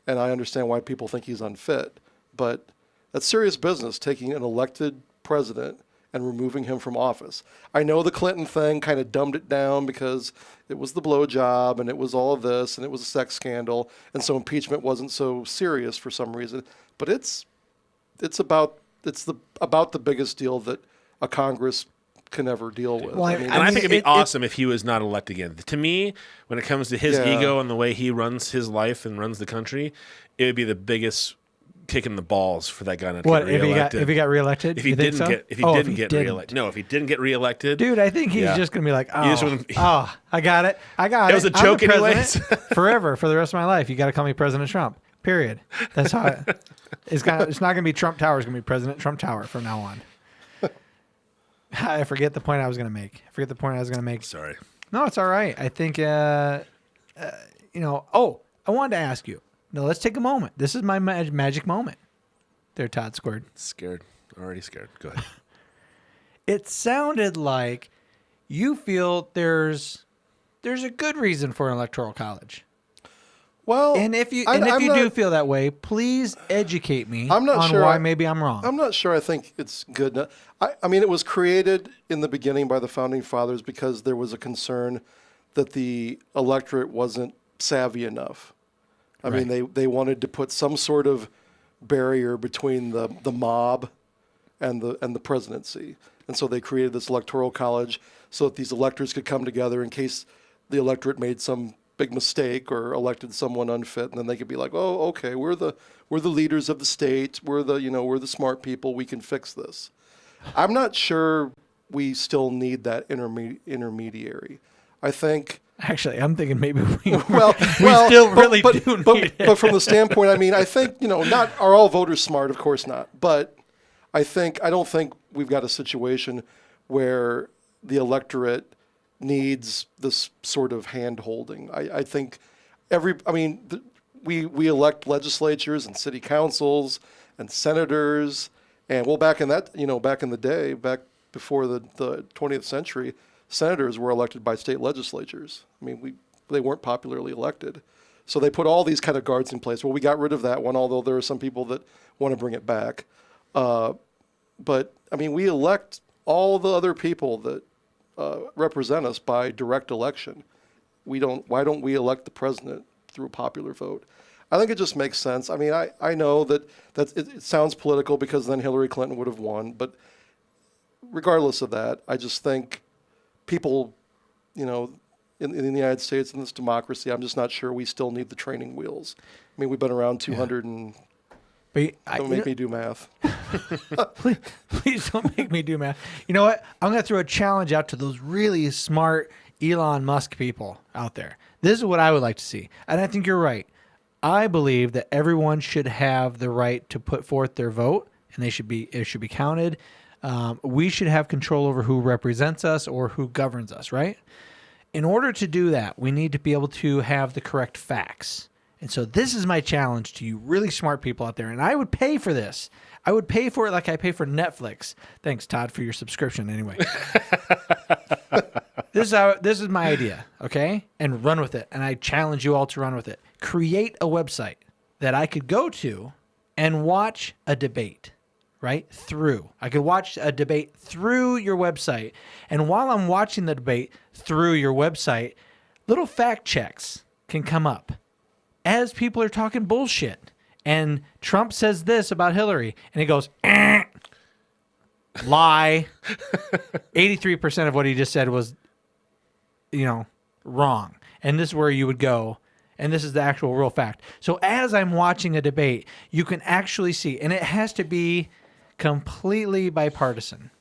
and I understand why people think he's unfit. But that's serious business, taking an elected president and removing him from office. I know the Clinton thing kind of dumbed it down because it was the blowjob and it was all of this and it was a sex scandal, and so impeachment wasn't so serious for some reason. But it's about the biggest deal that a Congress can ever deal with. Well, And I think it'd be awesome if he was not elected again. To me, when it comes to his ego and the way he runs his life and runs the country, it would be the biggest kick in the balls for that guy not to get reelected. If he got reelected? If he didn't get reelected. No, if he didn't get reelected. Dude, I think he's just going to be like, I got it. It was a joke anyways. Forever, for the rest of my life. You got to call me President Trump. Period. That's how it's not going to be Trump Tower. It's going to be President Trump Tower from now on. I forget the point I was going to make. Sorry. No, it's all right. I think, I wanted to ask you. No, let's take a moment. This is my magic moment. There, Todd squared. Scared. Already scared. Go ahead. It sounded like you feel there's a good reason for an electoral college. Well, And if you do feel that way, please educate me I'm not on sure why maybe I'm wrong. I'm not sure I think it's good. I mean, it was created in the beginning by the Founding Fathers because there was a concern that the electorate wasn't savvy enough. I mean, they wanted to put some sort of barrier between the mob and the presidency. And so they created this electoral college so that these electors could come together in case the electorate made some big mistake or elected someone unfit, and then they could be like, "Oh, okay, we're the leaders of the state. We're the smart people. We can fix this." I'm not sure we still need that intermediary. I think. Actually, I'm thinking maybe we still really do need it. But from the standpoint, I mean, I think not are all voters smart? Of course not. But I don't think we've got a situation where the electorate needs this sort of hand-holding. I think we elect legislatures and city councils and senators, and back in the day, back before the 20th century, senators were elected by state legislatures. I mean, they weren't popularly elected. So they put all these kind of guards in place. Well, we got rid of that one, although there are some people that want to bring it back. But, I mean, we elect all the other people that represent us by direct election. Why don't we elect the president through a popular vote? I think it just makes sense. I mean, I know that it sounds political because then Hillary Clinton would have won. But regardless of that, I just think people, in the United States, in this democracy, I'm just not sure we still need the training wheels. I mean, we've been around 200 and don't make me do math. Please don't make me do math. You know what? I'm going to throw a challenge out to those really smart Elon Musk people out there. This is what I would like to see. And I think you're right. I believe that everyone should have the right to put forth their vote, and it should be counted. We should have control over who represents us or who governs us, right? In order to do that, we need to be able to have the correct facts. And so this is my challenge to you really smart people out there. And I would pay for this. I would pay for it like I pay for Netflix. Thanks, Todd, for your subscription anyway. This is my idea, okay? And run with it. And I challenge you all to run with it. Create a website that I could go to and watch a debate, right? I could watch a debate through your website. And while I'm watching the debate through your website, little fact checks can come up as people are talking bullshit. And Trump says this about Hillary, and he goes, lie. 83% of what he just said was, wrong. And this is where you would go. And this is the actual real fact. So as I'm watching a debate, you can actually see, and it has to be completely bipartisan.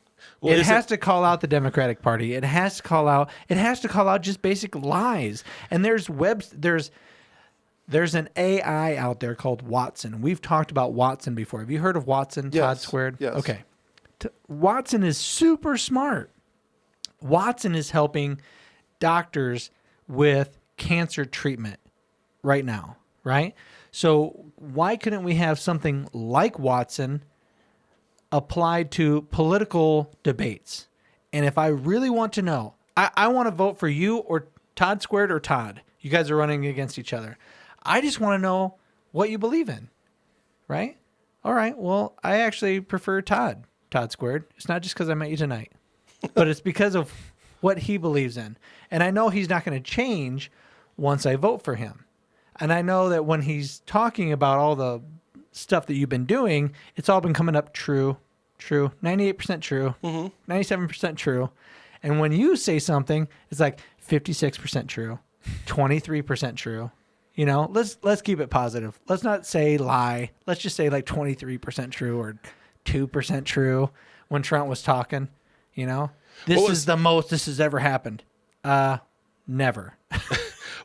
Well, it has to call out the Democratic Party. It has to call out just basic lies. And there's an AI out there called Watson. We've talked about Watson before. Have you heard of Watson, yes. Todd Squared? Yes. Okay. Watson is super smart. Watson is helping doctors with cancer treatment right now, right? So why couldn't we have something like Watson applied to political debates? And if I really want to know, I want to vote for you or Todd Squared or Todd. You guys are running against each other. I just want to know what you believe in, right? All right, well, I actually prefer Todd. Todd Squared. It's not just because I met you tonight, but it's because of what he believes in. And I know he's not going to change once I vote for him. And I know that when he's talking about all the stuff that you've been doing, it's all been coming up true, 98% true, 97% true. And when you say something, it's like 56% true, 23% true. You know, let's keep it positive. Let's not say lie. Let's just say like 23% true or 2% true when Trump was talking, you know. This is the most this has ever happened. Never.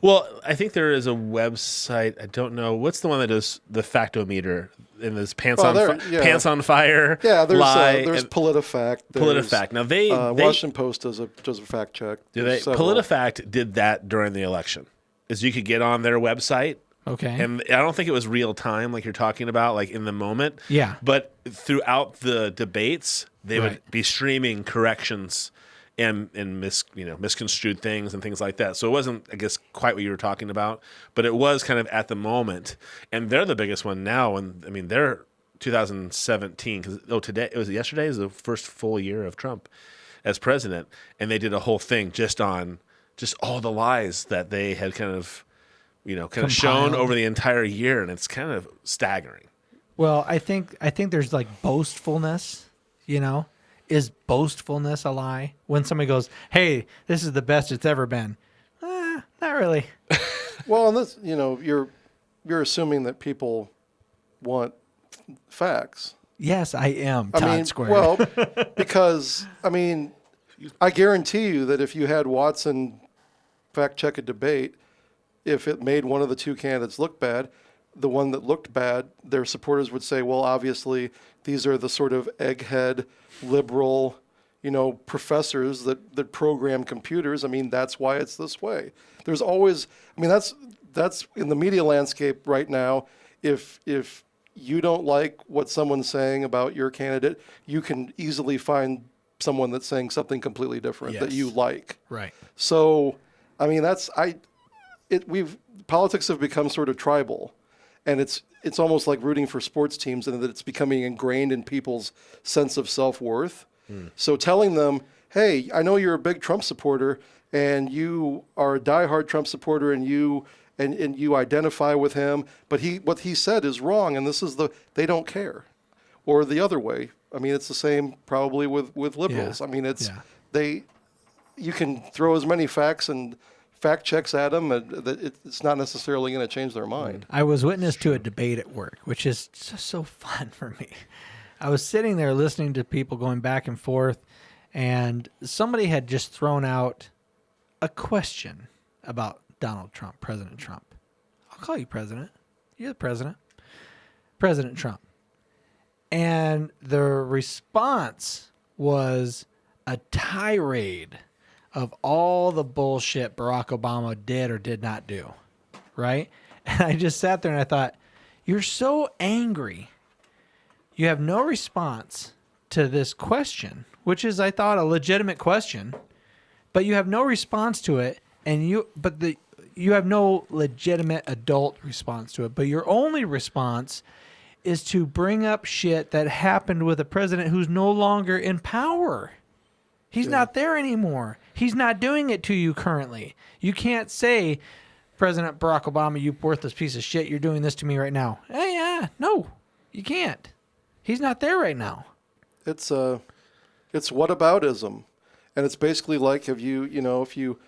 Well, I think there is a website. I don't know. What's the one that does the factometer in this pants on fire? Yeah, lie, there's PolitiFact. PolitiFact. Now they Washington Post does a fact check. PolitiFact did that during the election. Is you could get on their website. Okay. And I don't think it was real time like you're talking about, like in the moment. Yeah. But throughout the debates, they would be streaming corrections and misconstrued things and things like that. So it wasn't, I guess, quite what you were talking about, but it was kind of at the moment. And they're the biggest one now. And I mean, they're 2017 because yesterday is the first full year of Trump as president, and they did a whole thing just on all the lies that they had kind of shown over the entire year, and it's kind of staggering. Well, I think there's like boastfulness, Is boastfulness a lie? When somebody goes, "Hey, this is the best it's ever been." Not really. Well, and this, you're assuming that people want facts. Yes, I am, Todd Square. Well, because, I guarantee you that if you had Watson fact check a debate, if it made one of the two candidates look bad, the one that looked bad, their supporters would say, well, obviously, these are the sort of egghead, liberal, professors that program computers. That's why it's this way. There's always, that's in the media landscape right now. If you don't like what someone's saying about your candidate, you can easily find someone that's saying something completely different that you like. Right. So, politics have become sort of tribal, and it's almost like rooting for sports teams, and that it's becoming ingrained in people's sense of self-worth. So telling them, hey, I know you're a big Trump supporter, and you are a diehard Trump supporter, and you identify with him, but what he said is wrong, and they don't care. Or the other way. It's the same probably with liberals. Yeah. You can throw as many facts and fact checks at them, it's not necessarily going to change their mind. I was witness to a debate at work, which is just so fun for me. I was sitting there listening to people going back and forth, and somebody had just thrown out a question about Donald Trump, President Trump. I'll call you president. You're the president. President Trump. And the response was a tirade of all the bullshit Barack Obama did or did not do, right? And I just sat there and I thought, you're so angry. You have no response to this question, which is, I thought, a legitimate question, but you have no response to it, and you have no legitimate adult response to it. But your only response is to bring up shit that happened with a president who's no longer in power. He's not there anymore. He's not doing it to you currently. You can't say, President Barack Obama, you worthless piece of shit, you're doing this to me right now. Hey, yeah, no, you can't. He's not there right now. It's whataboutism. And it's basically like if you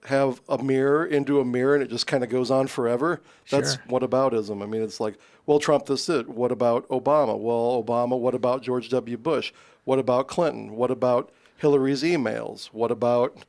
have a mirror into a mirror and it just kind of goes on forever, that's whataboutism. It's like, well, Trump this did. What about Obama? Well, Obama, what about George W. Bush? What about Clinton? What about Hillary's emails? What about,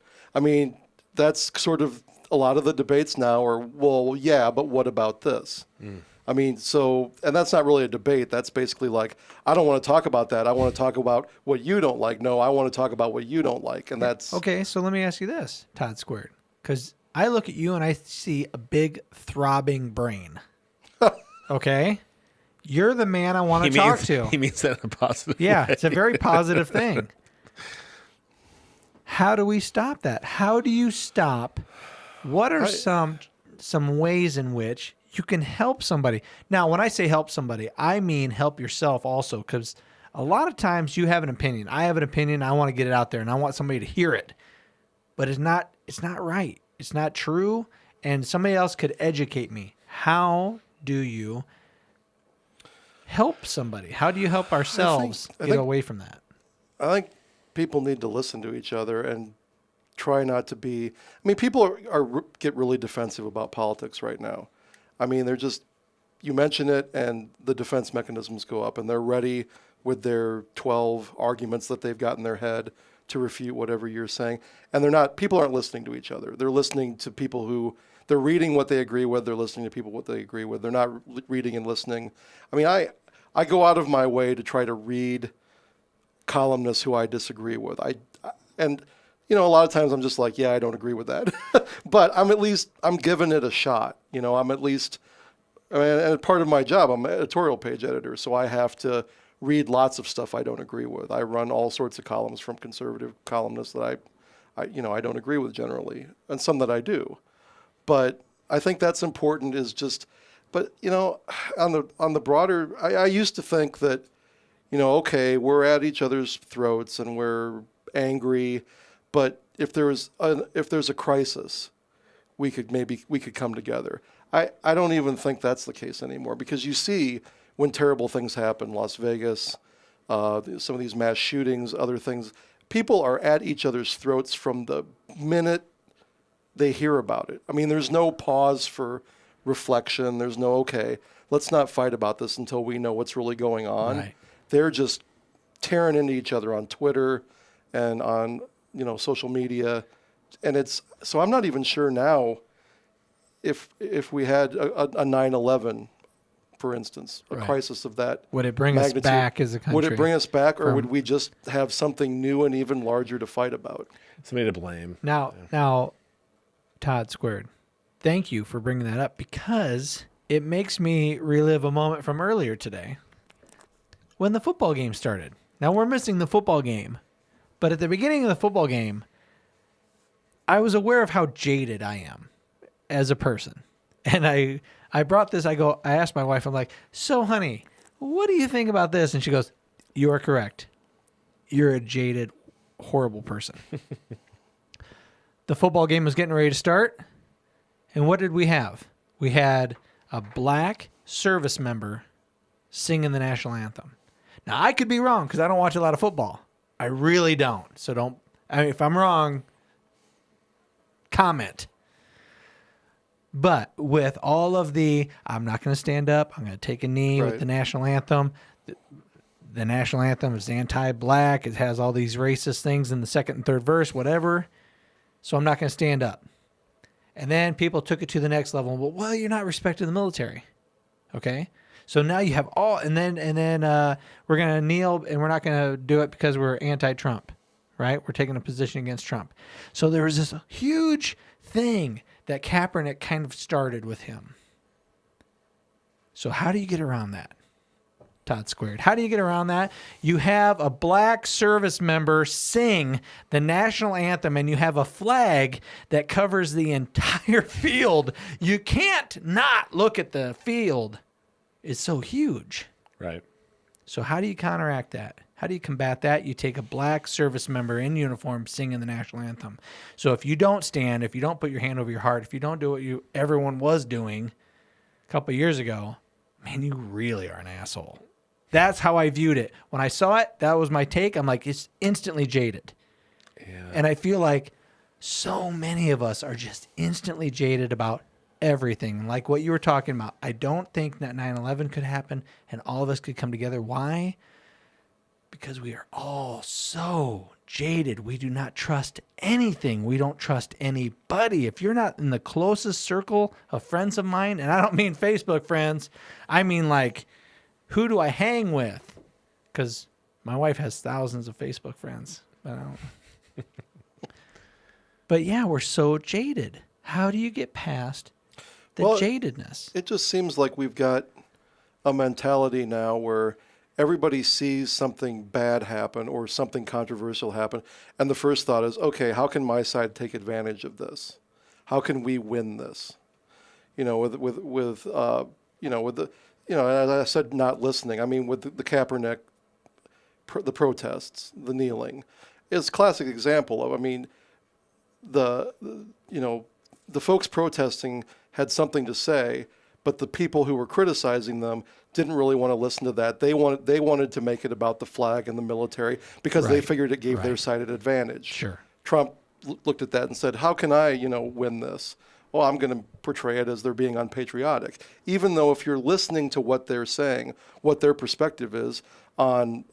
that's sort of a lot of the debates now are, well, yeah, but what about this? And that's not really a debate. That's basically like, I don't want to talk about that. I want to talk about what you don't like. No, I want to talk about what you don't like. And that's... Okay, so let me ask you this, Todd Squared. Because I look at you and I see a big throbbing brain. Okay? You're the man I want to talk to. He means that in a positive way. Yeah, it's a very positive thing. How do we stop that? How do you stop? What are some ways in which you can help somebody? Now, when I say help somebody, I mean help yourself also, because A lot of times you have an opinion. I have an opinion. I want to get it out there and I want somebody to hear it, but it's not right. It's not true. And somebody else could educate me. How do you help somebody? How do you help ourselves get away from that? I think people need to listen to each other and try not to be. I mean, people get really defensive about politics right now. I mean, they're just, you mention it and the defense mechanisms go up and they're ready with their 12 arguments that they've got in their head to refute whatever you're saying. And people aren't listening to each other. They're listening to people who, they're reading what they agree with. They're listening to people what they agree with. They're not reading and listening. I mean, I go out of my way to try to read columnists who I disagree with. And a lot of times I'm just like, yeah, I don't agree with that. But I'm giving it a shot. And part of my job, I'm an editorial page editor, so I have to read lots of stuff I don't agree with. I run all sorts of columns from conservative columnists that I don't agree with generally, and some that I do. But I think that's important but on the broader, I used to think that, okay, we're at each other's throats and we're angry, but if there's a crisis, we could come together. I don't even think that's the case anymore, because you see when terrible things happen, Las Vegas, some of these mass shootings, other things, people are at each other's throats from the minute they hear about it. I mean, there's no pause for reflection. There's no, okay, let's not fight about this until we know what's really going on. Right. They're just tearing into each other on Twitter and on, social media. And so I'm not even sure now if we had a 9/11, for instance, a crisis of that would it bring magnitude, us back as a country? Would it bring us back, or would we just have something new and even larger to fight about? Somebody to blame. Now, Todd Squared, thank you for bringing that up, because it makes me relive a moment from earlier today when the football game started. Now, we're missing the football game, but at the beginning of the football game, I was aware of how jaded I am as a person. And I brought this, I asked my wife, I'm like, so honey, what do you think about this? And she goes, you are correct. You're a jaded, horrible person. The football game was getting ready to start. And what did we have? We had a black service member singing the national anthem. Now, I could be wrong because I don't watch a lot of football. I really don't. So if I'm wrong, comment. But with all of I'm not going to stand up, I'm going to take a knee with the national anthem. The national anthem is anti-black. It has all these racist things in the second and third verse, whatever. So I'm not going to stand up. And then people took it to the next level. Well, you're not respecting the military. Okay? So now you have and then we're going to kneel, and we're not going to do it because we're anti-Trump, right? We're taking a position against Trump. So there was this huge thing that Kaepernick kind of started with him. So how do you get around that, Todd Squared? How do you get around that? You have a black service member sing the national anthem, and you have a flag that covers the entire field. You can't not look at the field. It's so huge. Right. So how do you counteract that? How do you combat that? You take a black service member in uniform singing the national anthem. So if you don't stand, if you don't put your hand over your heart, if you don't do what everyone was doing a couple of years ago, man, you really are an asshole. That's how I viewed it. When I saw it, that was my take. I'm like, it's instantly jaded. Yeah. And I feel like so many of us are just instantly jaded about everything. Like what you were talking about. I don't think that 9/11 could happen and all of us could come together. Why? Because we are all so jaded. We do not trust anything. We don't trust anybody. If you're not in the closest circle of friends of mine, and I don't mean Facebook friends, I mean like, who do I hang with? Because my wife has thousands of Facebook friends. But I don't. But yeah, we're so jaded. How do you get past the jadedness? It just seems like we've got a mentality now where everybody sees something bad happen or something controversial happen, and the first thought is, okay, how can my side take advantage of this? How can we win this? As I said, not listening. I mean, with the Kaepernick the protests, the kneeling, is a classic example of. I mean, the folks protesting had something to say, but the people who were criticizing them didn't really want to listen to that. They wanted to make it about the flag and the military because they figured it gave their side an advantage. Sure. Trump looked at that and said, how can I, win this? Well, I'm going to portray it as they're being unpatriotic. Even though if you're listening to what they're saying, what their perspective is on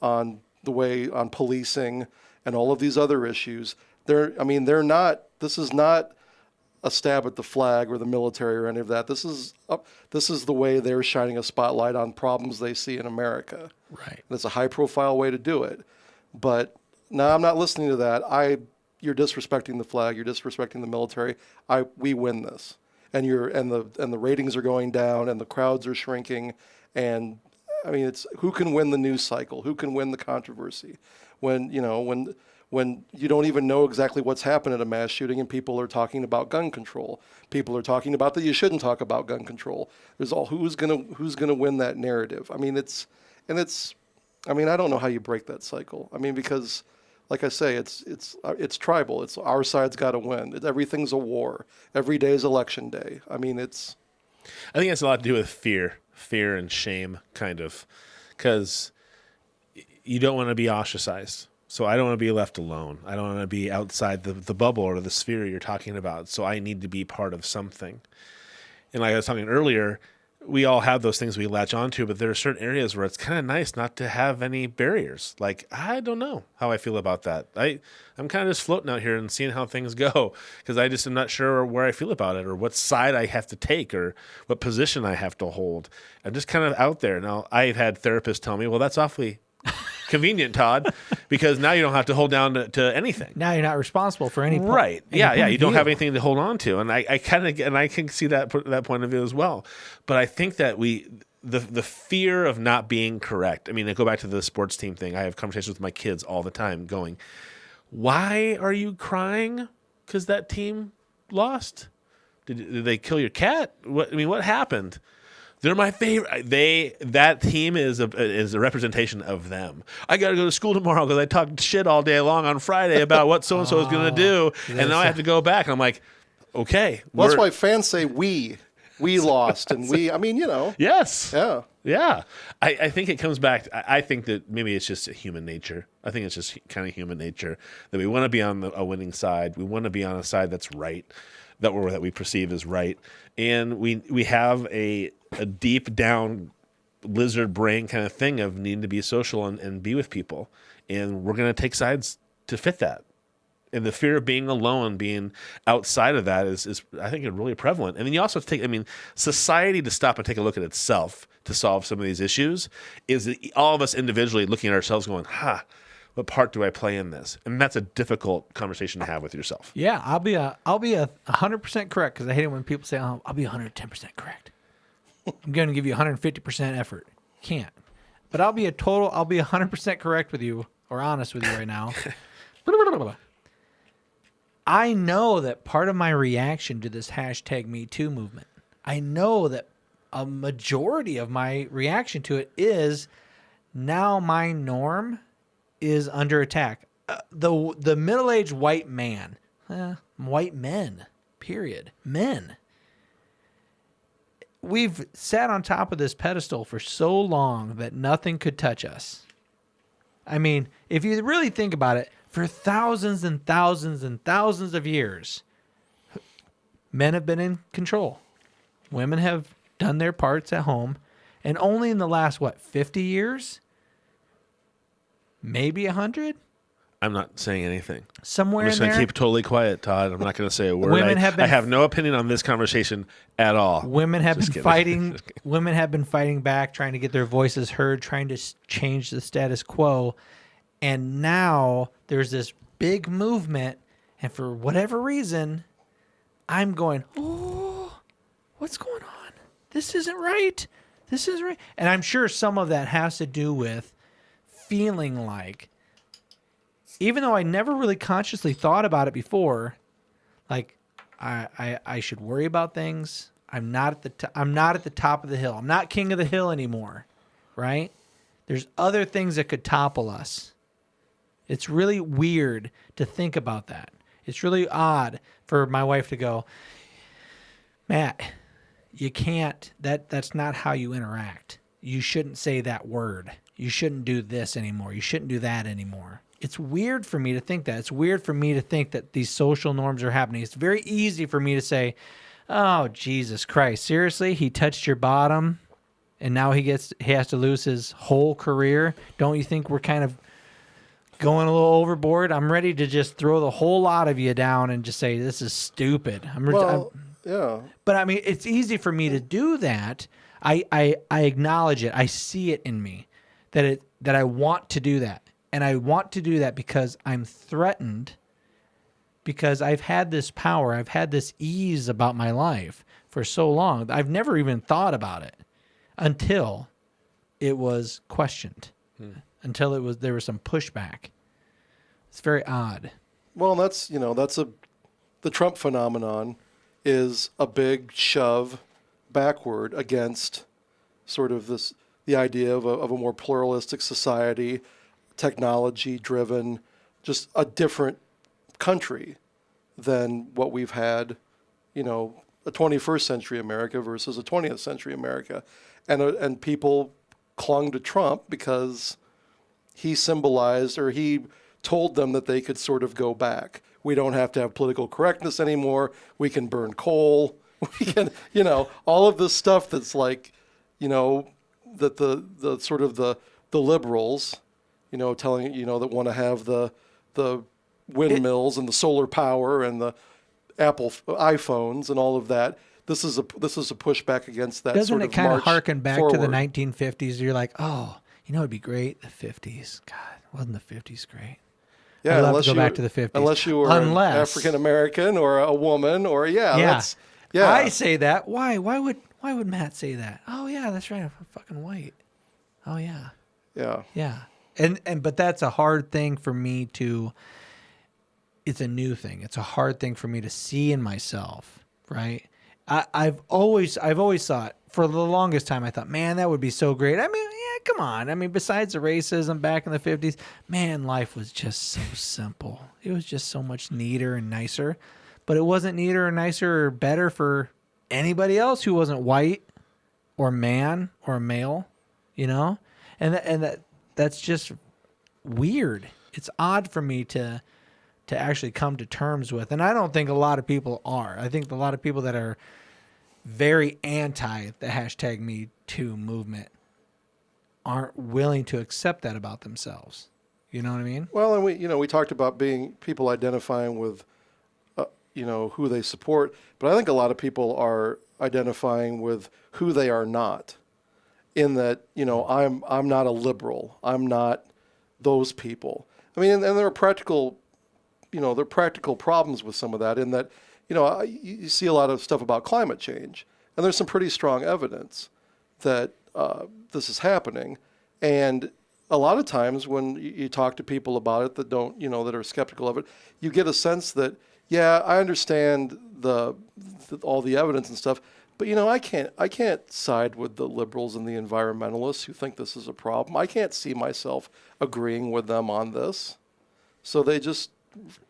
the way, on policing and all of these other issues, they're not, this is not a stab at the flag or the military or any of that. This is the way they're shining a spotlight on problems they see in America. Right. And it's a high-profile way to do it. But no, I'm not listening to that. You're disrespecting the flag. You're disrespecting the military. We win this, and the ratings are going down, and the crowds are shrinking, and I mean, it's who can win the news cycle, who can win the controversy, when you don't even know exactly what's happened at a mass shooting, and people are talking about gun control. People are talking about that you shouldn't talk about gun control. There's all who's gonna win that narrative. I mean, I don't know how you break that cycle. I mean, because like I say, it's tribal. It's our side's got to win. Everything's a war. Every day is election day. I mean, I think it has a lot to do with fear and shame, kind of, because you don't want to be ostracized. So I don't want to be left alone. I don't want to be outside the bubble or the sphere you're talking about. So I need to be part of something. And like I was talking earlier, we all have those things we latch onto, but there are certain areas where it's kind of nice not to have any barriers. Like, I don't know how I feel about that. I'm kind of just floating out here and seeing how things go because I just am not sure where I feel about it or what side I have to take or what position I have to hold. I'm just kind of out there. Now, I've had therapists tell me, well, that's awfully convenient, Todd, because now you don't have to hold down to anything. Now you're not responsible for any point. Right. Yeah. You don't have anything to hold on to. And I can see that point of view as well. But I think that the fear of not being correct. I mean, I go back to the sports team thing. I have conversations with my kids all the time going, why are you crying? Because that team lost? Did they kill your cat? What happened? They're my favorite. That team is a representation of them. I got to go to school tomorrow because I talked shit all day long on Friday about what so and so is going to do, and now I have to go back. And I'm like, okay. Well, that's why fans say we lost, and we. I mean, Yes. Yeah. Yeah. I think it comes back. I think that maybe it's just human nature. I think it's just kind of human nature that we want to be on a winning side. We want to be on a side that's right, that we perceive as right, and we have a deep down lizard brain kind of thing of needing to be social and be with people. And we're going to take sides to fit that. And the fear of being alone, being outside of that is I think, really prevalent. And then you also have to take, society to stop and take a look at itself to solve some of these issues is all of us individually looking at ourselves going, what part do I play in this? And that's a difficult conversation to have with yourself. Yeah, I'll be 100% correct because I hate it when people say, "Oh, I'll be 110% correct." I'm going to give you 150% effort. Can't. But I'll be 100% correct with you or honest with you right now. I know that part of my reaction to this hashtag #MeToo movement, I know that a majority of my reaction to it is now my norm is under attack. The middle-aged white man, white men, period, men. We've sat on top of this pedestal for so long that nothing could touch us. I mean, if you really think about it, for thousands and thousands and thousands of years, men have been in control. Women have done their parts at home. And only in the last, 50 years? Maybe 100? I'm not saying anything. Somewhere I'm just in going there. to keep totally quiet, Todd. I'm not going to say a word. Women I have no opinion on this conversation at all. Women have Just been kidding. fighting. Women have been fighting back, trying to get their voices heard, trying to change the status quo. And now there's this big movement, and for whatever reason, I'm going, oh, what's going on? This isn't right. This isn't right. And I'm sure some of that has to do with feeling like, even though I never really consciously thought about it before, like I should worry about things. I'm not at the top of the hill. I'm not king of the hill anymore, right? There's other things that could topple us. It's really weird to think about that. It's really odd for my wife to go, Matt, you can't, that's not how you interact. You shouldn't say that word. You shouldn't do this anymore. You shouldn't do that anymore. It's weird for me to think that. It's weird for me to think that these social norms are happening. It's very easy for me to say, oh, Jesus Christ, seriously? He touched your bottom and now he has to lose his whole career? Don't you think we're kind of going a little overboard? I'm ready to just throw the whole lot of you down and just say, this is stupid. Yeah. But I mean, it's easy for me to do that. I acknowledge it. I see it in me that I want to do that. And I want to do that because I'm threatened, because I've had this power. I've had this ease about my life for so long. I've never even thought about it until it was questioned, until there was some pushback. It's very odd. Well, that's the Trump phenomenon is a big shove backward against sort of the idea of a more pluralistic society, technology-driven, just a different country than what we've had, a 21st century America versus a 20th century America. And people clung to Trump because he symbolized, or he told them that they could sort of go back. We don't have to have political correctness anymore. We can burn coal. We can, all of this stuff that's like, that the sort of the liberals, telling, that want to have the windmills and the solar power and the Apple iPhones and all of that. This is a pushback against that. Doesn't sort it of kind of march harken back forward. to the 1950s? You're like, oh, it'd be great. The 50s. God, wasn't the 50s great? Yeah, I'd love unless to go you back to the 50s. Unless you were an African American or a woman or that's I say that. Why? Why would Matt say that? Oh yeah, that's right. I'm fucking white. Oh yeah. Yeah. Yeah. But that's a hard thing for me to. It's a new thing. It's a hard thing for me to see in myself, right? I've always thought, for the longest time, I thought, man, that would be so great. I mean, yeah, come on. I mean, besides the racism back in the 50s, man, life was just so simple. It was just so much neater and nicer. But it wasn't neater or nicer or better for anybody else who wasn't white or man or male, And that's just weird. It's odd for me to actually come to terms with. And I don't think a lot of people are. I think a lot of people that are very anti the hashtag #MeToo movement aren't willing to accept that about themselves. You know what I mean? Well, and we talked about being people identifying with, who they support, but I think a lot of people are identifying with who they are not. In that, I'm not a liberal. I'm not those people. I mean, and there are practical problems with some of that. In that, you see a lot of stuff about climate change, and there's some pretty strong evidence that this is happening. And a lot of times when you talk to people about it that don't, that are skeptical of it, you get a sense that, yeah, I understand all the evidence and stuff, but I can't side with the liberals and the environmentalists who think this is a problem. I can't see myself agreeing with them on this. So they just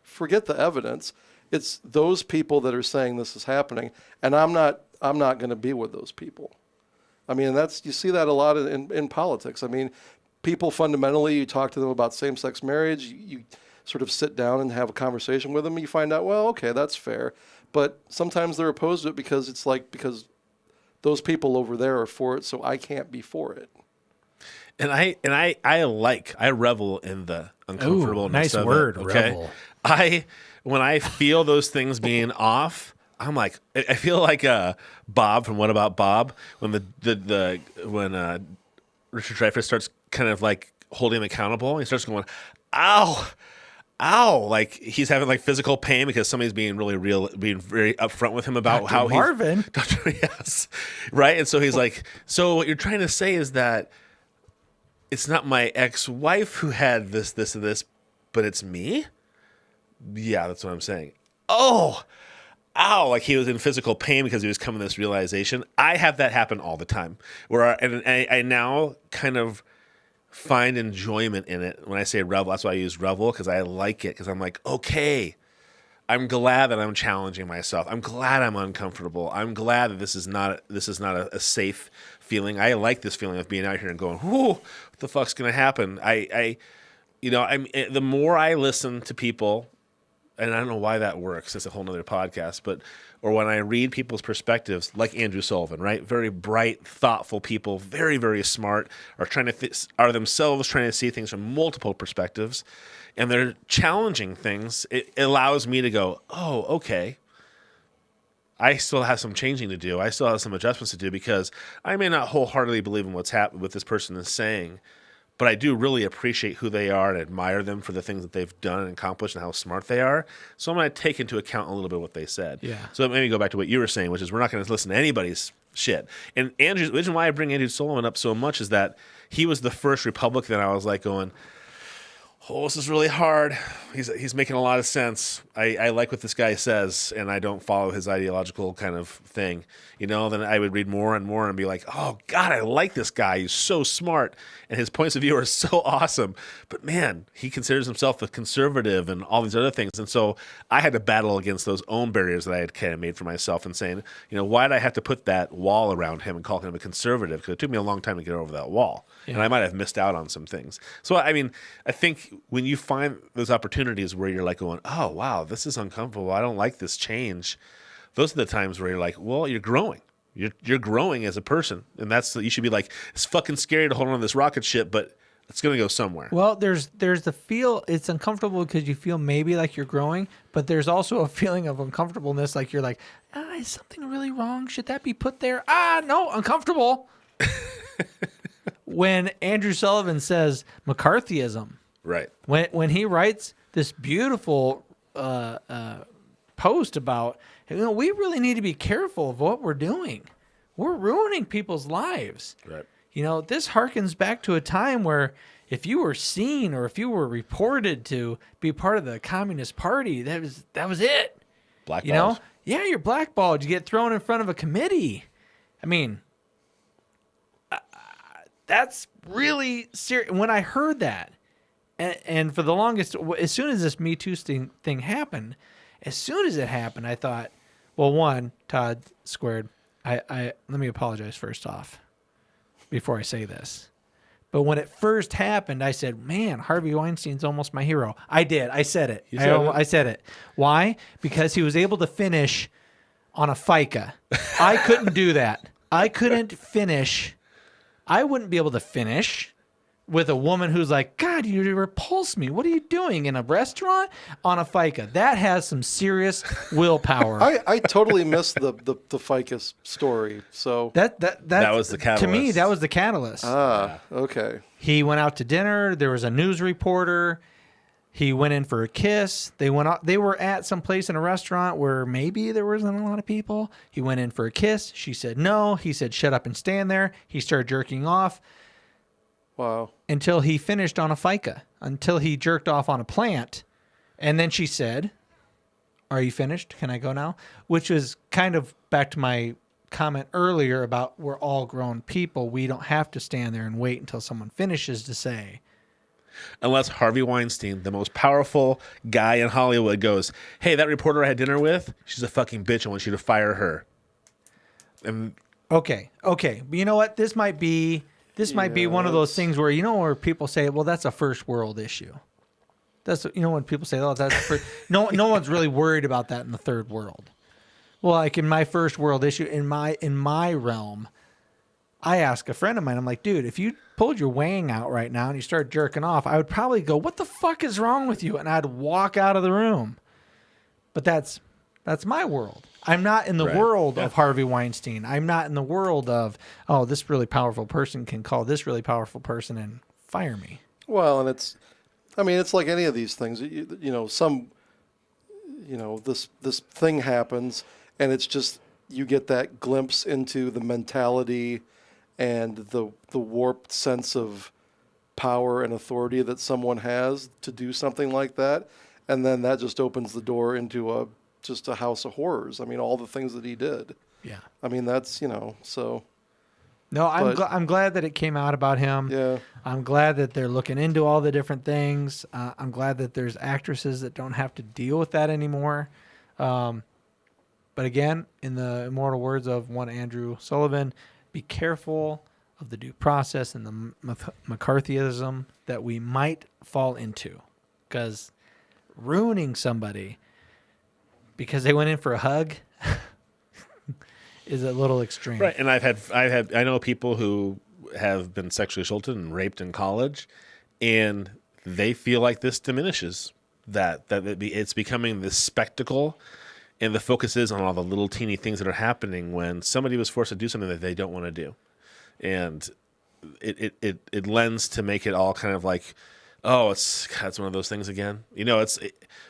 forget the evidence. It's those people that are saying this is happening, and I'm not going to be with those people. I mean, you see that a lot in politics. I mean, people fundamentally, you talk to them about same-sex marriage, you sort of sit down and have a conversation with them, and you find out, well, okay, that's fair. But sometimes they're opposed to it because those people over there are for it, so I can't be for it. And I revel in the uncomfortableness. Ooh, nice of word, it, okay? revel. When I feel those things being off, I'm like, I feel like Bob from What About Bob when when Richard Dreyfuss starts kind of like holding him accountable. He starts going, ow, like he's having like physical pain because somebody's being being very upfront with him about Dr. how Marvin. Yes, right. And so he's like, so what you're trying to say is that it's not my ex-wife who had this, and this, but it's me? Yeah, that's what I'm saying. Oh, ow, like he was in physical pain because he was coming to this realization. I have that happen all the time. I now kind of find enjoyment in it. When I say revel, that's why I use revel, because I like it, because I'm like, okay, I'm glad that I'm challenging myself. I'm glad I'm uncomfortable. I'm glad that this is not a safe feeling. I like this feeling of being out here and going, whoa, what the fuck's going to happen? The more I listen to people, and I don't know why that works, it's a whole nother podcast, or when I read people's perspectives, like Andrew Sullivan, right? Very bright, thoughtful people, very, very smart, are themselves trying to see things from multiple perspectives, and they're challenging things. It allows me to go, oh, okay, I still have some changing to do. I still have some adjustments to do, because I may not wholeheartedly believe in what's happened, what this person is saying, but I do really appreciate who they are and admire them for the things that they've done and accomplished and how smart they are. So I'm going to take into account a little bit of what they said. Yeah. So maybe go back to what you were saying, which is we're not going to listen to anybody's shit. And the reason why I bring Andrew Sullivan up so much is that he was the first Republican I was like going, oh, this is really hard. He's making a lot of sense. I like what this guy says, and I don't follow his ideological kind of thing. Then I would read more and more and be like, oh, God, I like this guy. He's so smart, and his points of view are so awesome. But, man, he considers himself a conservative and all these other things. And so I had to battle against those own barriers that I had kind of made for myself and saying, why did I have to put that wall around him and call him a conservative? Because it took me a long time to get over that wall. Yeah. And I might have missed out on some things. So, I think when you find those opportunities where you're like going, oh, wow, this is uncomfortable. I don't like this change. Those are the times where you're like, well, you're growing. You're growing as a person. And you should be like, it's fucking scary to hold on to this rocket ship, but it's going to go somewhere. Well, there's the feel, it's uncomfortable because you feel maybe like you're growing, but there's also a feeling of uncomfortableness. Like you're like, is something really wrong? Should that be put there? No, uncomfortable. When Andrew Sullivan says McCarthyism, right? When he writes this beautiful post about, we really need to be careful of what we're doing. We're ruining people's lives. Right. This harkens back to a time where if you were seen or if you were reported to be part of the Communist Party, that was it. Blackballed. Yeah, you're blackballed. You get thrown in front of a committee. That's really serious. When I heard that, and for the longest, as soon as this Me Too thing happened, as soon as it happened, I thought, well, one, Todd Squared, I let me apologize first off before I say this. But when it first happened, I said, man, Harvey Weinstein's almost my hero. I did. I said it. I said it. Why? Because he was able to finish on a FICA. I couldn't do that. I couldn't finish. I wouldn't be able to finish with a woman who's like, God, you repulse me. What are you doing in a restaurant on a FICA? That has some serious willpower. I totally missed the FICA story. So that was the catalyst. To me, that was the catalyst. Okay. He went out to dinner. There was a news reporter. He went in for a kiss. They went out. They were at some place in a restaurant where maybe there wasn't a lot of people. He went in for a kiss. She said no. He said, shut up and stand there. He started jerking off. Wow. Until he finished on a FICA, until he jerked off on a plant. And then she said, are you finished? Can I go now? Which is kind of back to my comment earlier about we're all grown people. We don't have to stand there and wait until someone finishes to say. Unless Harvey Weinstein, the most powerful guy in Hollywood, goes, hey, that reporter I had dinner with, she's a fucking bitch. I want you to fire her. And Okay. But you know what? This might be one of those things where, where people say, well, that's a first world issue. That's, when people say, oh, that's first. No one's really worried about that in the third world. Well, like in my first world issue, in my realm, I ask a friend of mine, I'm like, dude, if you pulled your wang out right now and you start jerking off, I would probably go, what the fuck is wrong with you? And I'd walk out of the room. But that's my world. I'm not in the world of Harvey Weinstein. I'm not in the world of, oh, this really powerful person can call this really powerful person and fire me. Well, and it's like any of these things. This thing happens, and it's just you get that glimpse into the mentality and the warped sense of power and authority that someone has to do something like that, and then that just opens the door into just a house of horrors. All the things that he did. Yeah. That's, so. No, But- I'm glad that it came out about him. Yeah. I'm glad that they're looking into all the different things. I'm glad that there's actresses that don't have to deal with that anymore. But again, in the immortal words of one Andrew Sullivan, be careful of the due process and the McCarthyism that we might fall into, because ruining somebody because they went in for a hug is a little extreme. Right, and I know people who have been sexually assaulted and raped in college, and they feel like this diminishes that it's becoming this spectacle, and the focus is on all the little teeny things that are happening when somebody was forced to do something that they don't want to do, and it lends to make it all kind of like, oh, it's one of those things again.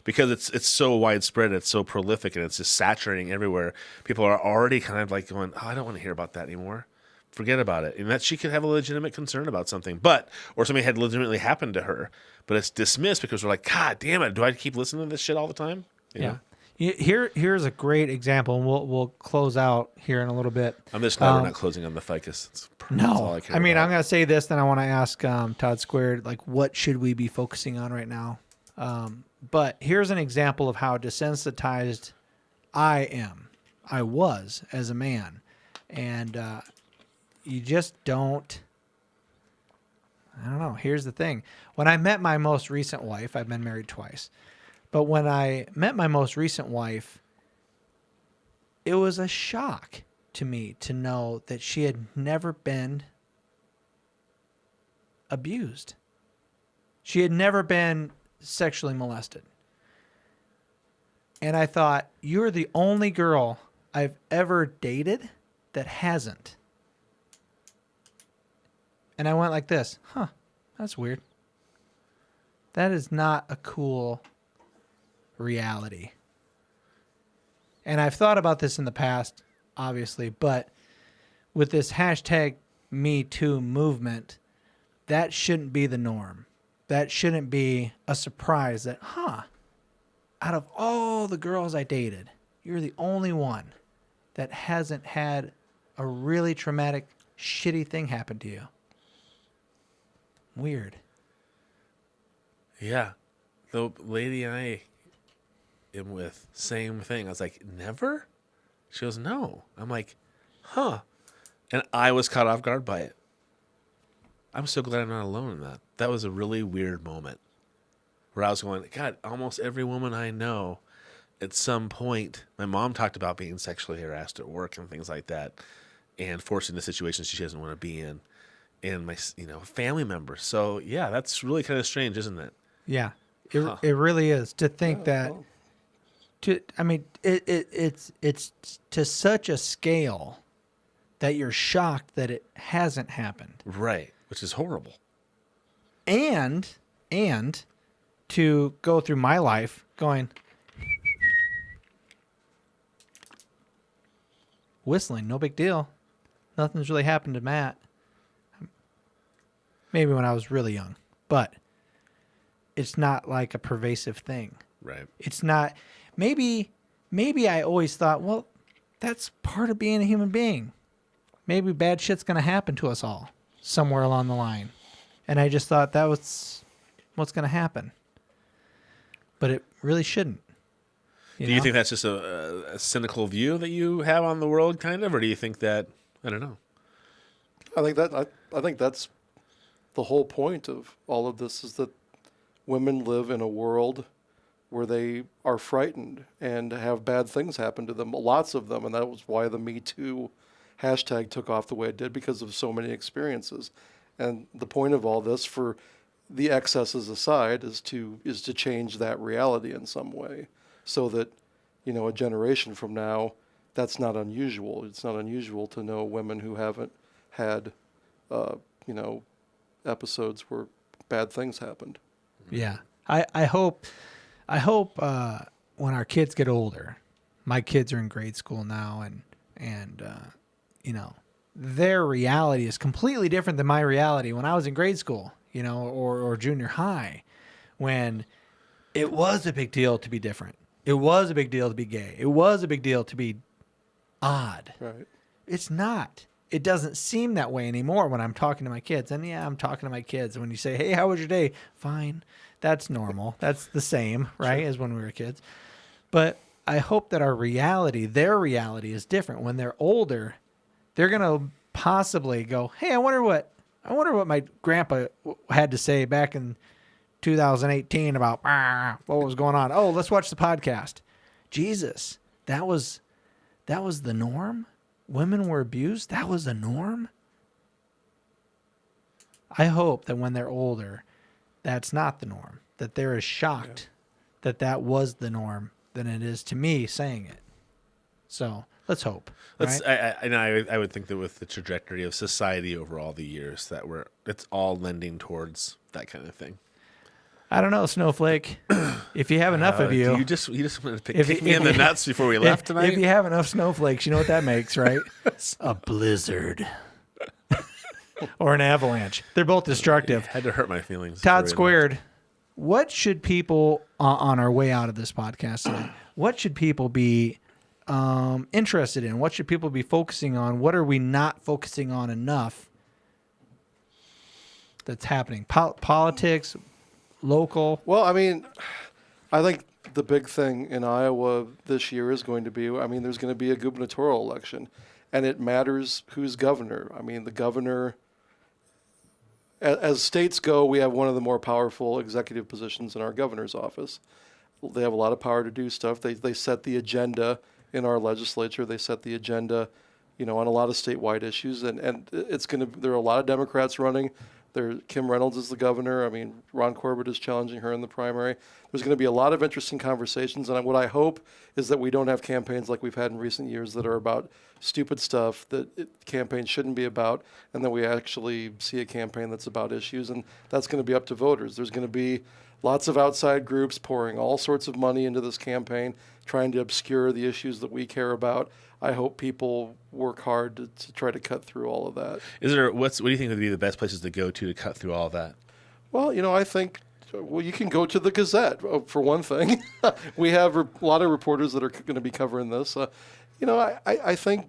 Because it's so widespread, it's so prolific, and it's just saturating everywhere. People are already kind of like going, oh, I don't want to hear about that anymore. Forget about it. And that she could have a legitimate concern about something, or something had legitimately happened to her, but it's dismissed because we're like, God damn it, do I keep listening to this shit all the time? You know? Here's a great example, and we'll close out here in a little bit. I'm just glad we're not closing on the ficus. That's all I care I'm about. going to say this, then I want to ask Todd Squared, like, what should we be focusing on right now? But here's an example of how desensitized I was as a man. And you just don't, I don't know. Here's the thing. When I met my most recent wife, I've been married twice, but when I met my most recent wife, it was a shock to me to know that she had never been abused. She had never been sexually molested. And I thought, you're the only girl I've ever dated that hasn't. And I went like this, that's weird. That is not a cool reality. And I've thought about this in the past, obviously, but with this hashtag #MeToo movement, that shouldn't be the norm. That shouldn't be a surprise that, out of all the girls I dated, you're the only one that hasn't had a really traumatic, shitty thing happen to you. Weird. Yeah. The lady I am with, same thing. I was like, never? She goes, no. I'm like, huh. And I was caught off guard by it. I'm so glad I'm not alone in that. That was a really weird moment where I was going, God, almost every woman I know at some point, my mom talked about being sexually harassed at work and things like that, and forced into situations she doesn't want to be in, and my family members. So yeah, that's really kind of strange, isn't it? Yeah, it really is to think that. It's to such a scale that you're shocked that it hasn't happened. Right, which is horrible. And to go through my life going, whistling, no big deal. Nothing's really happened to Matt. Maybe when I was really young, but it's not like a pervasive thing. Right. It's not. Maybe I always thought, well, that's part of being a human being. Maybe bad shit's going to happen to us all somewhere along the line. And I just thought that was what's going to happen. But it really shouldn't. Do you think that's just a cynical view that you have on the world, kind of? Or do you think that, I don't know. I think that's the whole point of all of this, is that women live in a world where they are frightened and have bad things happen to them, lots of them, and that was why the Me Too hashtag took off the way it did, because of so many experiences. And the point of all this, for the excesses aside, is to change that reality in some way, so that, a generation from now, that's not unusual. It's not unusual to know women who haven't had, episodes where bad things happened. Yeah. I hope when our kids get older, my kids are in grade school now, and their reality is completely different than my reality when I was in grade school, or junior high, when it was a big deal to be different. It was a big deal to be gay. It was a big deal to be odd. Right. It's not. it doesn't seem that way anymore when I'm talking to my kids. And yeah, I'm talking to my kids. When you say, hey, how was your day? Fine. That's normal. That's the same, right, as when we were kids. But I hope that their reality is different. When they're older, they're going to possibly go, hey, I wonder what my grandpa had to say back in 2018 about what was going on. Oh, let's watch the podcast. Jesus, that was the norm? Women were abused? That was the norm? I hope that when they're older, that's not the norm. That they're as shocked that was the norm than it is to me saying it. So let's hope. Right? I would think that with the trajectory of society over all the years, it's all lending towards that kind of thing. I don't know, Snowflake. If you have enough of you, you just wanted to kick me in the nuts before we left tonight. If you have enough snowflakes, you know what that makes, right? A blizzard or an avalanche. They're both destructive. Had to hurt my feelings. Todd Squared. What should people on our way out of this podcast today? What should people be interested in? What should people be focusing on? What are we not focusing on enough that's happening? Politics. Local. Well, I mean, I think the big thing in Iowa this year is going to be, there's going to be a gubernatorial election, and it matters who's governor. I mean, the governor, as states go, we have one of the more powerful executive positions in our governor's office. They have a lot of power to do stuff. They set the agenda in our legislature. They set the agenda, on a lot of statewide issues, and there are a lot of Democrats running. Kim Reynolds is the governor. Ron Corbett is challenging her in the primary. There's going to be a lot of interesting conversations, and what I hope is that we don't have campaigns like we've had in recent years that are about stupid stuff that campaigns shouldn't be about, and then we actually see a campaign that's about issues, and that's going to be up to voters. There's going to be lots of outside groups pouring all sorts of money into this campaign, trying to obscure the issues that we care about. I hope people work hard to try to cut through all of that. What do you think would be the best places to go to cut through all of that? Well, I think, you can go to the Gazette, for one thing. We have a lot of reporters that are going to be covering this. I think,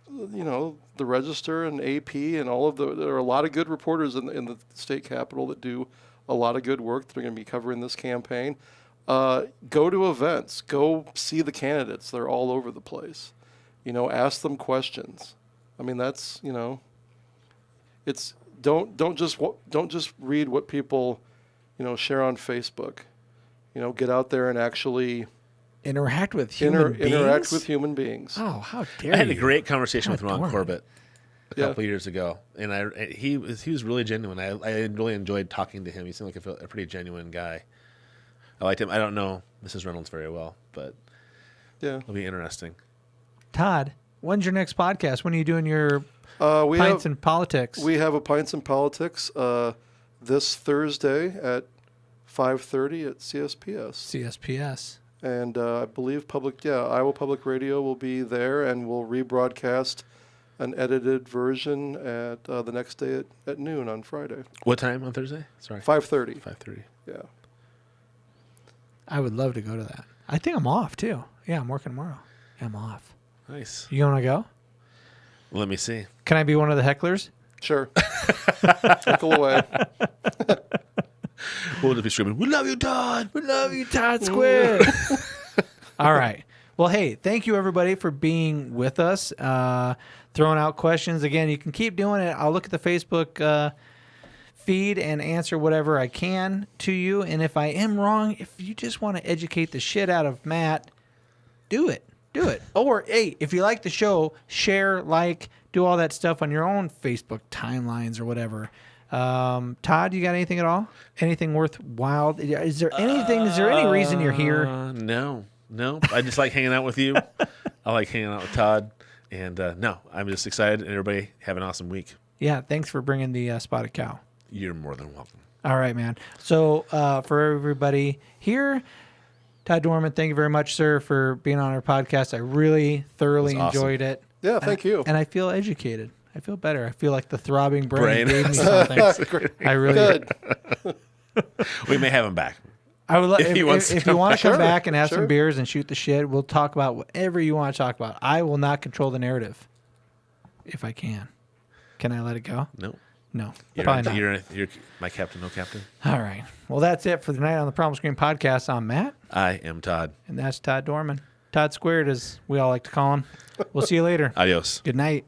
the Register and AP and there are a lot of good reporters in the state capitol that do a lot of good work that are going to be covering this campaign. Go to events. Go see the candidates. They're all over the place. Ask them questions. That's, it's don't just read what people, share on Facebook. Get out there and actually interact with human beings. Oh, how dare you! I had a great conversation with Ron Dorman. Corbett a couple of years ago, and he was really genuine. I really enjoyed talking to him. He seemed like a pretty genuine guy. I liked him. I don't know Mrs. Reynolds very well, but it'll be interesting. Todd, when's your next podcast? When are you doing your Pints and Politics? We have a Pints and Politics this Thursday at 5:30 at CSPS. CSPS. And I believe Iowa Public Radio will be there, and we'll rebroadcast an edited version at the next day at noon on Friday. What time on Thursday? Sorry. 5:30. 5:30. Yeah. I would love to go to that. I think I'm off, too. Yeah, I'm working tomorrow. Yeah, I'm off. Nice. You want to go? Let me see. Can I be one of the hecklers? Sure. Heckle away. We'll just be screaming, "We love you, Todd! We love you, Todd Square." All right. Well, hey, thank you, everybody, for being with us, throwing out questions. Again, you can keep doing it. I'll look at the Facebook feed and answer whatever I can to you. And if I am wrong, if you just want to educate the shit out of Matt, do it. Do it. Or, hey, if you like the show, share, do all that stuff on your own Facebook timelines or whatever. Todd, you got anything at all? Anything worthwhile? Is there anything? Is there any reason you're here? No. I just like hanging out with you. I like hanging out with Todd. And no, I'm just excited. And everybody have an awesome week. Yeah, thanks for bringing the spotted cow. You're more than welcome. All right, man. So for everybody here, Todd Dorman, thank you very much, sir, for being on our podcast. I really thoroughly enjoyed it. Yeah, thank you. And I feel educated. I feel better. I feel like the throbbing brain gave me something. I really Good. We may have him back. I would If he wants to if you come want to come Sure, back and have sure. some beers and shoot the shit, we'll talk about whatever you want to talk about. I will not control the narrative if I can. Can I let it go? No. No, You're, probably not. you're my captain, no captain. All right. Well, that's it for the night on the Problem Screen podcast. I'm Matt, I am Todd. and that's Todd Dorman. Todd Squared, as we all like to call him. We'll see you later. Adios. Good night.